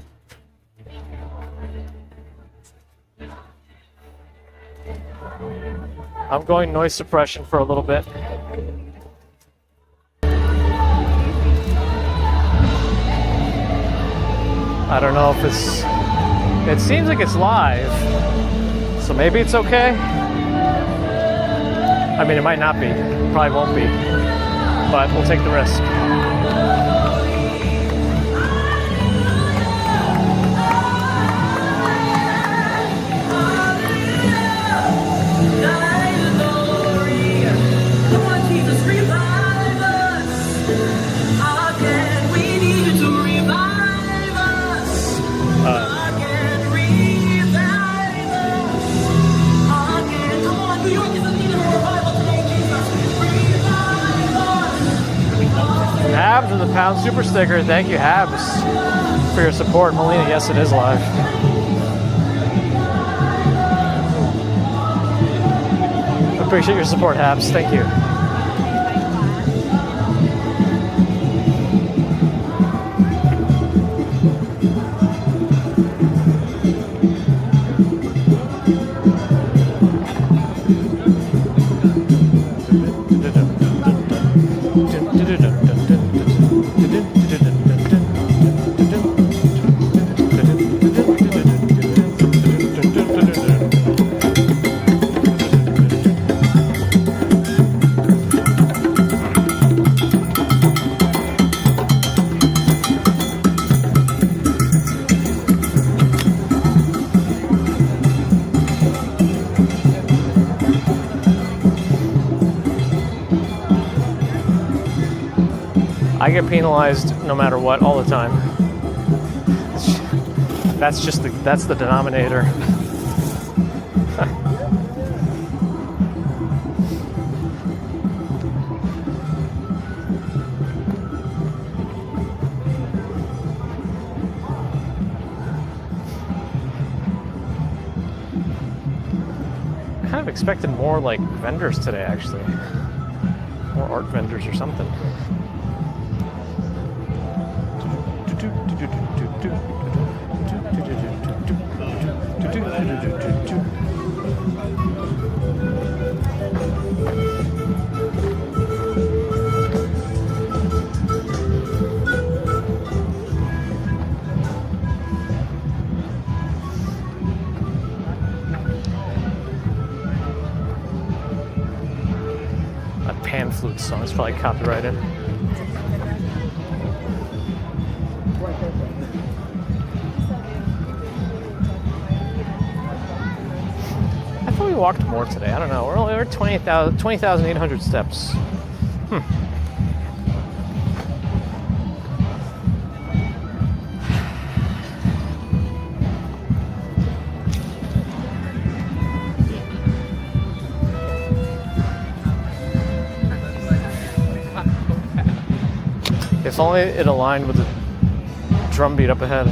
I'm going noise suppression for a little bit. I don't know if it seems like it's live, so maybe it's okay. I mean, it might not be, probably won't be, but we'll take the risk. Habs and the Pound Super Sticker. Thank you, Habs, for your support. Melina, yes, it is live. Appreciate your support, Habs. Thank you. I get penalized no matter what, all the time. That's the denominator. I kind of expected more like vendors today, actually. More art vendors or something. A pan flute song is probably copyrighted. I thought we walked more today. I don't know. We're only 20,800 steps. If only it aligned with the drum beat up ahead.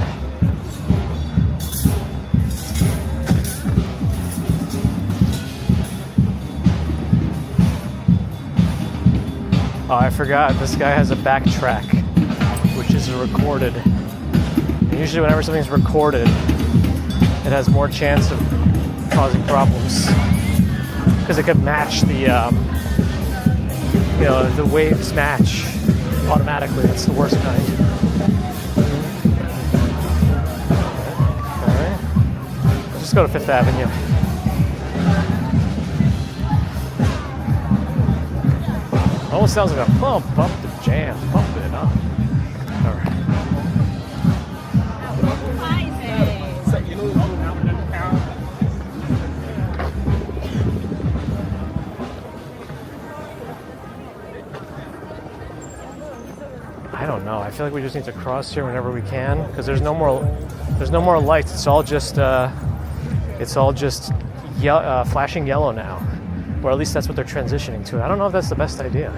Oh, I forgot. This guy has a backtrack, which is recorded. And usually whenever something's recorded, it has more chance of causing problems. Because it could match the, the waves match automatically. That's the worst kind. just go to Fifth Avenue. Almost sounds like a pump up the jam. Pump it up. All right. I don't know. I feel like we just need to cross here whenever we can because there's no more lights. It's all just flashing yellow now, or at least that's what they're transitioning to. I don't know if that's the best idea.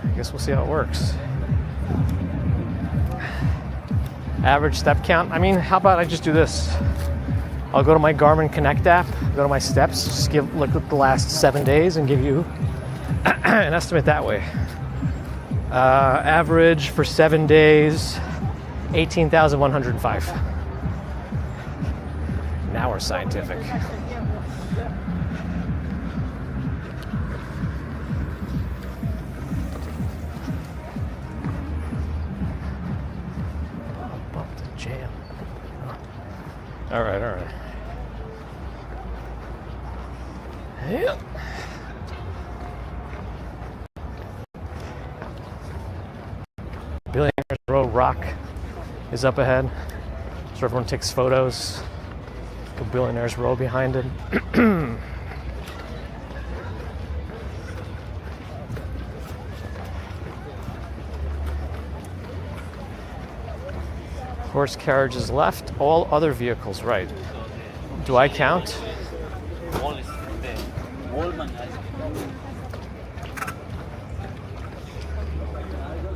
I guess we'll see how it works. Average step count. I mean, how about I just do this? I'll go to my Garmin Connect app, go to my steps, just look at the last 7 days and give you an estimate that way. Average for 7 days, 18,105. Now we're scientific. Bump the jam. All right. Yep. Billionaires Row Rock is up ahead, so everyone takes photos. The Billionaires Row behind it. Horse carriages left, all other vehicles right. Do I count?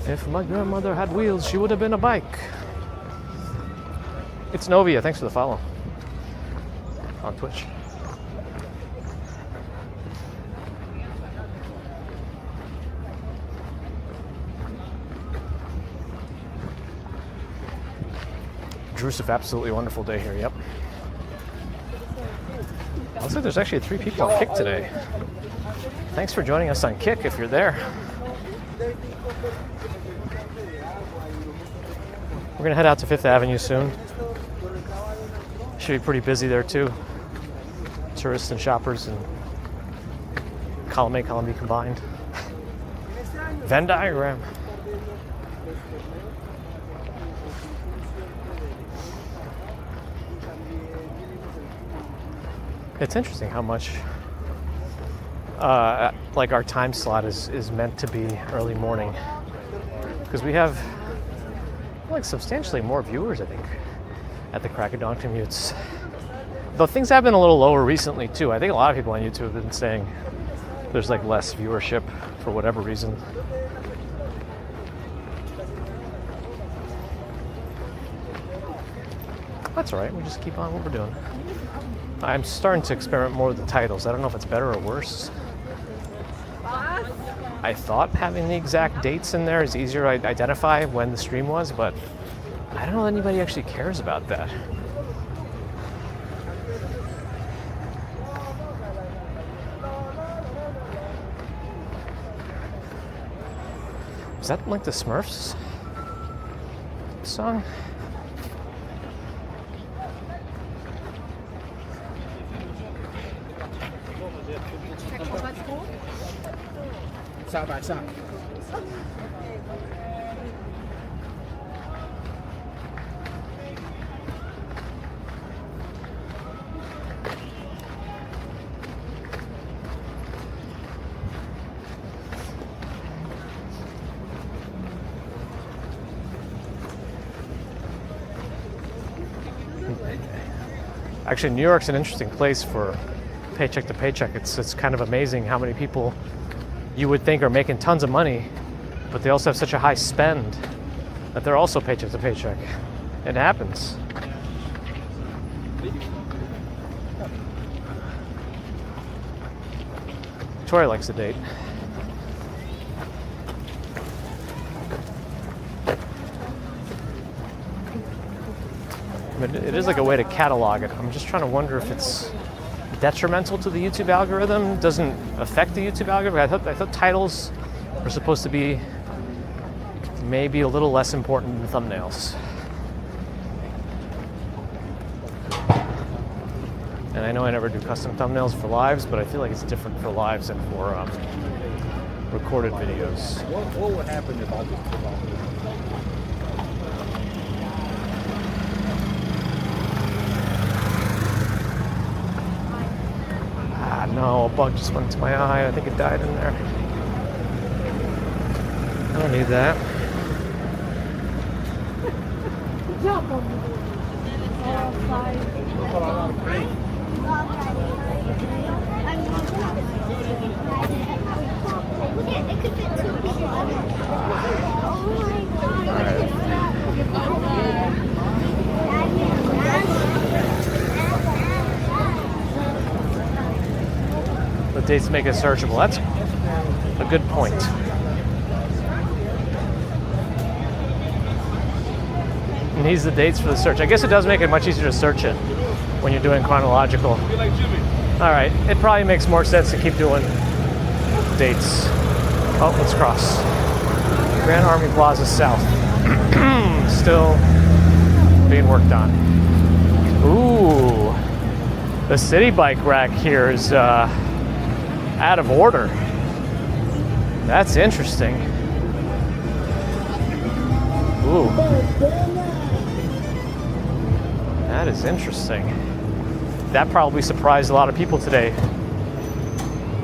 If my grandmother had wheels, she would have been a bike. It's Novia, thanks for the follow on Twitch. Drusive, absolutely wonderful day here, yep. Looks like there's actually 3 people on Kick today. Thanks for joining us on Kick if you're there. We're gonna head out to Fifth Avenue soon. Should be pretty busy there too. Tourists and shoppers and column A, column B combined. Venn diagram. It's interesting how much like our time slot is meant to be early morning, because we have like substantially more viewers, I think, at the Crack of Dawn commutes. Though things have been a little lower recently too. I think a lot of people on YouTube have been saying there's like less viewership for whatever reason. That's all right, we just keep on what we're doing. I'm starting to experiment more with the titles. I don't know if it's better or worse. I thought having the exact dates in there is easier to identify when the stream was, but I don't know that anybody actually cares about that. Is that like the Smurfs song? Side by side. Actually, New York's an interesting place for paycheck to paycheck. It's kind of amazing how many people you would think are making tons of money, but they also have such a high spend that they're also paycheck to paycheck. It happens. Tori likes to date. I mean, it is like a way to catalog it. I'm just trying to wonder if it's detrimental to the YouTube algorithm, doesn't affect the YouTube algorithm. I thought titles were supposed to be maybe a little less important than thumbnails. And I know I never do custom thumbnails for lives, but I feel like it's different for lives than for recorded videos. What would happen if I just took off? Ah, no, a bug just went into my eye. I think it died in there. I don't need that. The dates make it searchable. That's a good point. And these are the dates for the search. I guess it does make it much easier to search it when you're doing chronological. All right, it probably makes more sense to keep doing dates. Oh, let's cross. Grand Army Plaza South. Still being worked on. Ooh, the city bike rack here is out of order. That's interesting. Ooh. That is interesting. That probably surprised a lot of people today.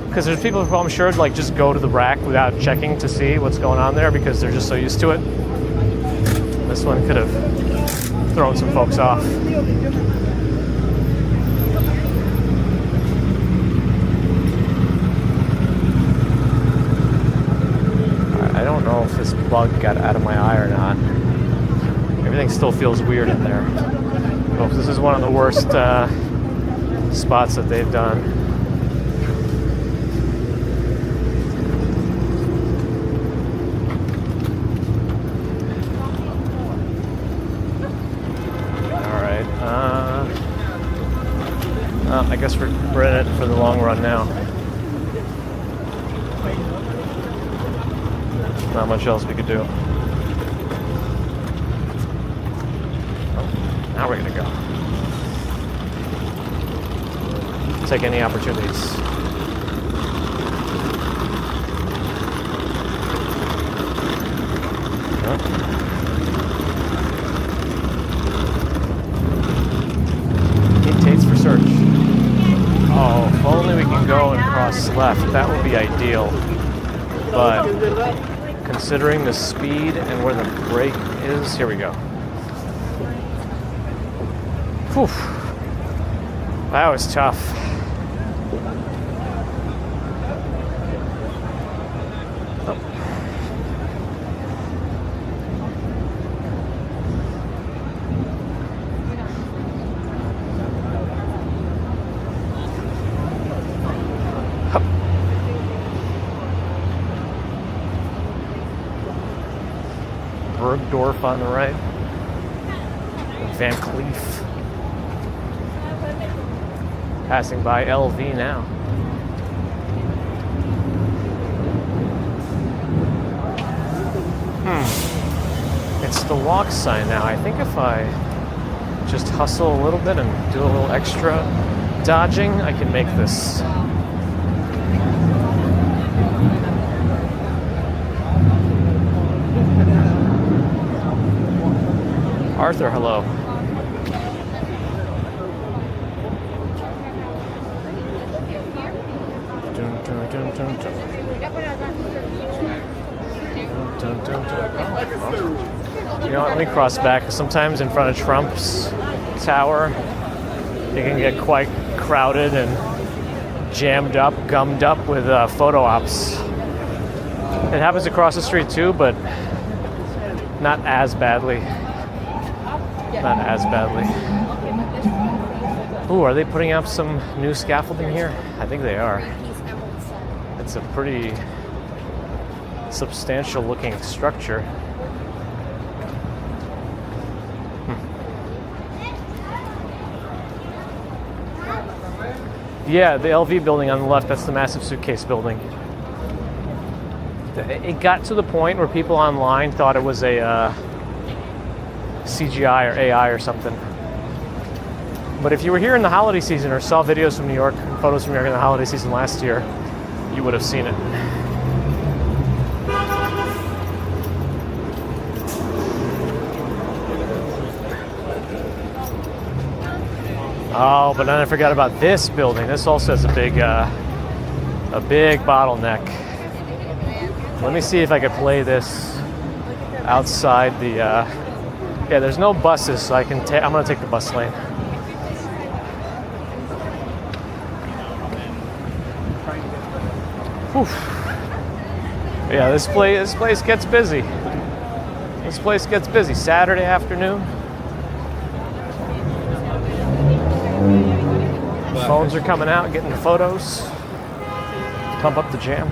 Because there's people who I'm sure like just go to the rack without checking to see what's going on there because they're just so used to it. This one could have thrown some folks off. I don't know if this bug got out of my eye or not. Everything still feels weird in there. Oh, this is one of the worst spots that they've done. All right. I guess we're in it for the long run now. Not much else we could do. Now we're gonna go. Take any opportunities. Yep. Dictates for search. Oh, if only we can go and cross left. That would be ideal. But considering the speed and where the brake is, here we go. Whew. That was tough. Oh. Hup. Bergdorf on the right. Van Cleef. Passing by LV now. It's the walk sign now. I think if I just hustle a little bit and do a little extra dodging, I can make this. Arthur, hello. You know what, let me cross back. Sometimes in front of Trump's tower, it can get quite crowded and jammed up, gummed up with photo ops. It happens across the street too, but not as badly. Not as badly. Ooh, are they putting up some new scaffolding here? I think they are. It's a pretty substantial looking structure. Yeah, the LV building on the left, that's the massive suitcase building. It got to the point where people online thought it was a CGI or AI or something. But if you were here in the holiday season or saw videos from New York, photos from New York in the holiday season last year, you would have seen it. Oh, but then I forgot about this building. This also has a big bottleneck. Let me see if I could play this outside the. Yeah, there's no buses, so I'm gonna take the bus lane. Whew. Yeah, this place gets busy. This place gets busy Saturday afternoon. Phones are coming out, getting the photos. Pump up the jam.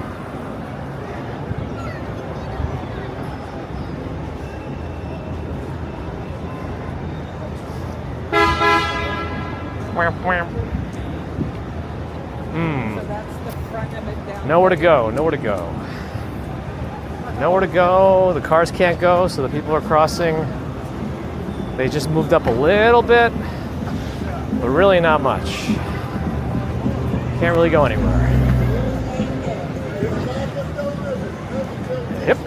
Nowhere to go, nowhere to go. Nowhere to go, the cars can't go, so the people are crossing. They just moved up a little bit, but really not much. Can't really go anywhere. Yep.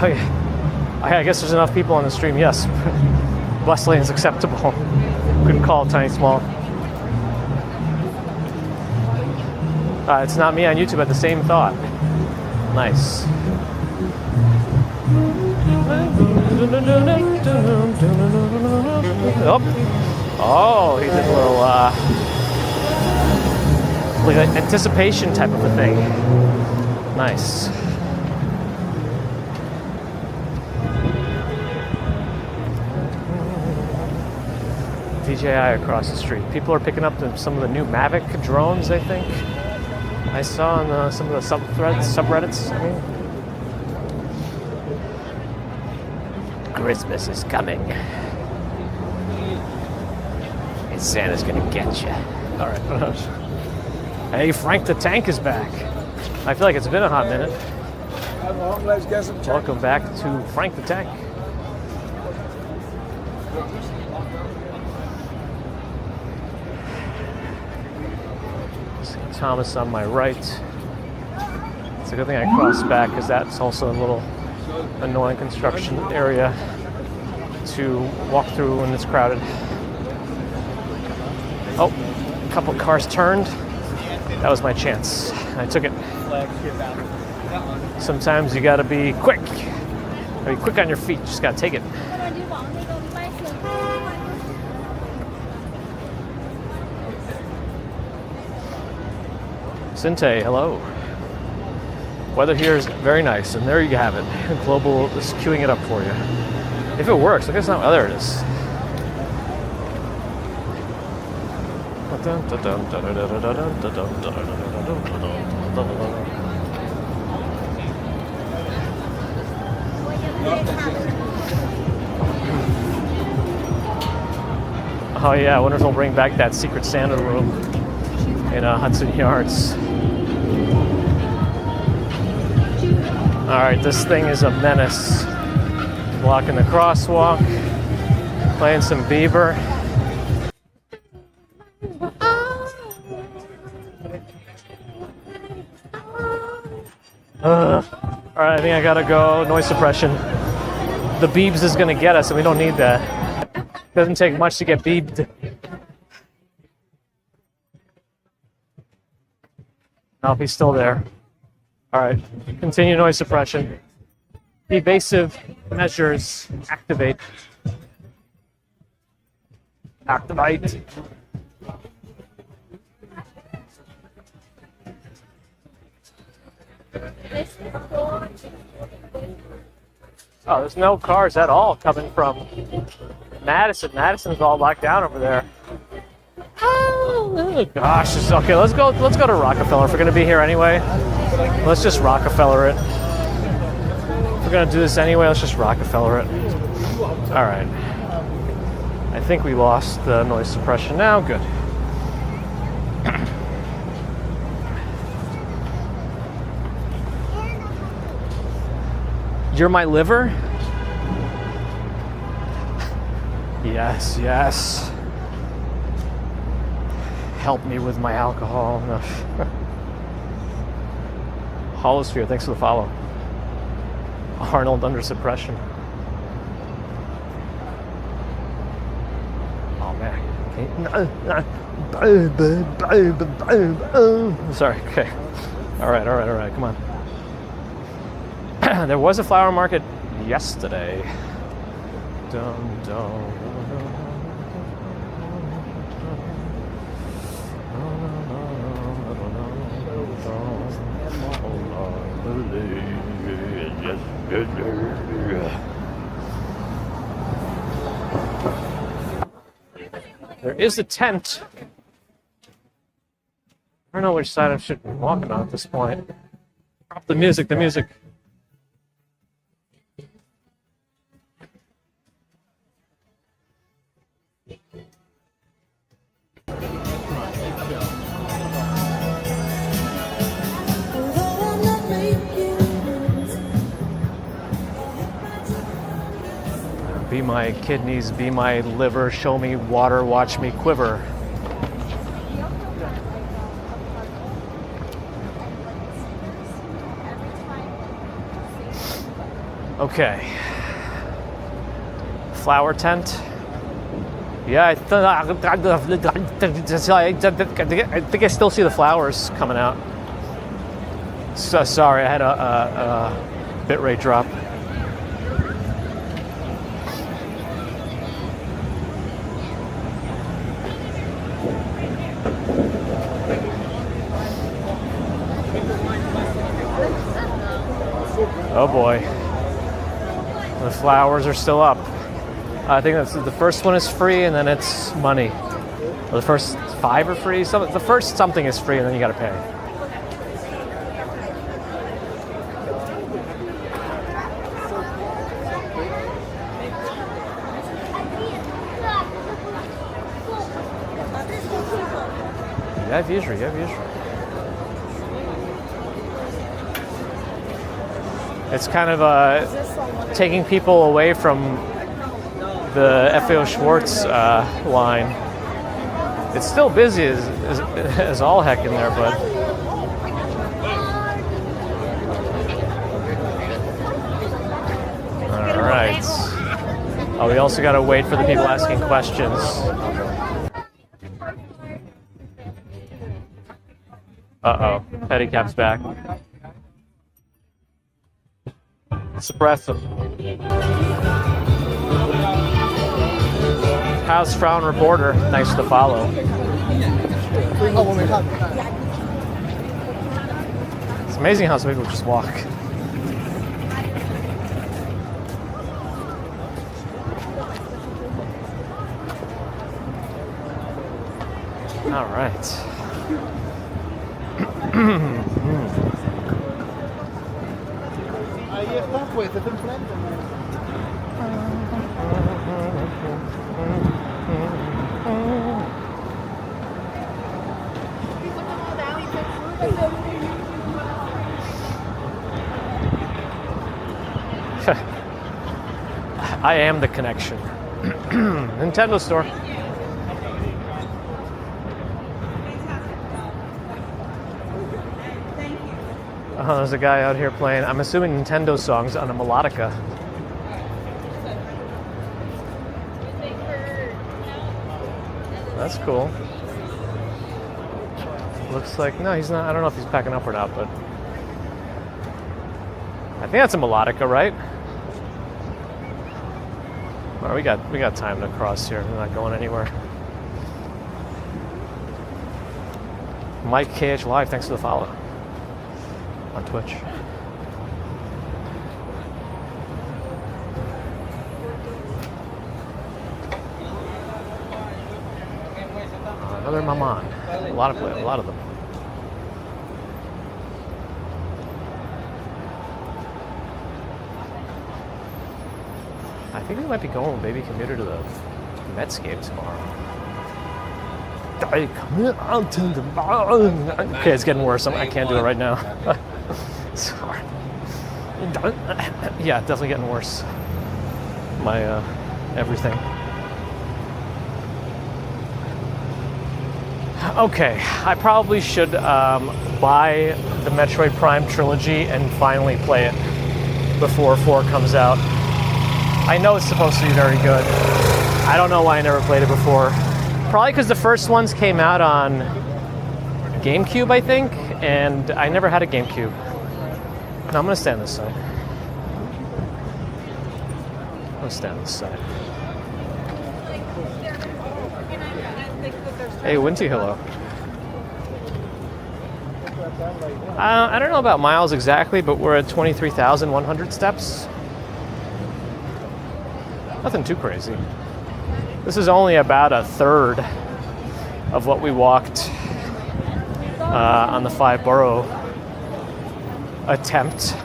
Oh yeah. I guess there's enough people on the stream. Yes, bus lane is acceptable. Couldn't call it tiny small. It's not me on YouTube at the same thought. Nice. Oh, he did a little like an anticipation type of a thing. Nice. DJI across the street. People are picking up some of the new Mavic drones, I think. I saw on some of the subreddits. I mean, Christmas is coming, and Santa's gonna get you. All right. Hey, Frank the Tank is back. I feel like it's been a hot minute. Let's get some Welcome back to Frank the Tank. St. Thomas on my right. It's a good thing I crossed back because that's also a little annoying construction area to walk through when it's crowded. Oh, a couple cars turned. That was my chance. I took it. Sometimes you gotta be quick. Be quick on your feet. Just gotta take it. Sinte, hello. Weather here is very nice, and there you have it. Global is queuing it up for you. If it works, look at that. Oh, there it is. Oh yeah, I wonder if they'll bring back that Secret Santa room in Hudson Yards. All right, this thing is a menace. Blocking the crosswalk, playing some Bieber. All right, I think I gotta go. Noise suppression. The Biebs is gonna get us, and we don't need that. Doesn't take much to get Biebed. Nope, he's still there. All right, continue noise suppression. Evasive measures activate. Activate. Oh, there's no cars at all coming from Madison. Madison's all locked down over there. Oh gosh, okay. Let's go to Rockefeller. If we're gonna be here anyway, let's just Rockefeller it. If we're gonna do this anyway, let's just Rockefeller it. All right. I think we lost the noise suppression now. Good. You're my liver? Yes, yes. Help me with my alcohol. No. Holosphere, thanks for the follow. Arnold under suppression. Oh man. Sorry, okay. All right, come on. There was a flower market yesterday. Dum, dum. There is a tent. I don't know which side I should be walking on at this point. Drop the music, Be my kidneys, be my liver, show me water, watch me quiver. Okay. Flower tent. Yeah, I think I still see the flowers coming out. So sorry, I had a bitrate drop. Oh boy. The flowers are still up. I think that's the first one is free and then it's money. Or the first 5 are free. The first something is free and then you gotta pay. Я вижу. It's kind of taking people away from the FAO Schwartz line. It's still busy as all heck in there, but all right. Oh, we also got to wait for the people asking questions. Uh-oh, Pedicap's back. Suppress him. House Frown Reporter, thanks for the follow. It's amazing how some people just walk. All right. Ahí está, pues, está enfrente. I am the connection. Nintendo store. Oh, there's a guy out here playing, I'm assuming Nintendo songs on a melodica. That's cool. Looks like, no, he's not, I don't know if he's packing up or not, but I think that's a melodica, right? All right, we got time to cross here. We're not going anywhere. Mike KH Live, thanks for the follow on Twitch. Another Maman. A lot of them. I think we might be going with Baby Commuter to the Mets game tomorrow. Okay, it's getting worse. I can't do it right now. Sorry. Yeah, definitely getting worse. My everything. Okay, I probably should buy the Metroid Prime trilogy and finally play it before 4 comes out. I know it's supposed to be very good. I don't know why I never played it before. Probably because the first ones came out on GameCube, I think, and I never had a GameCube. No, I'm gonna stand this side. I'm gonna stand this side. Hey, Winty, hello. I don't know about miles exactly, but we're at 23,100 steps. Nothing too crazy. This is only about a third of what we walked on the 5-borough attempt.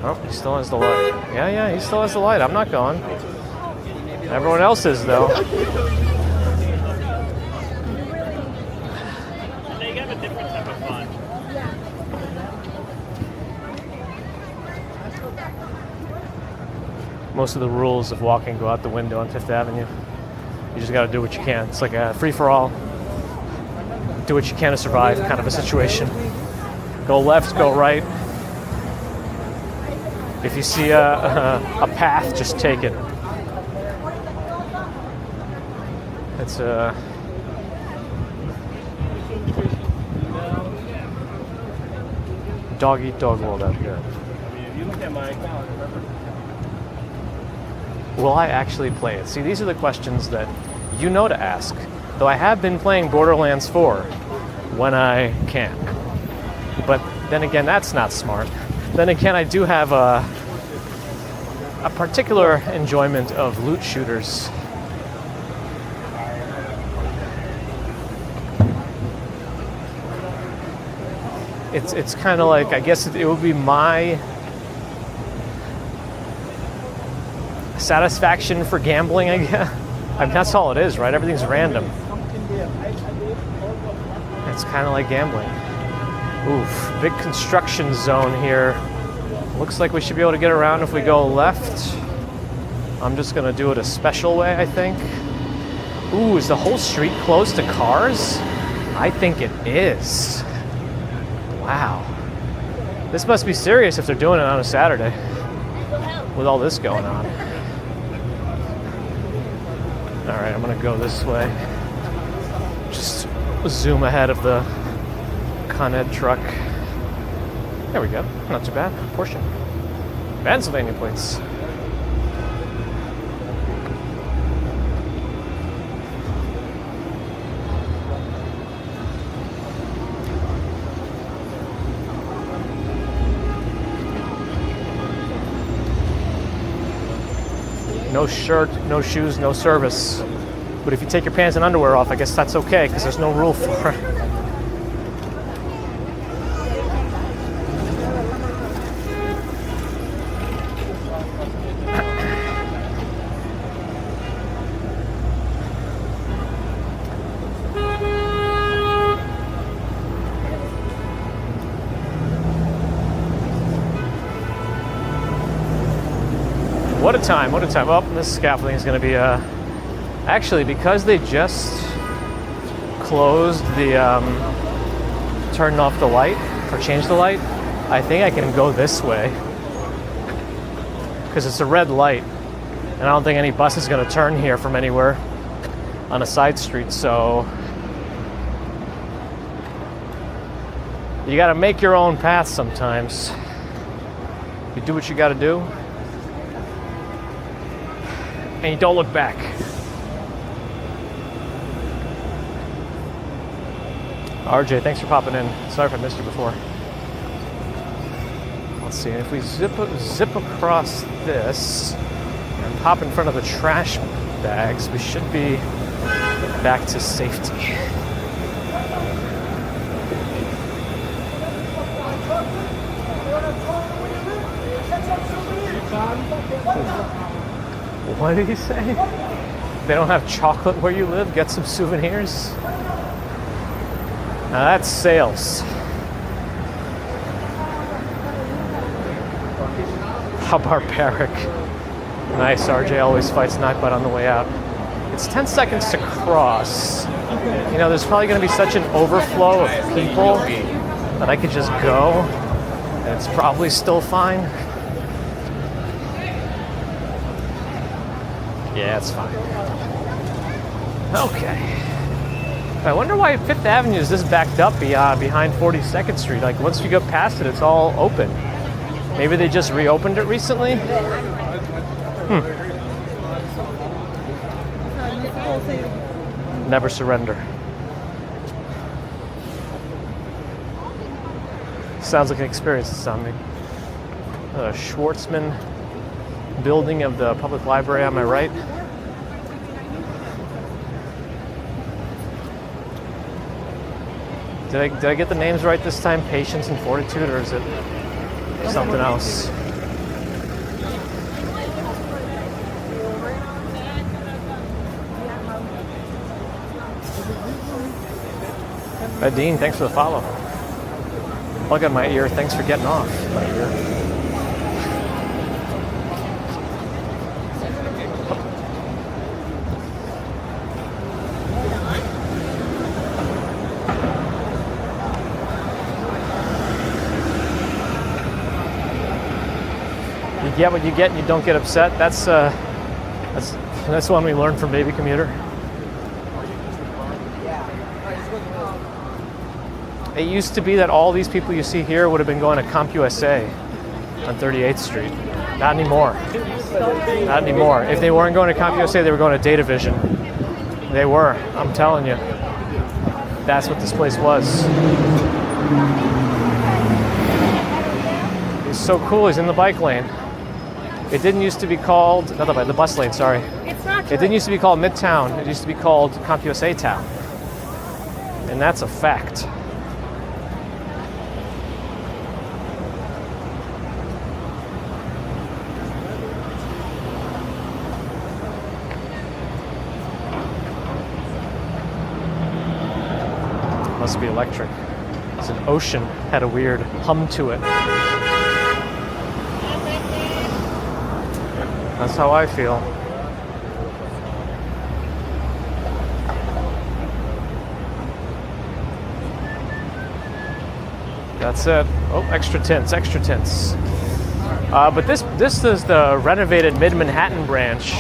Oh, he still has the light. Yeah, he still has the light. I'm not going. Everyone else is, though. They have a different type of fun. Most of the rules of walking go out the window on 5th Avenue. You just gotta do what you can. It's like a free-for-all. Do what you can to survive kind of a situation. Go left, go right. If you see a path, just take it. It's a dog-eat-dog world out here. I mean, if you look at my account, remember? Will I actually play it? See, these are the questions that you know to ask. Though I have been playing Borderlands 4 when I can. But then again, that's not smart. Then again, I do have a particular enjoyment of loot shooters. It's kind of like, I guess it would be my satisfaction for gambling, I guess. I mean, that's all it is, right? Everything's random. It's kind of like gambling. Oof, big construction zone here. Looks like we should be able to get around if we go left. I'm just gonna do it a special way, I think. Ooh, is the whole street closed to cars? I think it is. Wow. This must be serious if they're doing it on a Saturday with all this going on. All right, I'm gonna go this way. Just zoom ahead of the Con Ed truck. There we go. Not too bad. Portion. Pennsylvania plates. No shirt, no shoes, no service. But if you take your pants and underwear off, I guess that's okay, because there's no rule for it. What a time, what a time. Oh, this scaffolding is going to be, actually, because they just closed the, turned off the light, or changed the light, I think I can go this way. Because it's a red light, and I don't think any bus is going to turn here from anywhere on a side street, so you got to make your own path sometimes. You do what you got to do. And you don't look back. RJ, thanks for popping in. Sorry if I missed you before. Let's see, if we zip across this and pop in front of the trash bags, we should be back to safety. What did he say? They don't have chocolate where you live? Get some souvenirs? Now that's sales. How barbaric. Nice, RJ always fights Nightbot on the way out. It's 10 seconds to cross. You know, there's probably going to be such an overflow of people that I could just go, and it's probably still fine. Yeah, it's fine. Okay. I wonder why 5th Avenue is this backed up behind 42nd Street. Like, once you go past it, it's all open. Maybe they just reopened it recently? Never surrender. Sounds like an experience to some. Schwartzman building of the public library on my right. Did I get the names right this time? Patience and Fortitude, or is it something else? Dean, thanks for the follow. Plug on my ear, thanks for getting off my ear. You get what you get and you don't get upset. That's one we learned from Baby Commuter. It used to be that all these people you see here would have been going to CompUSA on 38th Street. Not anymore. Not anymore. If they weren't going to CompUSA, they were going to DataVision. They were. I'm telling you. That's what this place was. He's so cool. He's in the bike lane. It didn't used to be called, not the bus lane, sorry. It's not It didn't used to be called Midtown. It used to be called CompUSA Town. And that's a fact. Must be electric. It's an ocean, had a weird hum to it. That's how I feel. That's it. Oh, extra tints, extra tints. But this is the renovated Mid-Manhattan branch.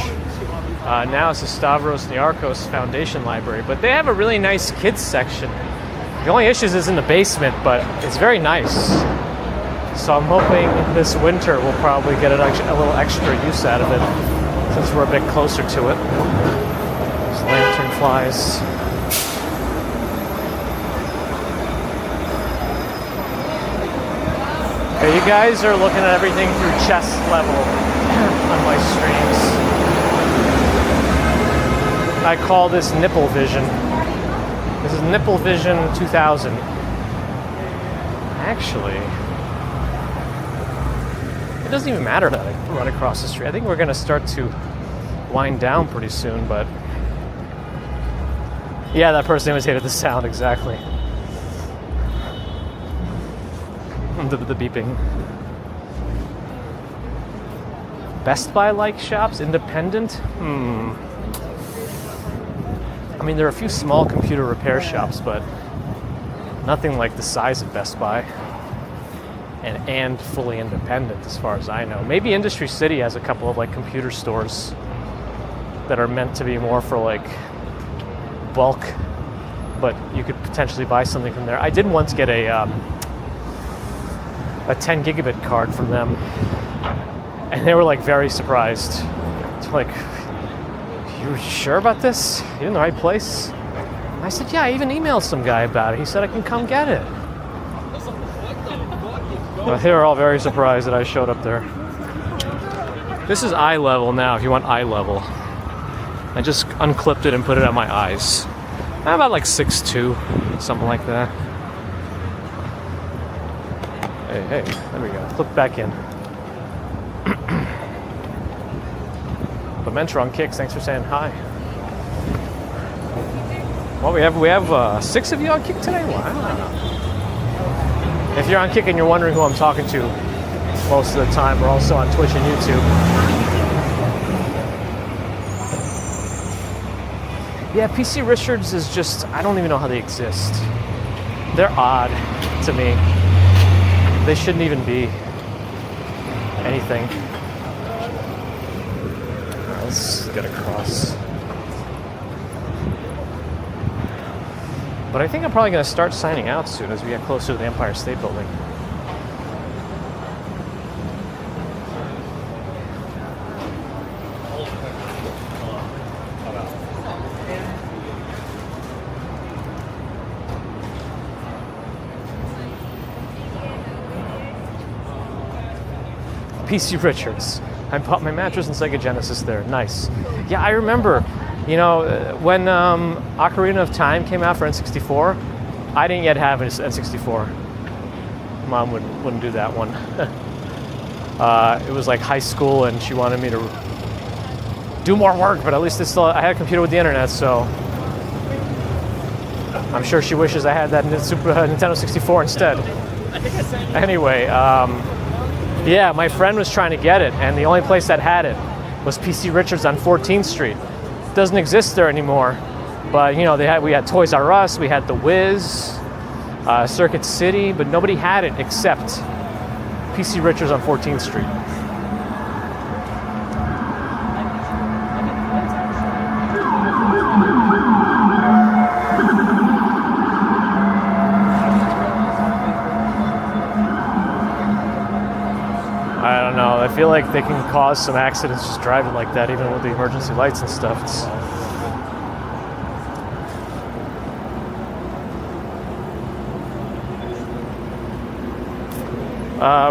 Now it's the Stavros Niarchos Foundation Library, but they have a really nice kids section. The only issue is in the basement, but it's very nice. So I'm hoping this winter we'll probably get a little extra use out of it since we're a bit closer to it. There's lantern flies. Okay, you guys are looking at everything through chest level on my streams. I call this nipple vision. This is Nipple Vision 2000. Actually, it doesn't even matter that I run across the street. I think we're going to start to wind down pretty soon, but yeah, that person imitated the sound exactly. The beeping. Best Buy-like shops? Independent? I mean, there are a few small computer repair shops, but nothing like the size of Best Buy. And fully independent, as far as I know. Maybe Industry City has a couple of like computer stores that are meant to be more for like bulk, but you could potentially buy something from there. I did once get a 10 gigabit card from them, and they were like very surprised. It's like, you sure about this? You in the right place? And I said, yeah, I even emailed some guy about it. He said I can come get it. Well, they were all very surprised that I showed up there. This is eye level now, if you want eye level. I just unclipped it and put it on my eyes. I'm about like 6'2", something like that. Hey, there we go. Flip back in. But Mentor on Kicks, thanks for saying hi. Well, we have 6 of you on Kick today? Wow. If you're on Kick and you're wondering who I'm talking to, most of the time. We're also on Twitch and YouTube. Yeah, PC Richards is just, I don't even know how they exist. They're odd to me. They shouldn't even be anything. All right, let's get across. But I think I'm probably going to start signing out soon as we get closer to the Empire State Building. PC Richards. I bought my mattress and Sega Genesis there. Nice. Yeah, I remember, you know, when Ocarina of Time came out for N64, I didn't yet have an N64. Mom wouldn't do that one. It was like high school and she wanted me to do more work, but at least I had a computer with the internet, so I'm sure she wishes I had that Nintendo 64 instead. Anyway, yeah, my friend was trying to get it, and the only place that had it was PC Richards on 14th Street. It doesn't exist there anymore, but you know, we had Toys R Us, we had The Wiz, Circuit City, but nobody had it except PC Richards on 14th Street. I don't know. I feel like they can cause some accidents just driving like that, even with the emergency lights and stuff.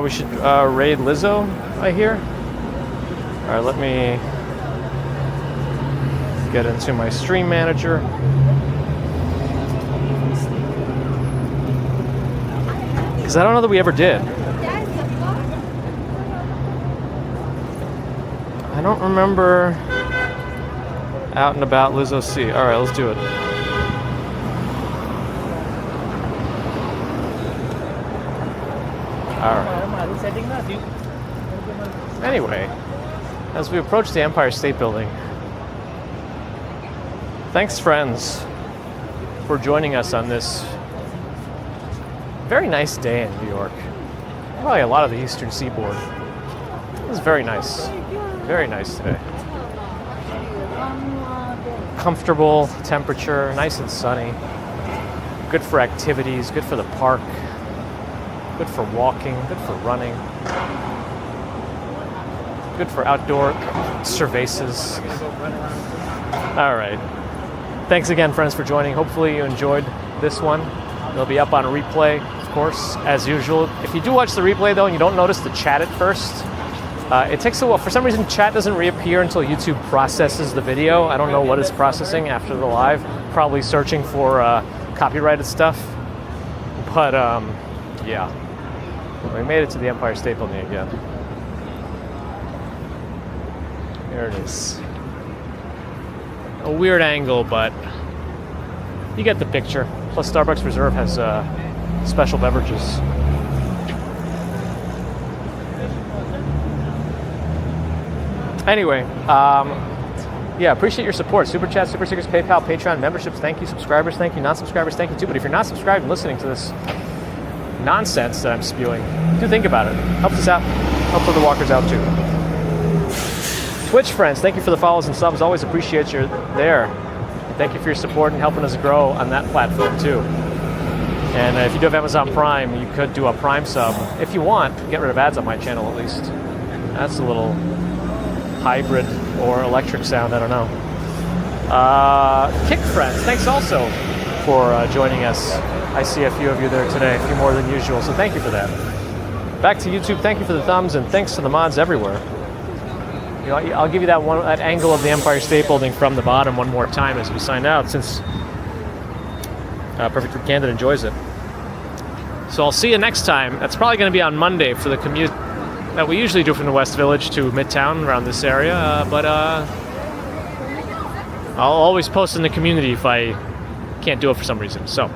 We should raid Lizzo, I hear. All right, let me get into my stream manager. Because I don't know that we ever did. I don't remember out and about Lizzo C. All right, let's do it. All right. Anyway, as we approach the Empire State Building, thanks, friends, for joining us on this very nice day in New York. Probably a lot of the Eastern Seaboard. It was very nice. Very nice today. Comfortable temperature, nice and sunny. Good for activities, good for the park, good for walking, good for running, good for outdoor cervezas. All right. Thanks again, friends, for joining. Hopefully you enjoyed this one. It'll be up on a replay, of course, as usual. If you do watch the replay, though, and you don't notice the chat at first, it takes a while. For some reason, chat doesn't reappear until YouTube processes the video. I don't know what it's processing after the live. Probably searching for copyrighted stuff. But, yeah. We made it to the Empire State Building again. There it is. A weird angle, but you get the picture. Plus, Starbucks Reserve has special beverages. Anyway, yeah, appreciate your support. Super Chat, Super Stickers, PayPal, Patreon, memberships, thank you. Subscribers, thank you. Non-subscribers, thank you too. But if you're not subscribed and listening to this nonsense that I'm spewing, do think about it. Helps us out. Helps other walkers out too. Twitch friends, thank you for the follows and subs. Always appreciate you there. Thank you for your support and helping us grow on that platform too. And if you do have Amazon Prime, you could do a Prime sub. If you want, get rid of ads on my channel at least. That's a little hybrid or electric sound, I don't know. Kick friends, thanks also for joining us. I see a few of you there today, a few more than usual, so thank you for that. Back to YouTube, thank you for the thumbs, and thanks to the mods everywhere. You know, I'll give you that angle of the Empire State Building from the bottom one more time as we sign out, since Perfect Candid enjoys it. So I'll see you next time. That's probably going to be on Monday for the commute that we usually do from the West Village to Midtown around this area, but I'll always post in the community if I can't do it for some reason. So